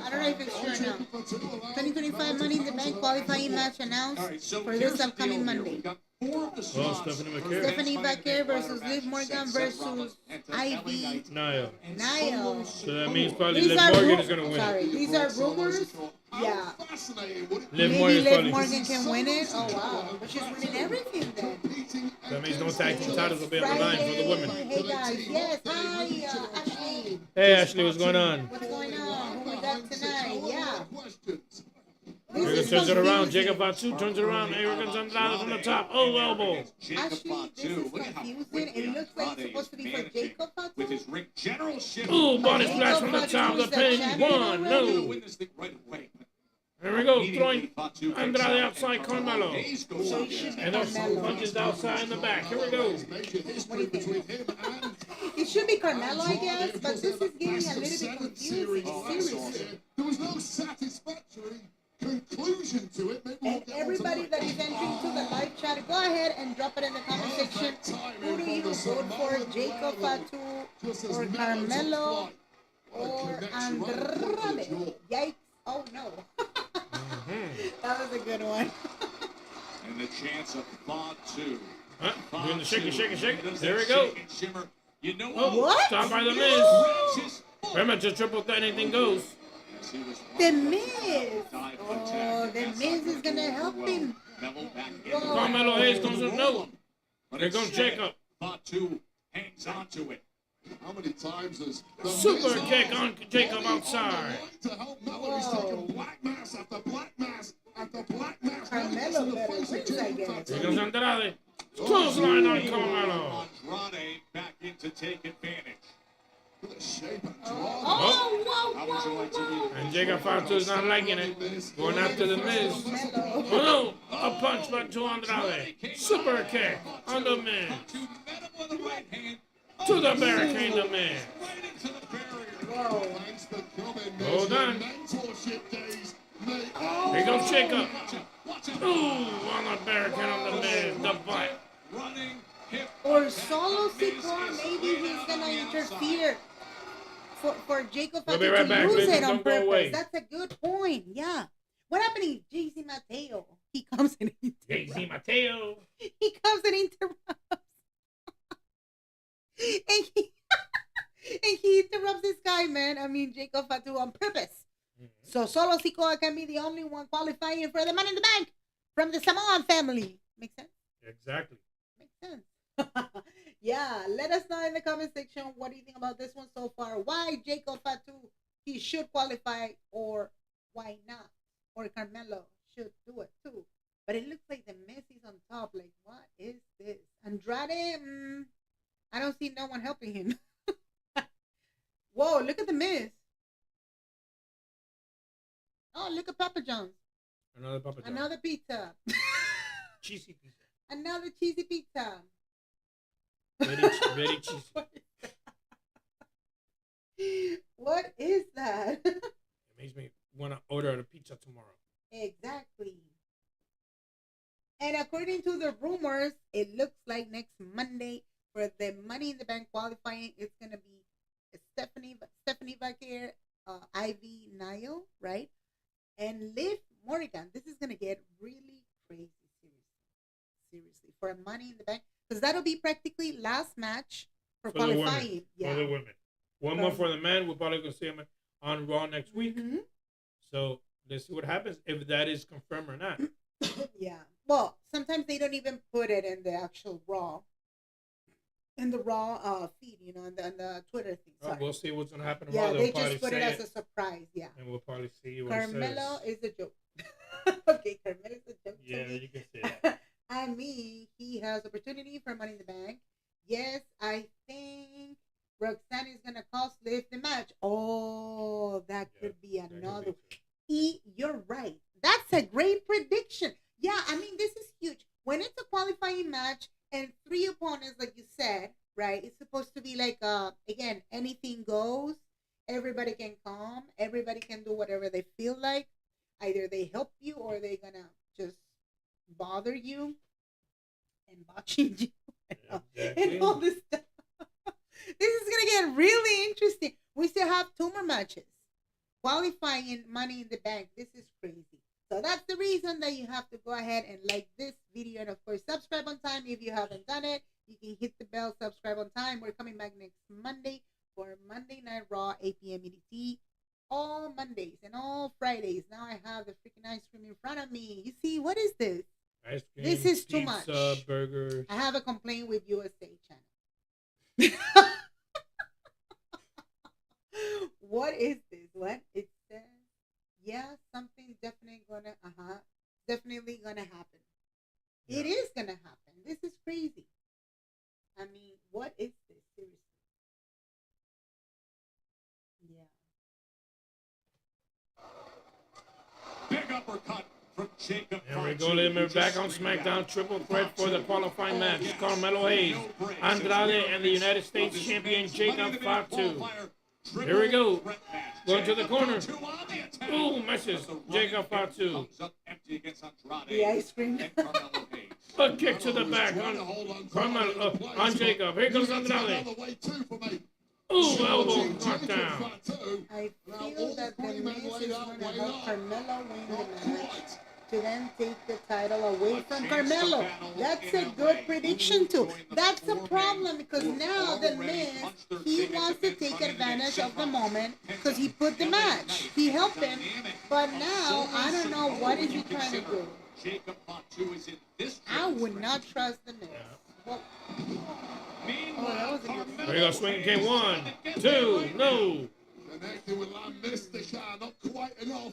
I don't know if it's sure now. 2025 Money in the Bank qualifying match announced for this upcoming Monday. Well, Stephanie McCare. Stephanie McCare versus Liv Morgan versus Ivy Niall. Niall. So that means probably Liv Morgan is going to win. Sorry, these are rumors. Yeah. Liv Maybe Morgan's Liv probably. Morgan can win it. Oh, wow. But she's winning everything then. That means no tag team titles will be on the line for the women. Hey, guys. Yes. Hi, Ashley. Hey, Ashley, what's going on? What's going on? Who we got tonight? Yeah. Here it turns it around. Jacob Fatu turns it around. Here comes Andrade from the top. Oh, elbow. Actually, this is confusing. It looks like it's supposed to be for Jacob Fatu. With his ring generalship. Ooh, body splash from the top of the pin. One, no. Here we go, throwing Andrade outside Carmelo. And those punches outside in the back. Here we go. It should be Carmelo, I guess, but this is getting a little bit confusing. Seriously. There was no satisfactory conclusion to it. And everybody that is entering to the live chat, go ahead and drop it in the comment section. Who do you vote for, Jacob Fatu or Carmelo or Andrade? Yikes. Oh, no. That was a good one. And the chance of Fatu. Doing the shake. There we go. You know what? Stop by the Miz. Remember, just triple threat, anything goes. The Miz. Oh, the Miz is going to help him. Carmelo Hayes comes with no. Here comes Jacob. Fatu hangs on to it. How many times has the Super kick on Jacob outside. to help Melo? He's taken black mass after black mass after black mass. Carmelo better wins, I guess. Here comes Andrade. Clothesline on Carmelo. Andrade back in to take advantage. Look at the shape and Oh, And Jacob Fatu is not liking it. Going after the Miz. Oh no! A punch back to Andrade. Super kick on the Miz. To the barricade, the Miz. Hold on. Here goes Jacob. Ooh, on the barricade on the Miz. The butt. or Solo Sikoa, maybe he's gonna interfere for Jacob We'll be to right back, use ladies. it on Don't go purpose. away. That's a good point. Yeah. What happened to JC Mateo? He comes and JC Mateo. He comes and interrupts. and he interrupts this guy, man. I mean, Jacob Fatu on purpose. So Solo Sikoa can be the only one qualifying for the Money in the Bank from the Samoan family. Make sense? Exactly. Makes sense. Yeah, let us know in the comment section what do you think about this one so far. Why Jacob Fatu, he should qualify, or why not? Or Carmelo should do it too. But it looks like the Miz is on top. Like, what is this? Andrade, I don't see no one helping him. Whoa, look at the Miz. Oh, look at Papa John's. Another Papa John. Another pizza. Cheesy pizza. Another cheesy pizza. Very cheesy. What is that? It makes me want to order a pizza tomorrow. Exactly. And according to the rumors, it looks like next Monday for the Money in the Bank qualifying, it's gonna be Stephanie Vaquer, Ivy Nile, right? And Liv Morgan. This is gonna get really crazy, seriously, for Money in the Bank, because that'll be practically last match for qualifying. For the women. One more for the men. We're probably gonna see them on Raw next week. Mm-hmm. So let's see what happens if that is confirmed or not. Yeah. Well, sometimes they don't even put it in the actual Raw. In the Raw feed, you know, on the Twitter thing. Oh, we'll see what's gonna happen Yeah, tomorrow. they just put it as a surprise. Yeah. And we'll probably see what Carmelo it says. is a joke. Okay, Carmelo is a joke. Yeah, you can say that. I mean, he has opportunity for Money in the Bank. Yes, I think Roxanne is gonna cost Liv the match. Oh, that could be another. You're right. That's a great prediction. Yeah, I mean, this is huge. When it's a qualifying match and 3 opponents, like you said, right? It's supposed to be like, again, anything goes. Everybody can come. Everybody can do whatever they feel like. Either they help you or they're gonna just bother you and botching you and all this stuff. This is gonna get really interesting. We still have 2 more matches. Qualifying Money in the Bank. This is crazy. So that's the reason that you have to go ahead and like this video, and of course subscribe on time if you haven't done it. You can hit the bell, subscribe on time. We're coming back next Monday for Monday Night Raw, 8 p.m. EDT. All Mondays and all Fridays. Now I have the freaking ice cream in front of me. You see, what is this? Ice cream, this is pizza, too much. Burgers. I have a complaint with USA channel. What is this? What it says? Yeah, something's definitely gonna happen. Yeah. It is gonna happen. This is crazy. I mean, what is this? Seriously. Yeah. Big uppercut from Jacob. There we go. We're back on SmackDown. Triple threat for the qualifying match. Carmelo Hayes, Andrade, and the United States champion Jacob Fatu. Here we go. Going to the corner. Ooh, misses. Jacob Fatu. The ice cream. A kick to the back on Carmelo, on Jacob. Here goes Andrade. Ooh, elbow knocked down. I feel that the Miz is going to help Carmelo win the match to then take the title away from Carmelo. That's a good prediction too. That's the problem, because now the Miz, he wants to take advantage of the moment because he put the match. He helped him, but now I don't know what is he trying to do. I would not trust the Miz. Well, there you go, swinging kick. 1, 2, no. Connected with La Mystica, not quite enough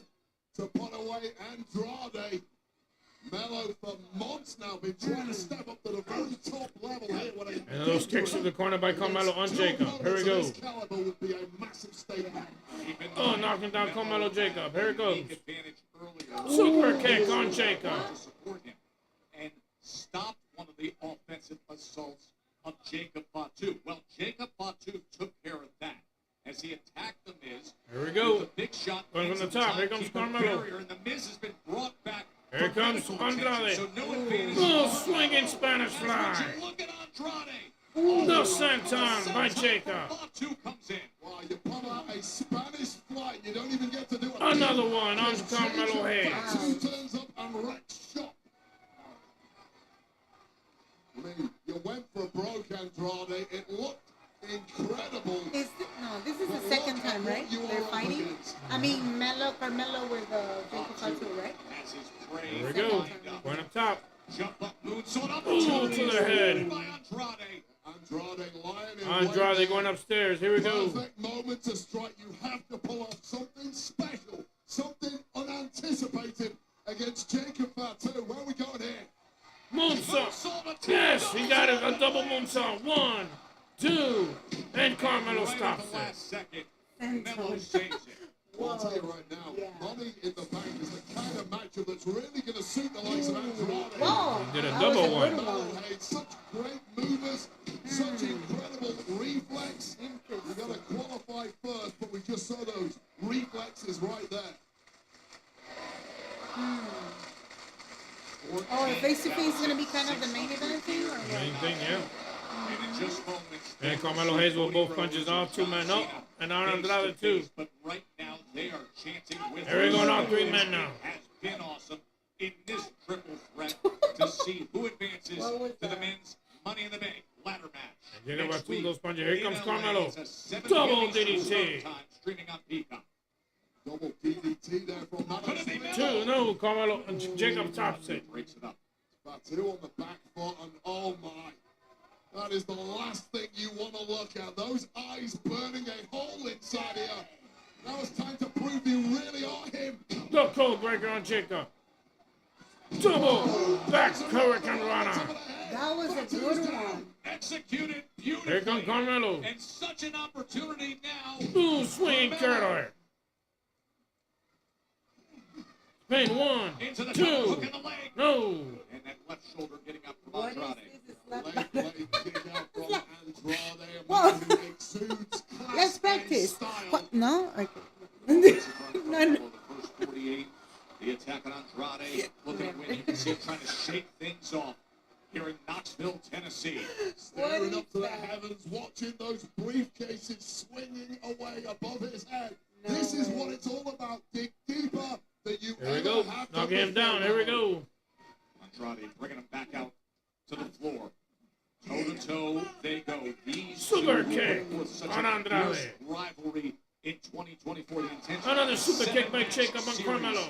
to put away Andrade. Melo for months now been trying to step up to the very top level here. And those kicks to the corner by Carmelo on Jacob. Here we go. Oh, knocking down Carmelo Jacob. Here it goes. Super kick on Jacob. And stopped one of the offensive assaults of Jacob Fatu. Well, Jacob Fatu took care of that as he attacked the Miz. Here we go. Big shot going from the top. Here comes Carmelo. And the Miz has been brought back. Here comes Andrade. So no advantage. Oh, swinging Spanish fly. Look at Andrade. The senton by Jacob. Fatu comes in. Wow, you pull out a Spanish fly. You don't even get to do it. Another one on Carmelo Hayes. Fatu turns up and wrecks shop. I mean, you went for a broke Andrade. It looked incredible. This is the second time, right? They're fighting. I mean, Carmelo with Jacob Fatu, right? Here we go. Going up top. Jump up, moonsault up. Ooh, to the head. Andrade going upstairs. Here we go. Perfect moment to strike. You have to pull off something special, something unanticipated against Jacob Fatu. Where are we going here? Moonsault. Yes, he got it. A double moonsault. 1, 2, and Carmelo stops it. Melo saves it. I'll tell you right now, Money in the Bank is the kind of matchup that's really going to suit the likes of Andrade. Whoa, he did a double one. Such great movers, such incredible reflex. We've got to qualify first, but we just saw those reflexes right there. Oh, the face-to-face is going to be kind of the main event thing, or what? Main thing, yeah. And in just moments, And Carmelo Hayes will both punches off, 2 men up, and Andrade too. But right now they are chanting with Here we go, now 3 men now. has been awesome in this triple threat to see who advances to the men's Money in the Bank ladder match. Llega Next Batu, week, dos punches. Here comes in Carmelo. LA, it's a 7 Double p.m. DDT. time, streaming on Peacock. Double DDT there from Naomi. 2, no, Carmelo, Jacob tops it. Breaks it up. Batu on the back foot, and oh my. That is the last thing you want to look at. Those eyes burning a hole inside here. Now it's time to prove you really are him. The cold breaker on Jacob. Double back Hurricane Rana. That was a good one. Executed beautifully. Here comes Carmelo. And such an opportunity now. Ooh, swing curler. Spin 1, Into the 2, hook in the leg. no. And that left shoulder getting up from What is Andrade. this? Leg blade kick out from Andrade. A Whoa. man who exudes class Let's and practice. style. What? No? Okay. For no, the first 48, the attack on Andrade. Looking at win. You can see him trying to shake things off here in Knoxville, Tennessee. Staring up to the heavens, watching those briefcases swinging away above his head. No This is way. what it's all about. Dig deeper than you Here we ever go. have Knock done him down. before. Here we go. Andrade bringing him back out to the floor. Toe to toe, they go. These Super two kick with such on a Andrade. fierce rivalry in 2024. The intention. Another super kick by 7-match Jacob on series. Carmelo.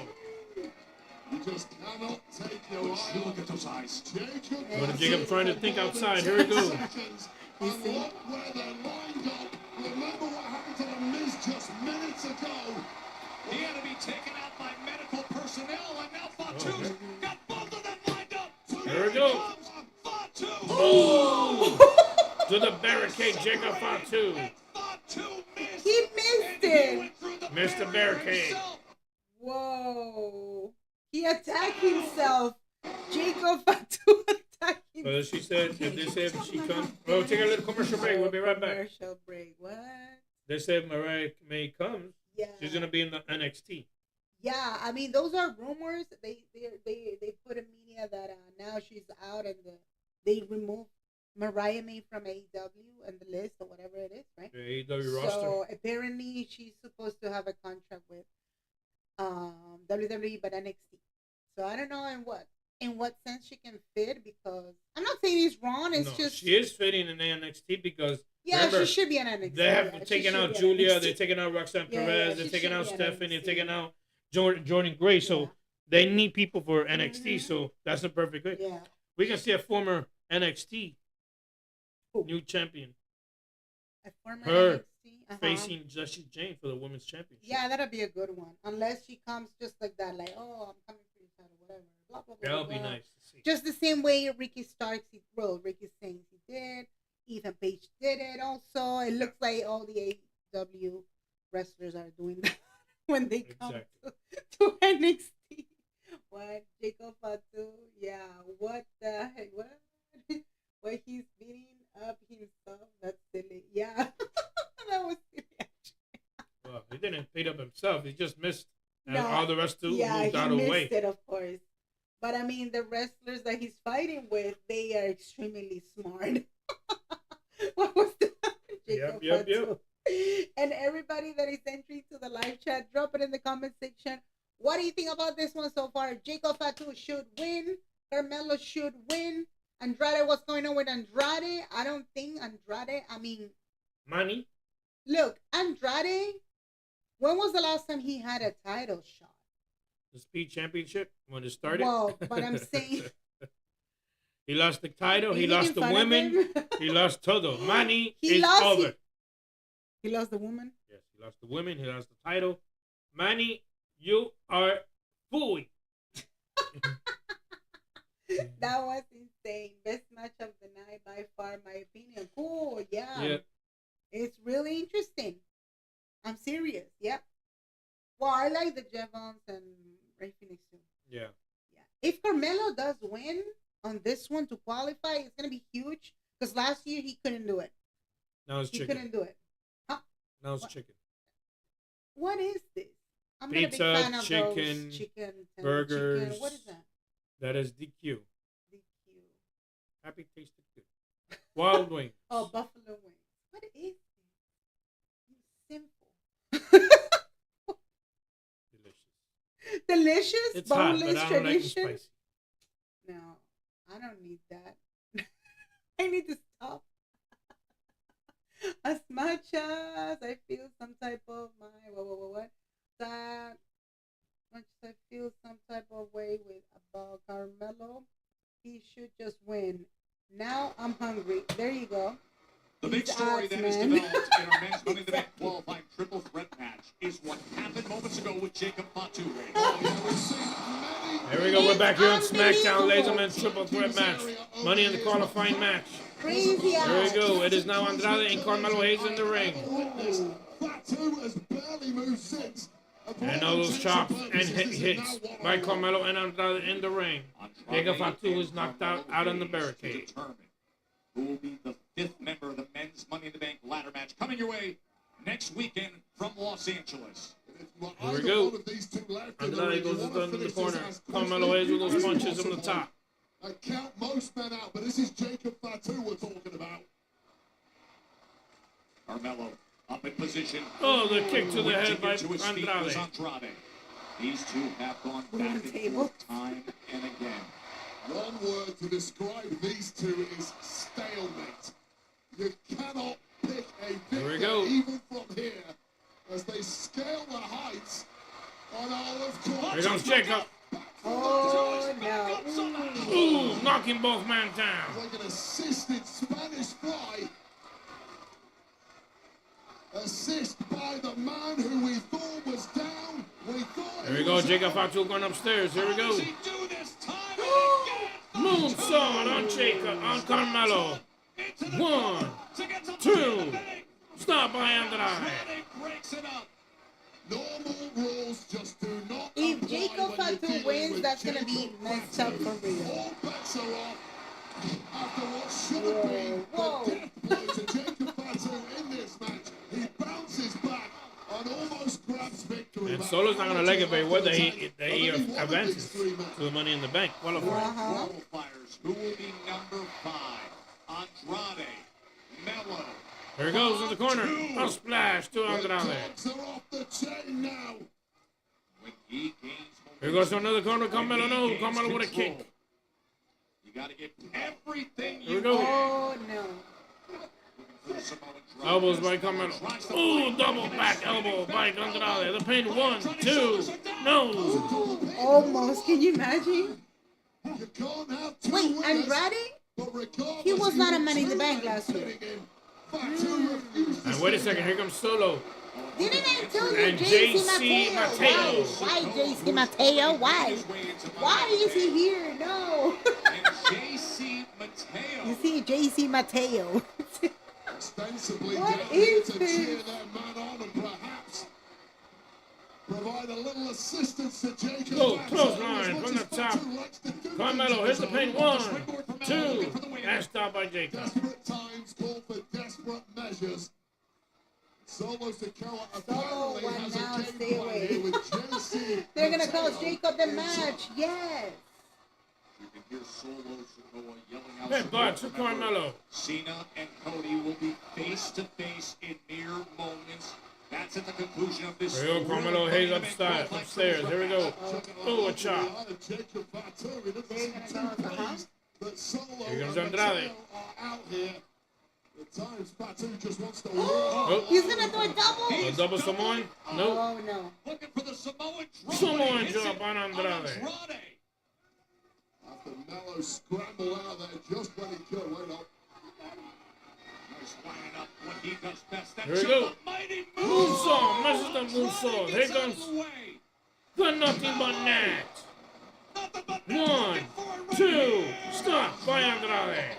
You just cannot take your Would eye you off look at those eyes? Jacob. But Jacob trying to think outside. Here we go. Seconds. And look where they're lined up. Remember what happened to the Miz just minutes ago. He had to be taken out by medical personnel, and now Fatu's got both of them lined up. Here we go. Comes Fatu. Ooh! To the barricade, Jacob Fatu. And Fatu missed. He missed And he it. went through the Missed the barrier barricade. himself. Whoa. He attacked himself. Jacob Fatu attacked himself. So she said, if they said she comes, well, we'll take a little commercial break. We'll be right back. Commercial break. What? They said Mariah May comes. Yeah. She's gonna be in the NXT. Yeah, I mean those are rumors. They put in media that now she's out and they removed Mariah May from AEW and the list or whatever it is, right? The AEW roster. So apparently she's supposed to have a contract with WWE but NXT. So I don't know in what sense she can fit, because I'm not saying it's wrong. It's No, just she is fitting in the NXT because yeah, remember, she should be an NXT. they have yeah, she taken should out be an Julia, NXT. they're taking out Roxanne Yeah, Perez, yeah, they're she taking should out be an Stephanie, they're NXT. taking out Jordan Gray. So Yeah. they need people for NXT. Mhm. So that's a perfect fit. Yeah. We can see a former NXT Who? new champion A former Her NXT, facing Jessie Jane for the women's championship. Yeah, that'll be a good one. Unless she comes just like that, like, oh, I'm coming for your title, whatever. Blah, blah, blah. That'll blah, be blah. nice to see. Just the same way Ricky Starks, Ricky Sings he did. Ethan Page did it also. It looks like all the AEW wrestlers are doing that when they come to NXT. What? Jacob Fatu? Yeah. What the heck? What? What he's beating up himself? That's silly. Yeah. That was silly. Well, he didn't beat up himself. He just missed. And No, all the rest moved yeah, out he of the missed way. it, of course. But I mean, the wrestlers that he's fighting with, they are extremely smart. What was that? Yep. And everybody that is entering to the live chat, drop it in the comment section. What do you think about this one so far? Jacob Fatu should win. Carmelo should win. Andrade, what's going on with Andrade? I don't think Andrade, I mean, Money. look, Andrade, when was the last time he had a title shot? The Speed Championship when it started. Well, but I'm saying he lost the title. He He lost the making fun of women. him? He lost todo. Money He is lost over. it. He lost the woman. Yes, he lost the women. He lost the title. Manny, you are fooey. That was insane. Best match of the night by far, my opinion. Cool, yeah. Yeah. It's really interesting. I'm serious. Yep. Well, I like the Jevons and Ray Phoenix too. Yeah. Yeah. If Carmelo does win on this one to qualify, it's gonna be huge. Because last year he couldn't do it. Now it's He chicken. couldn't do it. Huh? Now it's What? chicken. What is this? I'm Pizza, not a big fan of chicken, those chicken, burgers. Chicken. What is that? That is DQ. DQ. Happy tasted good. Wild wings. Oh, buffalo wings. What is it? Simple. Delicious. Delicious. It's hot, Boneless but I don't like them tradition. spicy. No, I don't need that. I need to stop. As much as I feel some type of that much as I feel some type of way with about Carmelo, he should just win. Now I'm hungry. There you go. The big story that is developed in our men's Money in the Bank qualifying triple threat match is what happened moments ago with Jacob Fatu. Here we go. We're back here on SmackDown, ladies and gentlemen. Triple threat match. Money in the qualifying match. Crazy. Here we go. It is now Andrade and Carmelo Hayes in the ring. Fatu has barely moved since. And all those chops and hits by Carmelo and Andrade in the ring. Jacob Fatu is knocked out on the barricade. Who will be the fifth member of the men's Money in the Bank ladder match coming your way next weekend from Los Angeles. Here we go. Andrade goes in the corner. Carmelo Hayes with those punches on the top. I count most men out, but this is Jacob Fatu we're talking about. Carmelo up in position. Oh, the kick to the head by Andrade. Andrade. These two have gone back and forth time and again. One word to describe these two is stalemate. You cannot pick a victor even from here as they scale the heights on all of course. Here comes Jacob. Oh no. Ooh, knocking both men down. Like an assisted Spanish fly. Assist by the man who we thought was down. Here we go, Jacob Fatu going upstairs. Here we go. Moonsault on Jacob, on Carmelo. 1, 2. Stop by Andrade. Normal rules just do not. If Jacob Fatu wins, that's gonna be messed up for real. All bets are off after what should have been the death blow to Jacob Fatu in this match. He bounces back and almost grabs victory. And Solo's not going to like it very well that he advances to the Money in the Bank Qualifiers, who will be number 5? Andrade, Mello. Here he goes in the corner. A splash to Andrade. Here goes to another corner. Carmelo, no. Carmelo with a kick. You got to get everything Here we go. Oh no. Elbows by Carmelo. Ooh, double back elbow by Andrade. The pin 1, 2. No. Almost. Can you imagine? Wait, Andrade? He was not a Money in the Bank last year. And wait a second. Here comes Solo. Didn't I tell you And JC Mateo. Why JC Mateo? Why? Why is he here? No. JC Mateo. You see, JC Mateo. Ostensibly What down here is to this? cheer their man on and perhaps provide a little assistance to Jacob. Go, close line from the top. Carmelo hits the pin. 1, 2. And stop by Jacob. Desperate times call for desperate measures. Solo's the killer apparently has a game plan here with JC. They're gonna cost Jacob the match. Yes. You can hear Solo Sikoa yelling out. Headbutt to Carmelo. Cena and Cody will be face to face in mere moments. That's at the conclusion of this. Here we go, Carmelo Hayes upstairs. Here we go. Oh, a chop. Here comes Andrade. Oh, he's gonna do a double. A double Samoan? No. Oh no. Looking for the Samoan drop. Samoan drop on Andrade. After Mello scrambled out there just when he could. Wait up. Nice lining up what he does best. That Here we go. mighty Moonsault. Messes the moonsault. Here comes the nothing but net. 1, 2. Stop by Andrade.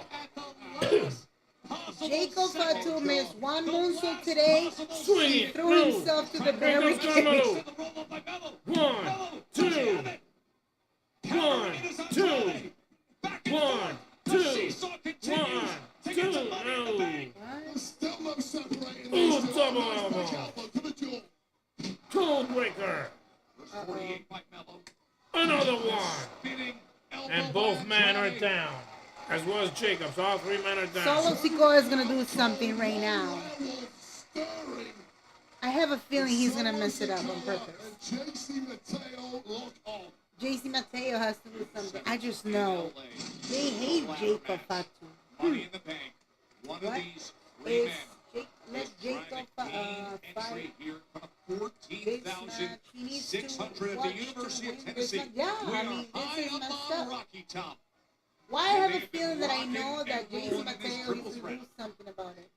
Jacob Fatu missed one moonsault today. Swing He it. threw No. himself to the Here comes barricade. Carmelo. 1, 2. 1, 2. 1, 2. 1, 2. No. Still no separating. Ooh, double elbow. Cold breaker. Another one. And both men are down. As well as Jacobs. All 3 men are down. Solo Sikoa is going to do something right now. I have a feeling he's going to mess it up on purpose. JC Mateo has to do something. I just know. They hate Jacob Fatu. Money in the bank. One of these 3 men. Let Jacob fight. Here, 14,600 at the University of Tennessee. Yeah, we I mean, are high this is up messed on up. Rocky Top. Why I have a feeling that I know that JC Mateo needs to do something about it.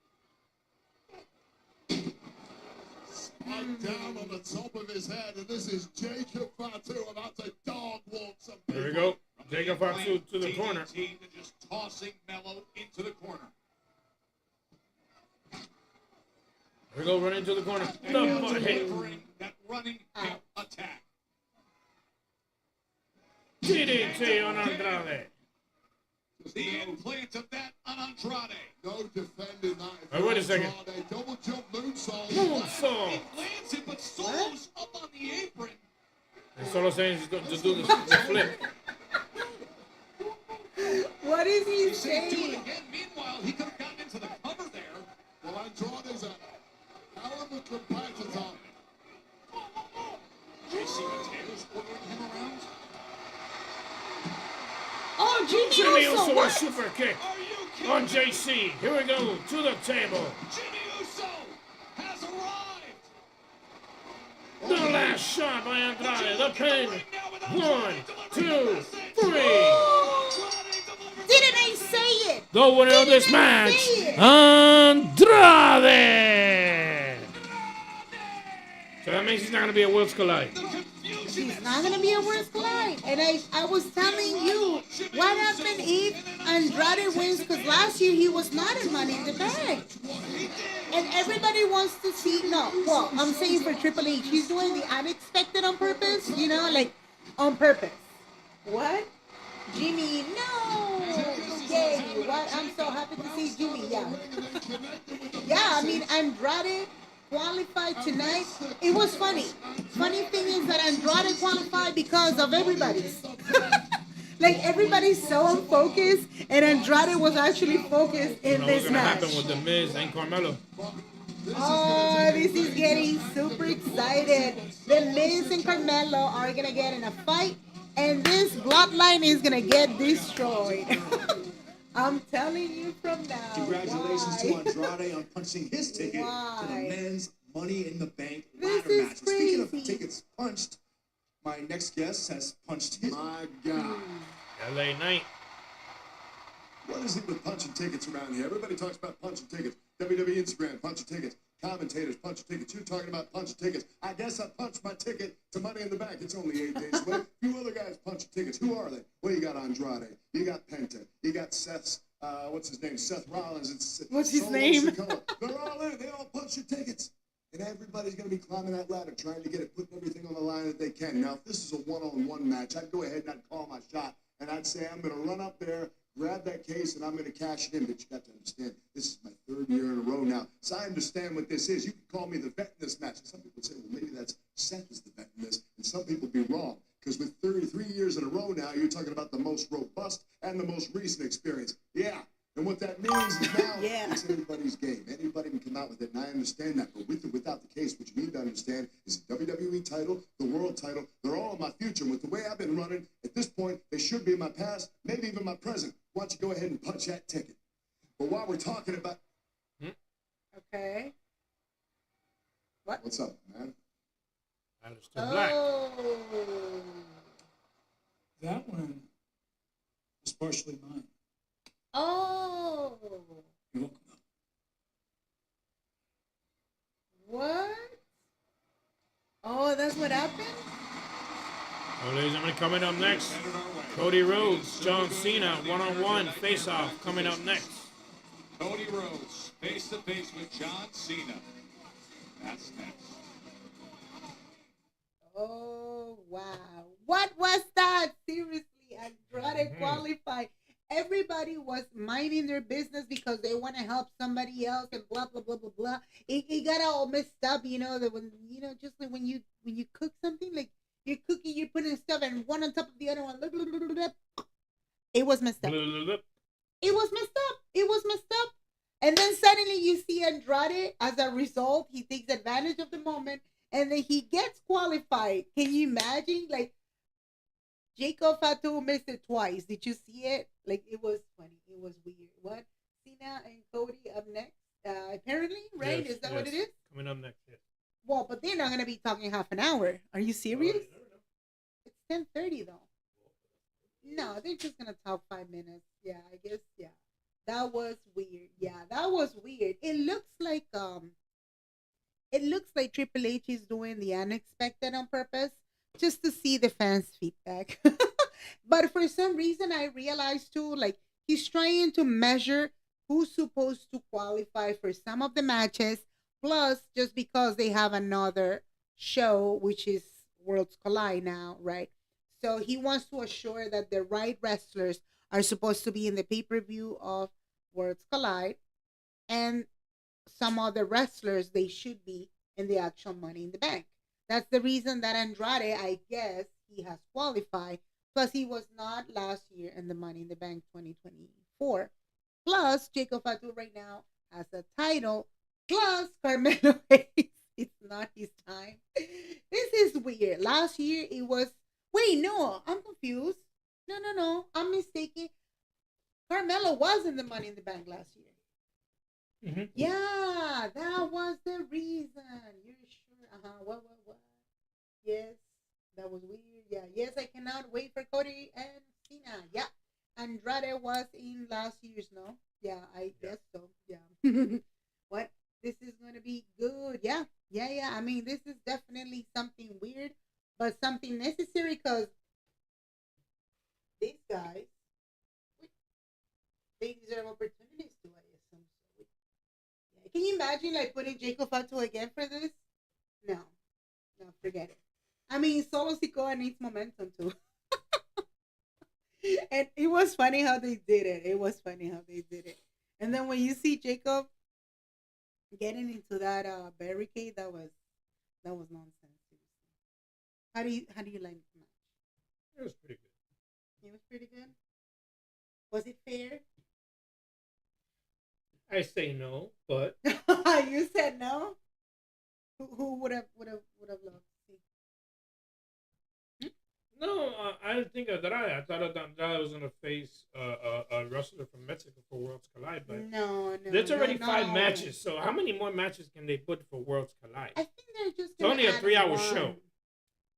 Down on the top of his head, and this is Jacob Fatu about to dog walk some people. There we go. Jacob Fatu to the corner. Just tossing Mello into the corner. Here we go, running to the corner. And The butt hit. delivering that running hip attack. DDT on Andrade. The implant of that on Andrade. No defending that. Hey, wait a second. Andrade, double jump moonsault. Moonsault. It lands it, but Solo's up on the apron. And Solo saying he's going to do the flip. What is he He said do it saying? again. Meanwhile, he could have gotten into the cover there. Well, Andrade's a hell of a competitor. JC Mateo's ordering him around. Oh, Jimmy Jimmy Uso, Uso a what? super kick Are you kidding on me? JC. Here we go to the table. Jimmy Uso has arrived. The last shot by Andrade. The pin. 1, 2, 3. Didn't I say it? The winner of this match, Andrade. So that means he's not going to be a Worlds Collide. He's not going to be a worst collide. And I was telling you, what happened if Andrade wins? Because last year he was not in Money in the Bank. And everybody wants to see, well, I'm saying for Triple H, he's doing the unexpected on purpose, like on purpose. What? Jimmy, no! Yay! What? I'm so happy to see Jimmy, yeah. Yeah, I mean, Andrade qualified tonight. It was funny. Funny thing is that Andrade qualified because of everybody's. Like, everybody's so unfocused, and Andrade was actually focused in this What's going to match. happen with The Miz and Carmelo? Oh, this is getting super excited. The Miz and Carmelo are going to get in a fight, and this bloodline is going to get destroyed. I'm telling you from now. Congratulations Why? to Andrade on punching his ticket Why? to the men's Money in the Bank This ladder is match. Speaking of crazy. tickets punched, my next guest has punched his. My God. LA Knight. What is it with punching tickets around here? Everybody talks about punching tickets. WWE Instagram, punching tickets. Commentators, punching tickets. You're talking about punching tickets. I guess I punched my ticket to Money in the Bank. It's only 8 days away. A few other guys punching tickets. Who are they? Well, you got Andrade. You got Penta. You got Seth's, what's his name? Seth Rollins. What's his Solo name? Sikoa. They're all in. They all punch your tickets. And everybody's going to be climbing that ladder, trying to get it, putting everything on the line that they can. Now, if this is a one-on-one match, I'd go ahead and I'd call my shot. And I'd say, I'm going to run up there, grab that case, and I'm going to cash it in. But you got to understand, this is my 3rd year in a row now. So I understand what this is. You can call me the vet in this match. And some people say, well, maybe that's Seth is the vet in this. And some people be wrong. Because with 33 years in a row now, you're talking about the most robust and the most recent experience. Yeah. And what that means is now it's anybody's game. Anybody can come out with it, and I understand that. But with or without the case, what you need to understand is the WWE title, the world title, they're all in my future. And with the way I've been running, at this point, they should be in my past, maybe even my present. Why don't you go ahead and punch that ticket? But while we're talking about... Okay. What? What's up, man? Aleister Black. That one was partially mine. Oh. You're welcome. What? Oh, that's what happened? Well, ladies and gentlemen, coming up next, Cody Rhodes, John Cena, one-on-one face-off coming up next. Cody Rhodes face-to-face with John Cena. That's next. Oh, wow. What was that? Seriously, Andrade qualified. Everybody was minding their business because they want to help somebody else and blah, blah, blah, blah, blah. It got all messed up, that when, just like when you cook something, like you're cooking, you're putting stuff and one on top of the other one. It was messed up. Blah, blah, blah. It was messed up. It was messed up. And then suddenly you see Andrade. As a result, he takes advantage of the moment, and then he gets qualified. Can you imagine? Like, Jacob Fatu missed it twice. Did you see it? Like, it was funny. It was weird. What? Cena and Cody up next. Apparently, right? Yes, Is that what it is? Coming up next, yes. Well, but they're not gonna be talking half an hour. Are you serious? It's 10:30 though. No, they're just gonna talk 5 minutes. Yeah, I guess. Yeah, that was weird. Yeah, that was weird. It looks like Triple H is doing the unexpected on purpose, just to see the fans' feedback. But for some reason, I realized too, like, he's trying to measure who's supposed to qualify for some of the matches. Plus, just because they have another show, which is Worlds Collide now, right? So he wants to assure that the right wrestlers are supposed to be in the pay-per-view of Worlds Collide, and some other wrestlers, they should be in the actual Money in the Bank. That's the reason that Andrade, I guess, he has qualified. Plus, he was not last year in the Money in the Bank 2024. Plus, Jacob Fatu right now has a title. Plus, Carmelo Hayes, it's not his time. This is weird. Last year, it was... Wait, no, I'm confused. No, I'm mistaken. Carmelo was in the Money in the Bank last year. Mm-hmm. Yeah, that was the reason. You're sure? What? Yes, that was weird. Yeah, yes, I cannot wait for Cody and Cena. Yeah, Andrade was in last year's, no? Yeah, I guess so. Yeah. What? This is going to be good. Yeah. I mean, this is definitely something weird, but something necessary, because these guys, they deserve opportunities to, I assume. So, yeah. Can you imagine, like, putting Jacob Fatu again for this? No, forget it. I mean, Solo Sikoa needs momentum too. And it was funny how they did it. And then when you see Jacob getting into that barricade, that was nonsense. How do you like the match? It was pretty good. It was pretty good. Was it fair? I say no, but You said no. Who would have loved to see? no, I didn't think Andrade. I thought Andrade was gonna face a wrestler from Mexico for Worlds Collide, but No. there's already no, 5 no. matches. So how many more matches can they put for Worlds Collide? I think they're just. It's only a add 3-hour one. show.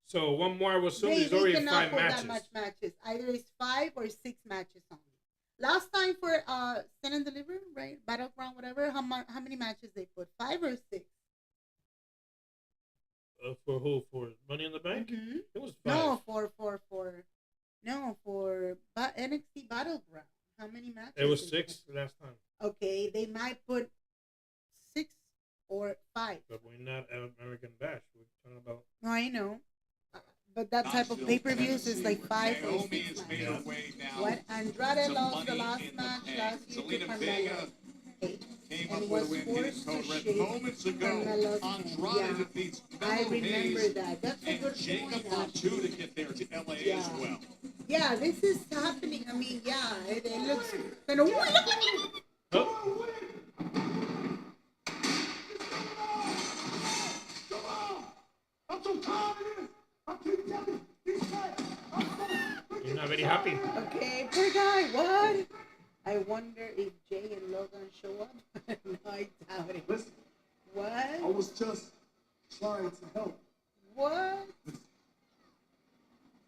So one more, I will assume, They there's already cannot 5 put matches. that much matches. Either it's 5 or 6 matches only. Last time for Stand and Deliver, right? Battleground, whatever. How many matches they put? 5 or 6? For who? For Money in the Bank? Mm-hmm. It was 5. No, for NXT Battleground. How many matches? It was they 6 last time. put? Okay, they might put 6 or 5. But we're not American Bash. We're talking about. No, I know. But that type of pay-per-views is like 5 or Naomi 6 has made matches. her way down What? Andrade to lost the Money last in the match Bank. last year to Zelina Carmelo. Vega came And up was with a win in forced Code to Red shake moments ago. Carmelo's hand. Andrade Yeah. defeats I Carmelo remember Hayes that. That's a and good Jacob point, Fatu actually. to get there to LA Yeah. as well. Yeah, this is happening. I mean, yeah, it looks kind of. Look at it. Oh. I'm so tired of this. I keep telling these guys. You're not very happy. Okay, poor guy. What? I wonder if Jay and Logan show up. No, I doubt it. Listen, I What? was just trying to help. What?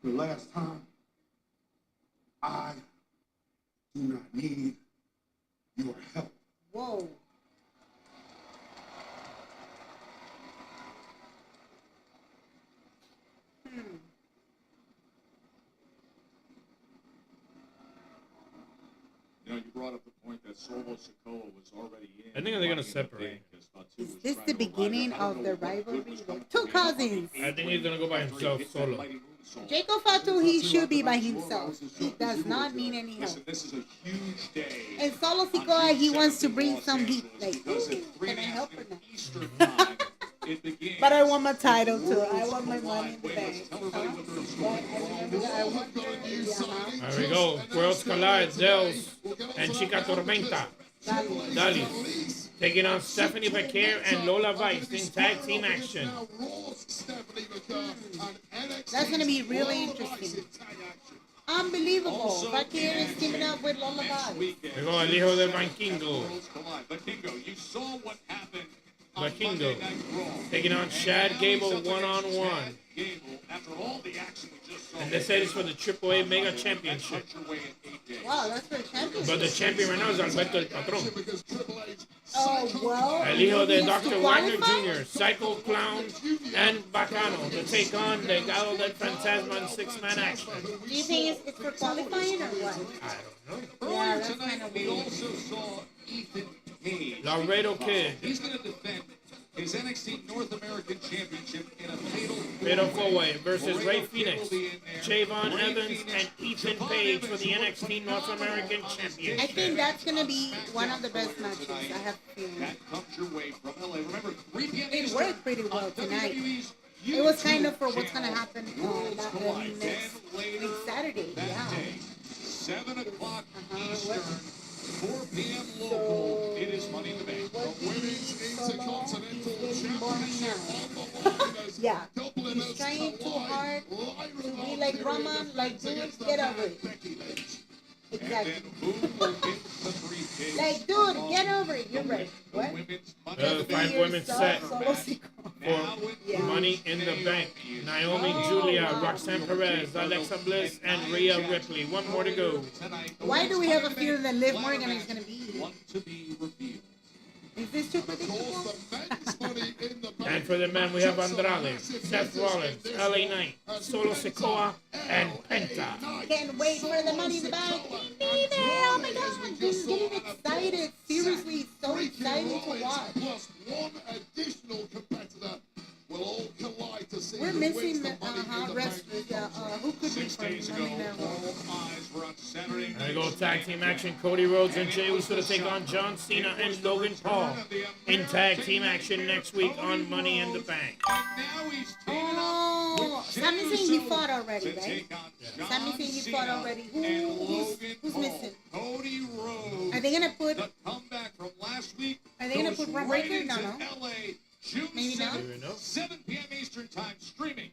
The last time, I do not need your help. Whoa. You know, you brought up the point that Solo Sikoa was already in. I think they're gonna separate. Is this the beginning of the rivalry? They're two cousins. I think he's gonna go by himself solo. Jacob Fatu, he should be by himself. He does not need any help. Listen, this is a huge day. And Solo Sikoa, he wants to bring some heat. Like, ooh, can I help or not? Eastern time, It begins. But I want my title too. I want my money in the bank. There we go. Worlds collide. Dels and Chica Tormenta. Dali. Taking on Stephanie Becker and Lola Vice in tag team action. That's going to be really interesting. Unbelievable. Becker is teaming up with Lola Vice. There we go. El hijo del Vikingo. Vikingo, you saw what happened. Vikingo taking on Shad Gable one-on-one. After all the action we just saw. And they say it's for the AAA Mega Championship. Wow, that's for the championship. But the champion right now is Alberto El Patron. Oh, well. El hijo de he's Dr. Wagner qualified? Jr., Psycho Clown, and Bacano to take on Legado del Fantasma in six-man action. Do you think it's for qualifying or what? I don't know. Yeah, that's kind of We weird. also saw Ethan Page. Laredo Kid. He's going to defend his NXT North American Championship in a fatal four-way versus Ray Phoenix, Javon Evans, and Ethan Page for the NXT North American Championship. I think that's going to be one of the best matches. I have a feeling. That comes your way from LA. Remember, 3 p.m. It Eastern worked pretty well on tonight. WWE's It was kind of for YouTube what's going to channel. happen Worlds collide. next Then later Saturday. that Yeah. day, 7 o'clock Uh-huh. Eastern, 4 p.m. local. It is Money in the Bank. The women's intercontinental championship on the line. Yeah. Double He's trying too hard to be like Roman, like, dude, get over it. Exactly. Like, dude, get over it. You're right. What? 5 women set for Money in the Bank. Naomi, Julia, Roxanne Perez, Alexa Bliss, and Rhea Ripley. One more to go. Why do we have a feeling that Liv Morgan is going to be? Is this too predictable? And for the men, we have Andrade, Seth Rollins, LA Knight, Solo Sikoa, and Penta. Can't wait for the Money in the Bank. Be there. Oh my God. I'm getting excited. Seriously, so exciting to watch. Plus one additional competitor will all collide to see We're who missing wins the Money in the wrestlers. Yeah, who could be 6 for days ago, Money in the Bank? all eyes were on Saturday There we go, tag team action. Cody Rhodes and Jey Uso to take on John Cena and Logan Paul in tag team action next week on Money in the Bank. Oh, Sami Zayn, he fought already, right? Sami Zayn, he fought already. Who's missing? Cody Rhodes. Are they gonna put? The comeback from last week. Are they gonna goes put Braun right Breaker? No, into no. LA, June Maybe not. 7th, 7 p.m. Eastern Time, streaming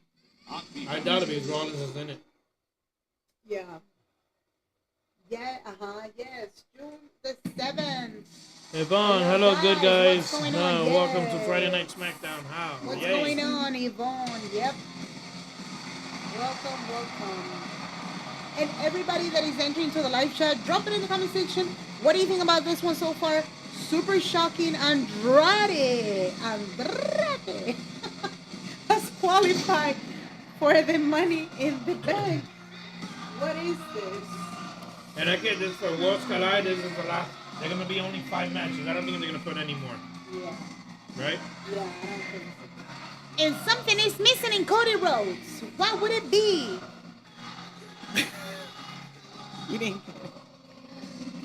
on Peacock. I doubt it because Rollins is in it. Yeah. Yeah. Yes. June the 7th. Yvonne, hello, good guys. What's going on? Welcome to Yes. Friday Night SmackDown. How? What's Yay. going on, Yvonne? Yep. Welcome. And everybody that is entering to the live chat, drop it in the comment section. What do you think about this one so far? Super shocking Andrade has qualified for the Money in the Bank. What is this? And I get this for Worlds Collide. This is the last. They're going to be only 5 matches. I don't think they're going to put any more. Yeah. Right? Yeah, I don't think so. And something is missing in Cody Rhodes. What would it be? You didn't get it.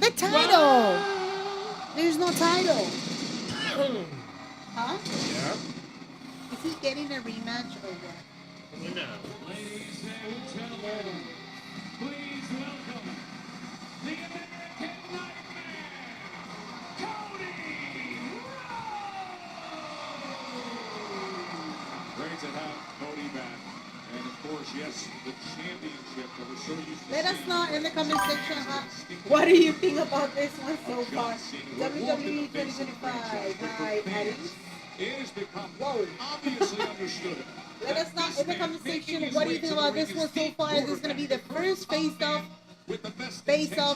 The title. There's no title. Huh? Yeah. Is he getting a rematch or what? No. Ladies and gentlemen, please welcome the American Nightmare, Cody Rhodes! Great to have Cody back. And of course, yes, the championship that we're so used to Let us seeing. know in the comment section what do you think about this one so far. WWE 2025. Hi, Addie. It has become Whoa. obviously understood. Let us know in the comment section what do you think about this one so far. This is going to be the first face-off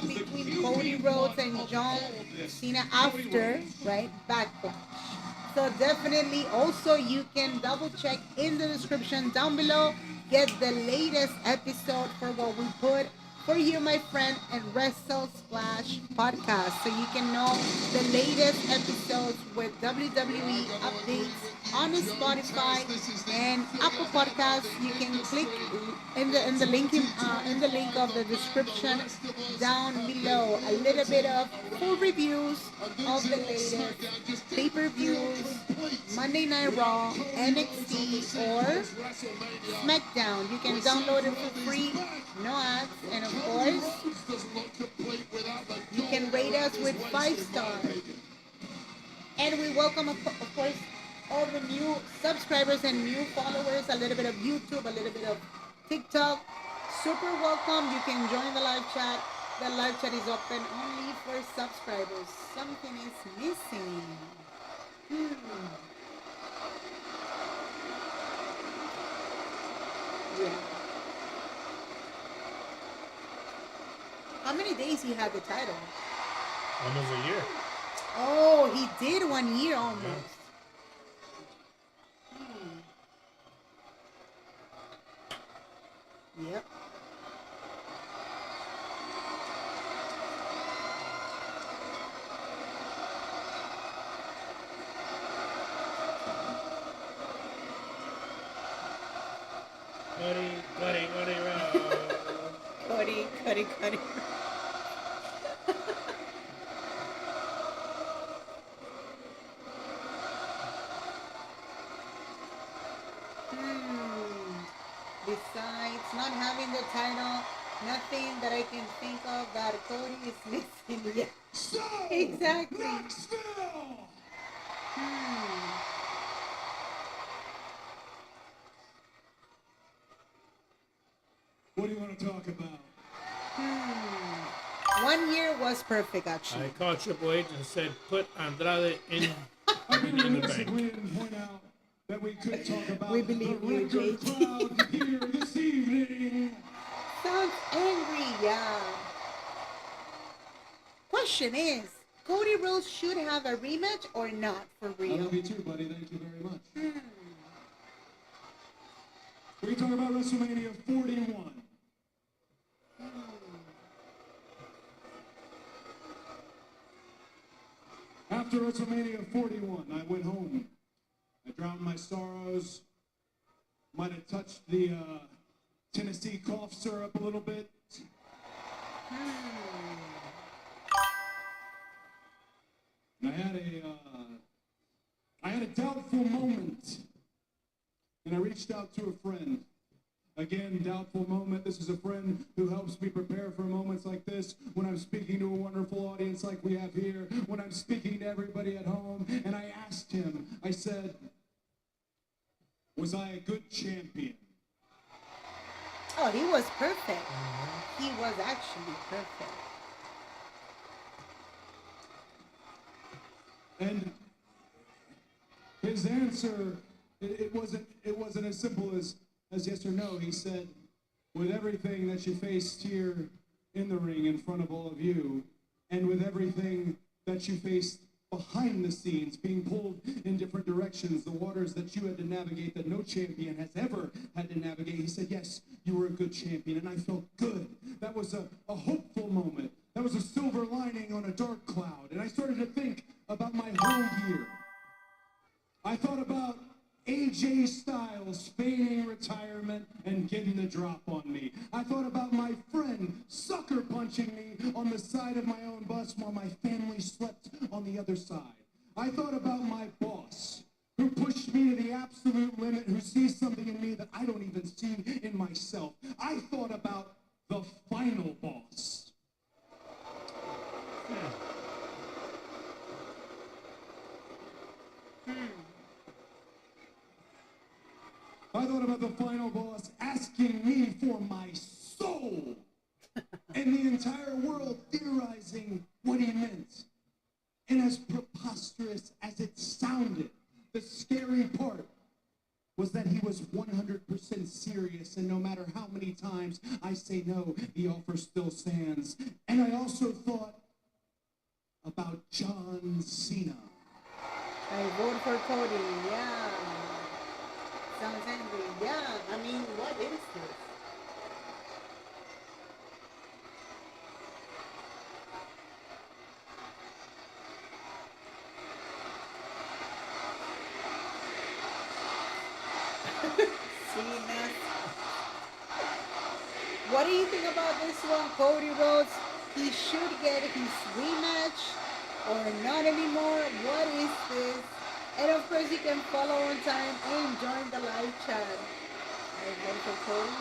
between Cody Rhodes and John Cena after, right, Backlash. So definitely also you can double check in the description down below. Get the latest episode for what we put for you, my friend, and Wrestle Splash podcast, so you can know the latest episodes with WWE updates on Spotify and Apple Podcasts. You can click in the link of the description down below. A little bit of full reviews of the latest pay-per-views, Monday Night Raw, NXT, or SmackDown. You can download it for free, no ads, and of course, you can rate us with 5 stars. And we welcome, of course, all the new subscribers and new followers, a little bit of YouTube, a little bit of TikTok. Super welcome. You can join the live chat. The live chat is open only for subscribers. Something is missing. Yeah. How many days he had the title? Almost a year. Oh, he did 1 year almost. Yep. Cody Rhodes. Cody. Besides not having the title, nothing that I can think of that Cody is missing yet. So, Exactly. Knoxville! What do you want to talk about? 1 year was perfect, actually. I called Triple H and said, put Andrade in the bank. We didn't point out that we could talk about We believe the you, record JT. crowd here this evening. Sounds angry, yeah. Question is, Cody Rhodes should have a rematch or not, for I real? love you too, buddy. Thank you very much. We can talk about WrestleMania 41. After WrestleMania 41, I went home. I drowned my sorrows. Might have touched the Tennessee cough syrup a little bit. And I had a doubtful moment. And I reached out to a friend. Again, doubtful moment. This is a friend who helps me prepare for moments like this when I'm speaking to a wonderful audience like we have here, when I'm speaking to everybody at home. And I asked him, I said, was I a good champion? Oh, he was perfect. He was actually perfect. And his answer, it wasn't as simple as yes or no. He said, with everything that you faced here in the ring in front of all of you, and with everything that you faced behind the scenes, being pulled in different directions, the waters that you had to navigate that no champion has ever had to navigate, he said, yes, you were a good champion, and I felt good. That was a hopeful moment. That was a silver lining on a dark cloud. And I started to think about my whole year. I thought about AJ Styles feigning retirement and getting the drop on me. I thought about my friend sucker punching me on the side of my own bus while my family slept on the other side. I thought about my boss who pushed me to the absolute limit, who sees something in me that I don't even see in myself. I thought about the final boss. I thought about the final boss asking me for my soul, and the entire world theorizing what he meant. And as preposterous as it sounded, the scary part was that he was 100% serious, and no matter how many times I say no, the offer still stands. And I also thought about John Cena. I vote for Cody, yeah. Sounds angry, yeah. I mean, what is this? Cena. What do you think about this one, Cody Rhodes? He should get his rematch or not anymore. What is this? And of course, you can follow on time and join the live chat. I vote for Cody.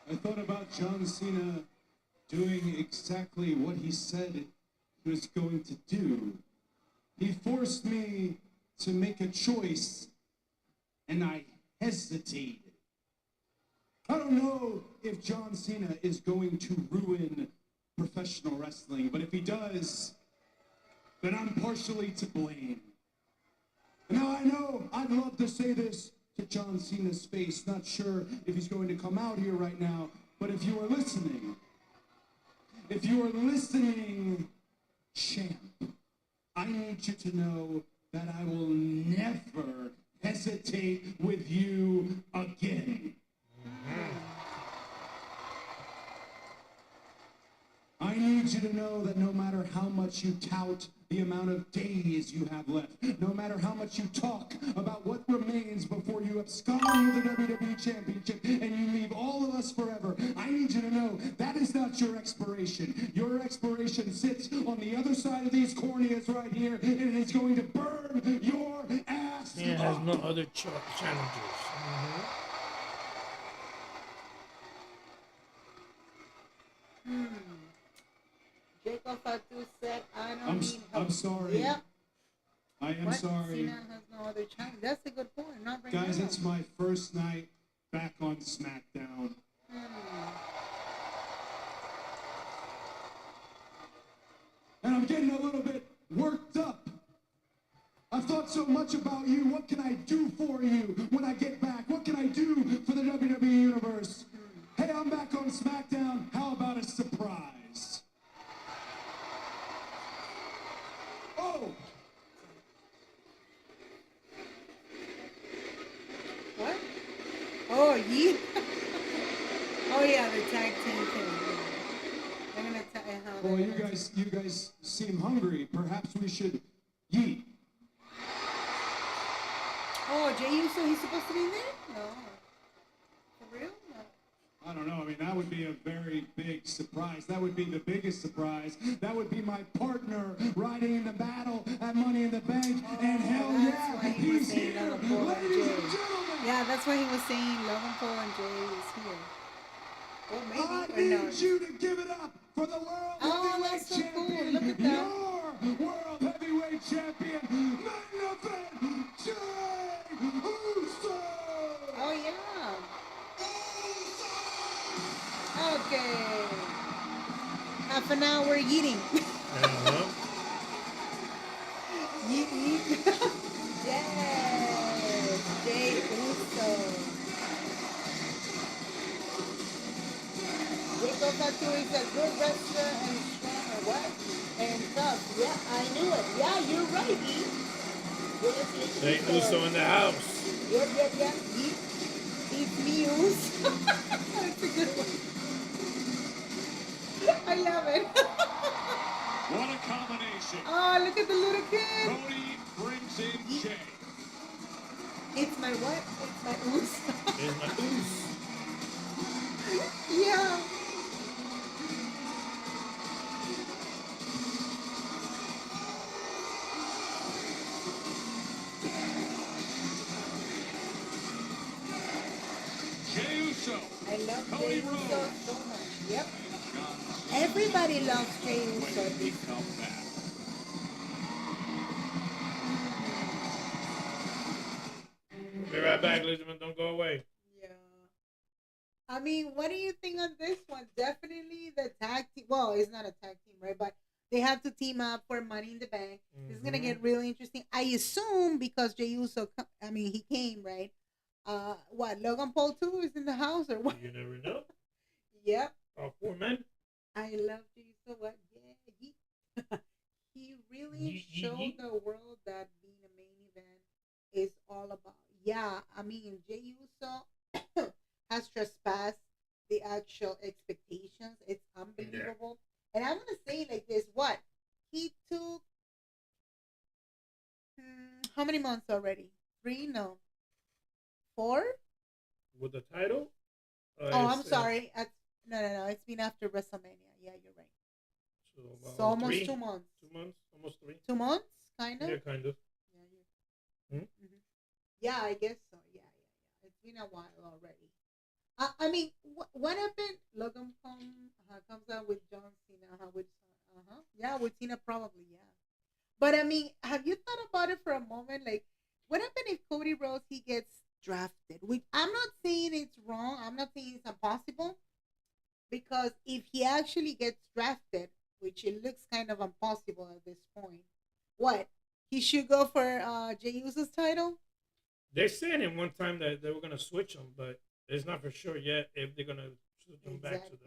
I thought about John Cena doing exactly what he said he was going to do. He forced me to make a choice, and I hesitated. I don't know if John Cena is going to ruin professional wrestling, but if he does, then I'm partially to blame. Now I know I'd love to say this to John Cena's face, not sure if he's going to come out here right now, but if you are listening, champ, I need you to know that I will never hesitate with you again. I need you to know that no matter how much you tout the amount of days you have left, no matter how much you talk about what remains before you abscond with the WWE Championship and you leave all of us forever, I need you to know that is not your expiration. Your expiration sits on the other side of these corneas right here, and it is going to burn your ass He has no other challenges. Jacob Fatu said, I don't need help. I'm sorry. Yep. I am What? sorry. Cena has no other chance. That's a good point. Not right Guys, now. it's my first night back on SmackDown. And I'm getting a little bit worked up. I've thought so much about you. What can I do for you when I get back? What can I do for the WWE Universe? Hey, I'm back on SmackDown. How about a surprise? Oh! What? Oh, yeah. Oh, yeah, the tag team thing. They're gonna how Well, you guys seem hungry. Perhaps we should eat. Oh, Jey Uso, he's supposed to be in there? No. For real? No. I don't know. I mean, that would be a very big surprise. That would be the biggest surprise. That would be my partner riding in the battle at Money in the Bank. And hell yeah, he's here. Ladies and gentlemen. Yeah, that's why he was saying Logan Paul and Jay is here. Well, maybe I or need not. you to give it up for the World Heavyweight that's so cool. Champion. Look at that. Your World Heavyweight Champion, main event, Jey Uso. Oh, yeah. Okay. Half an hour eating. Yeet, yeet. Yes. Jey Uso. Jacob Fatu is a good wrestler and strong, or what? And tough. Yeah, I knew it. Yeah, you're right, E. Yes, Jey Uso in the house. Yep. Eat meals. That's a good one. I love it. What a combination. Oh, look at the little kid. Cody brings in Jey. It's my what? It's my oos. It's my oos. Yeah. Jey Uso. I love Cody Jey Uso Rhodes. so much. Yep. Everybody loves Jey Uso. When he comes back. Be right back, Elizabeth. Don't go away. Yeah. I mean, what do you think on this one? Definitely the tag team. Well, it's not a tag team, right? But they have to team up for Money in the Bank. This is gonna get really interesting. I assume because Jey Uso, he came, right? What, Logan Paul too is in the house or what? You never know. Yep. All four men. I love Jey Uso. What? Yeah. He really showed the world that being a main event is all about. Yeah, I mean, Jey Uso has trespassed the actual expectations. It's unbelievable. And I'm gonna say like this: what he took how many months already? 3? No. 4? With the title? Oh, I'm sorry. No. It's been after WrestleMania. Yeah, you're right. So almost 3? 2 months. 2 months? Almost 3? 2 months, kind of. Yeah, kind of. Yeah, I guess so. Yeah. It's been a while already. I mean, what happened? Logan Paul comes out with John Cena. Yeah, with Cena probably. Yeah. But I mean, have you thought about it for a moment? Like, what happened if Cody Rhodes he gets drafted? Which I'm not saying it's wrong. I'm not saying it's impossible. Because if he actually gets drafted, which it looks kind of impossible at this point, what? He should go for Jey Uso's title? They said in one time that they were going to switch him, but it's not for sure yet if they're going to switch him back to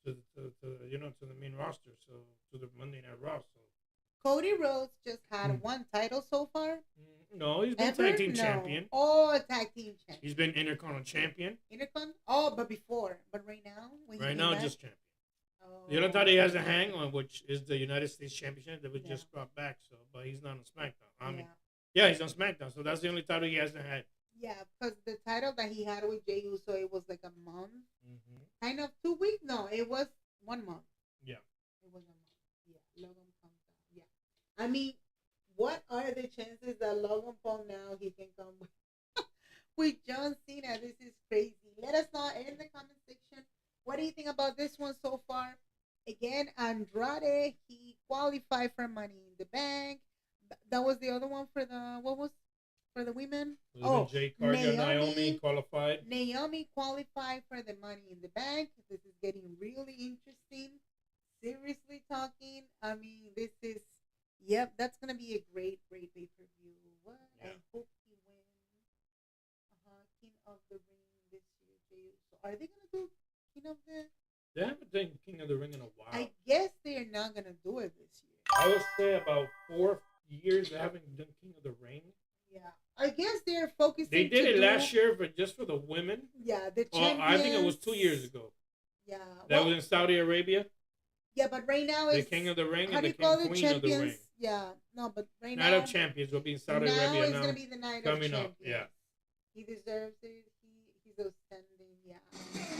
the main roster, so to the Monday Night Raw. So Cody Rhodes just had one title so far. No, he's been tag team champion. Oh, tag team champion. He's been Intercontinental champion. Oh, but before, but right now. Just champion. Oh. The other title he has a hang on, which is the United States Championship that was just brought back. So, but he's not on SmackDown. Yeah, he's on SmackDown. So that's the only title he hasn't had. Yeah, because the title that he had with Jey Uso, it was like a month. Kind of 2 weeks. No, it was 1 month. Yeah. It was a month. Yeah, Logan comes out. Yeah. I mean, what are the chances that Logan Paul now he can come with John Cena? This is crazy. Let us know in the comment section. What do you think about this one so far? Again, Andrade, he qualified for Money in the Bank. That was the other one for the women? Jay Cargill, Naomi qualified. Naomi qualified for the Money in the Bank. This is getting really interesting. Seriously talking, I mean, that's going to be a great pay-per-view. What? Yeah. I hope he wins. King of the Ring this year. So are they going to do King of the... They haven't done King of the Ring in a while. I guess they're not going to do it this year. I would say about 4 years they haven't done King of the Ring. Yeah. I guess they're focusing. They did it last year, but just for the women. Yeah, the champions. I think it was 2 years ago. Yeah. That was in Saudi Arabia. Yeah, but right now it's... The King of the Ring and the Queen of the Ring. Yeah. No, but right now... Night of Champions will be in Saudi Arabia now. Now it's going to be the Night of Champions. Coming up, yeah. He deserves it. He's outstanding, yeah.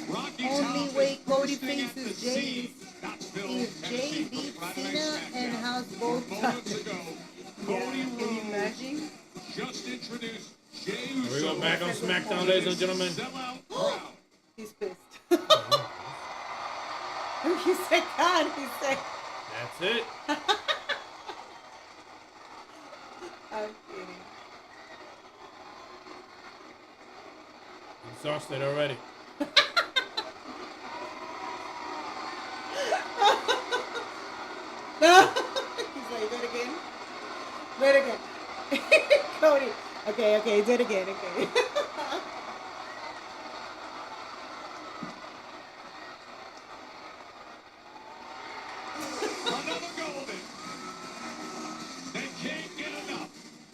Rocky Only way Cody faces Jay is Jay beats Cena and has both times. Yeah, can you imagine? Just introduced Jey Uso. We go back on SmackDown, ladies and gentlemen. He's pissed. He said, God, he said. That's it. I'm kidding. Exhausted already. He's like, do it again. Do it again. Cody. Okay, do it again. Okay. Another golden. They can't get enough.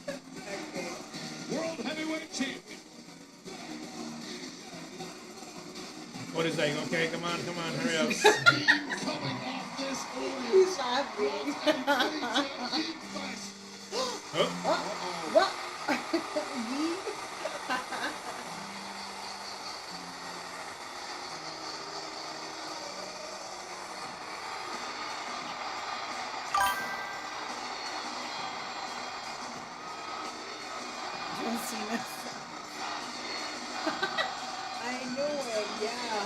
Okay. World Heavyweight Champion. What is that? Okay, come on, hurry up. Coming off this He's laughing. What? John Cena. I know it, yeah.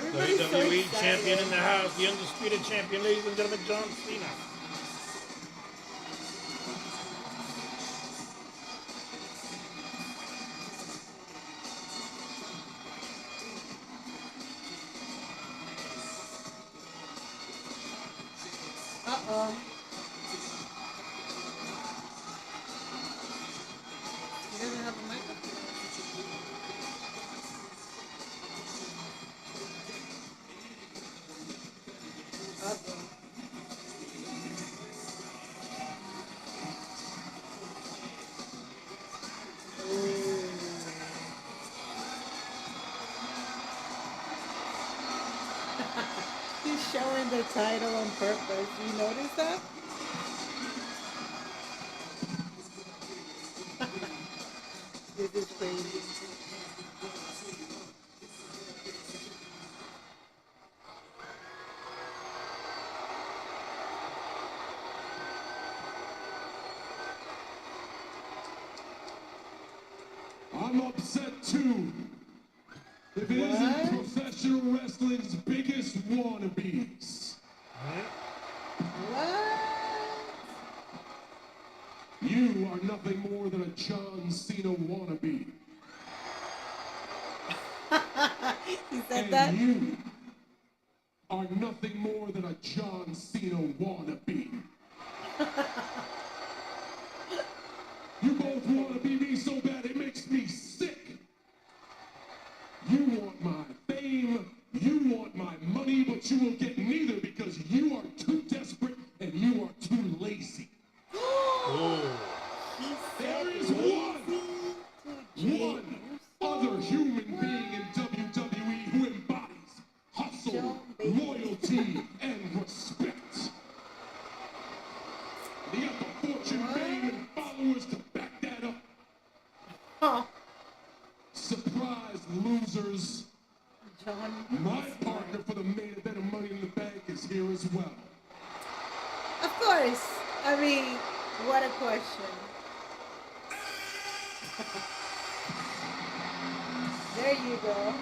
WWE champion in the house, the undisputed champion, ladies and gentlemen, John Cena. Uh-oh. He doesn't have a microphone. showing the title on purpose. You notice that? This is crazy. I'm upset too. If it isn't professional wrestling's biggest wannabes. What? You are nothing more than a John Cena wannabe. He said And that? you are nothing more than a John Cena wannabe. You both want to be me so bad it makes me sick. You want my fame, you want my money, but you will get neither because you are too desperate and you are too lazy. There is one other human being in WWE who embodies hustle, loyalty, and respect. And he got the fortune, fame, and followers to back that up. Surprise, losers. My partner for the main event of Money in the Bank is here as well. Of course. I mean, what a question. There you go.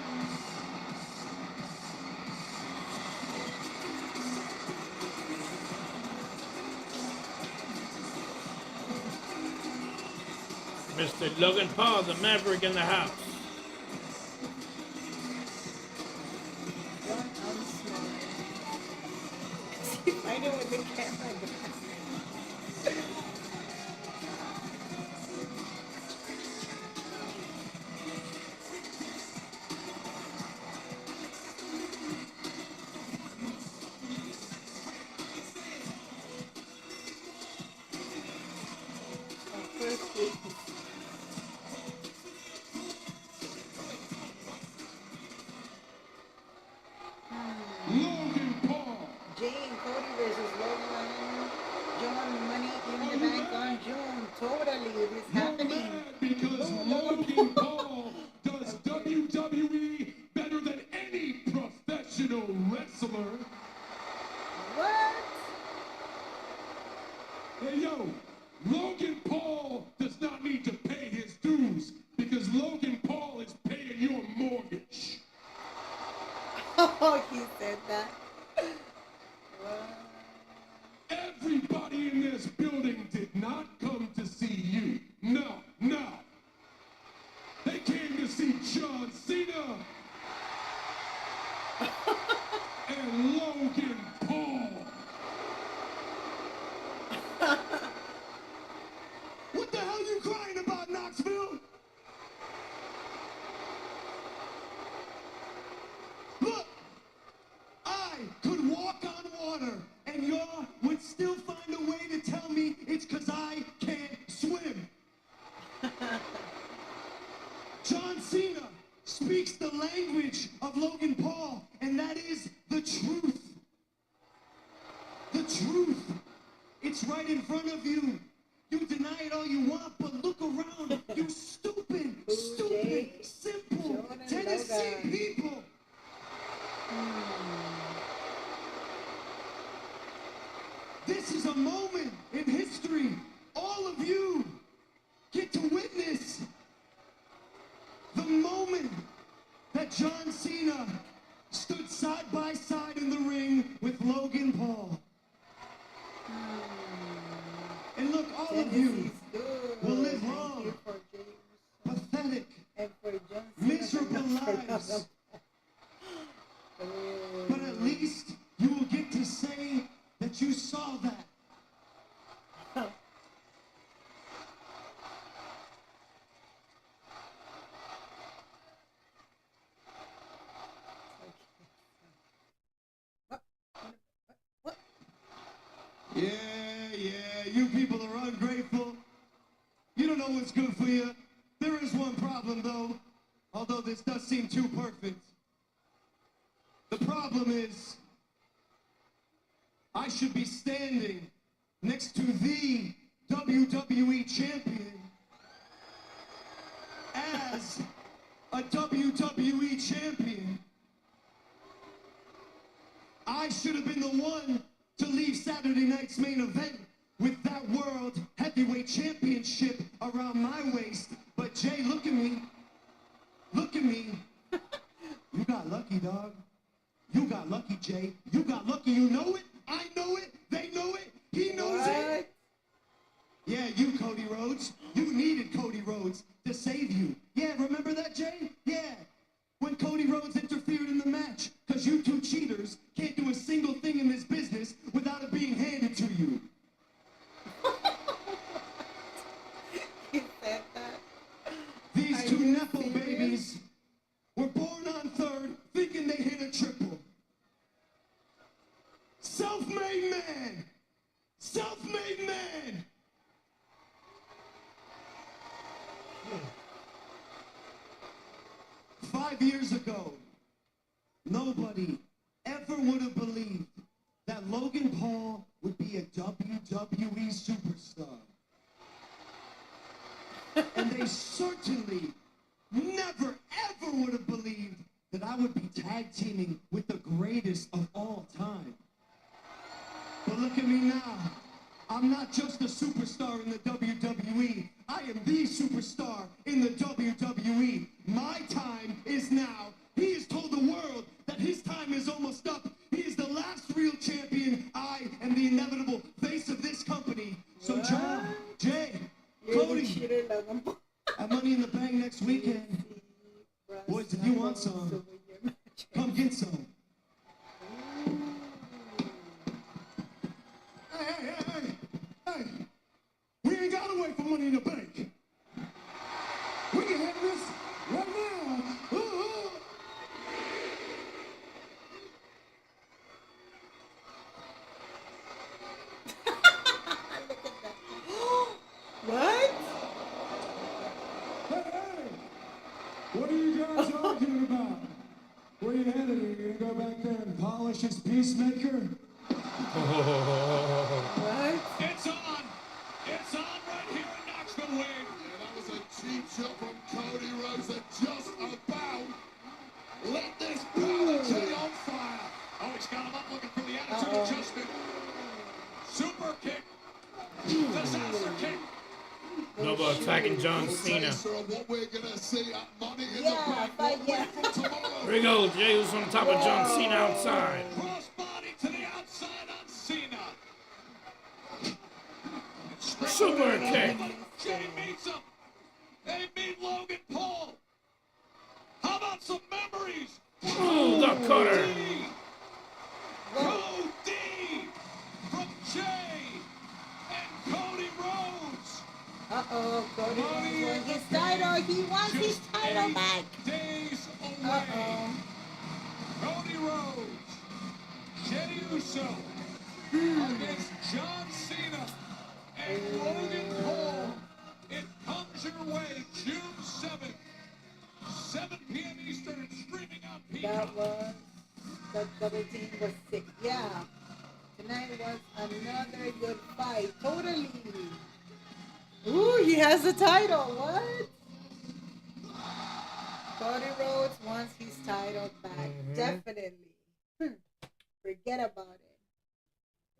Mr. Logan Paul, the Maverick in the house. I know what the camera does. Logan Paul. Jay and Cody versus Logan. John, Money in the Bank on June. Totally, it is happening. Because Logan Paul does WWE better than any professional wrestler. What? Hey, yo, Logan Paul does not need to pay his dues because Logan Paul is paying your mortgage. Oh, he said that. Everybody in this building did not come to see you. No, no. They came to see John Cena and Logan Paul. What the hell you crying about, Knoxville? Look, I could walk on water, and y'all would still find a way to tell me it's because I can't swim. John Cena speaks the language of Logan Paul, and that is the truth. The truth. It's right in front of you. You deny it all you want, but look around. You stupid, simple Tennessee people. This is a moment in history. All of you get to witness the moment that John Cena stood side by side in the ring with Logan Paul. And look, all of you will live long, pathetic, miserable lives. But at least you will get to say that you saw that. Yeah, you people are ungrateful. You don't know what's good for you. There is one problem, though, although this does seem too perfect. The problem is, I should be standing next to the WWE champion as a WWE champion. I should have been the one to leave Saturday night's main event with that World Heavyweight Championship around my waist. But Jay, look at me. Look at me. You got lucky, dog. You got lucky, Jay. You got lucky. You know it. I know it. They know it. He knows it. Yeah, you, Cody Rhodes. You needed Cody Rhodes to save you. Yeah, remember that, Jay? Yeah. When Cody Rhodes interfered in the match, because you two cheaters can't do a single thing in this business without it being handed to you. He said that. These two Nepo babies were born on third, thinking they hit a triple. Self-made man! Self-made man! 5 years ago, nobody ever would have believed that Logan Paul would be a WWE superstar. And they certainly never, ever would have believed that I would be tag teaming with the greatest of all time. But look at me now. I'm not just a superstar in the WWE. I am the superstar in the WWE. My time is now. He has told the world that his time is almost up. He is the last real champion. I am the inevitable face of this company. So John, Jay, Cody, at Money in the Bank next weekend. Boys, if you want some, come get some. Hey, we ain't gotta wait for Money in the Bank. We can have this right now. What? Hey! What are you guys arguing about? Where you headed? Are you gonna go back there and polish his peacemaker? What? It's on! It's on right here in Knoxville, Wade. Yeah, that was a cheap shot from Cody Rhodes that just about lit this power tree on fire. Oh, he's got him up looking for the attitude adjustment. Super kick. Disaster kick. Nova attacking John Cena. What we're gonna see at Money in Yeah, the Bank. but yeah. Here we go. Jay was on top of John Cena outside. Crossbody to the outside on Cena. Super kick. Jay meets him. They meet Logan Paul. How about some memories? Ooh, the cutter. Cody from Jay and Cody Rhodes. Uh-oh, Cody wants his title. He wants his title back. Days away. Uh-oh. Cody Rhodes, Jey Uso against John Cena and Logan Paul. It comes your way June 7th, 7 p.m. Eastern, and streaming on Peacock. That double team was sick. Yeah. Tonight was another good fight. Totally. Ooh, he has the title. What? Cody Rhodes wants his title back. Definitely. Forget about it.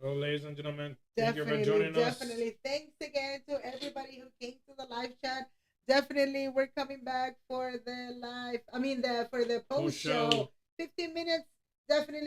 Well, ladies and gentlemen, Definitely, thank you for joining us. definitely. Thanks again to everybody who came to the live chat. Definitely, we're coming back for the live. I mean, for the post show. 15 minutes. Definitely.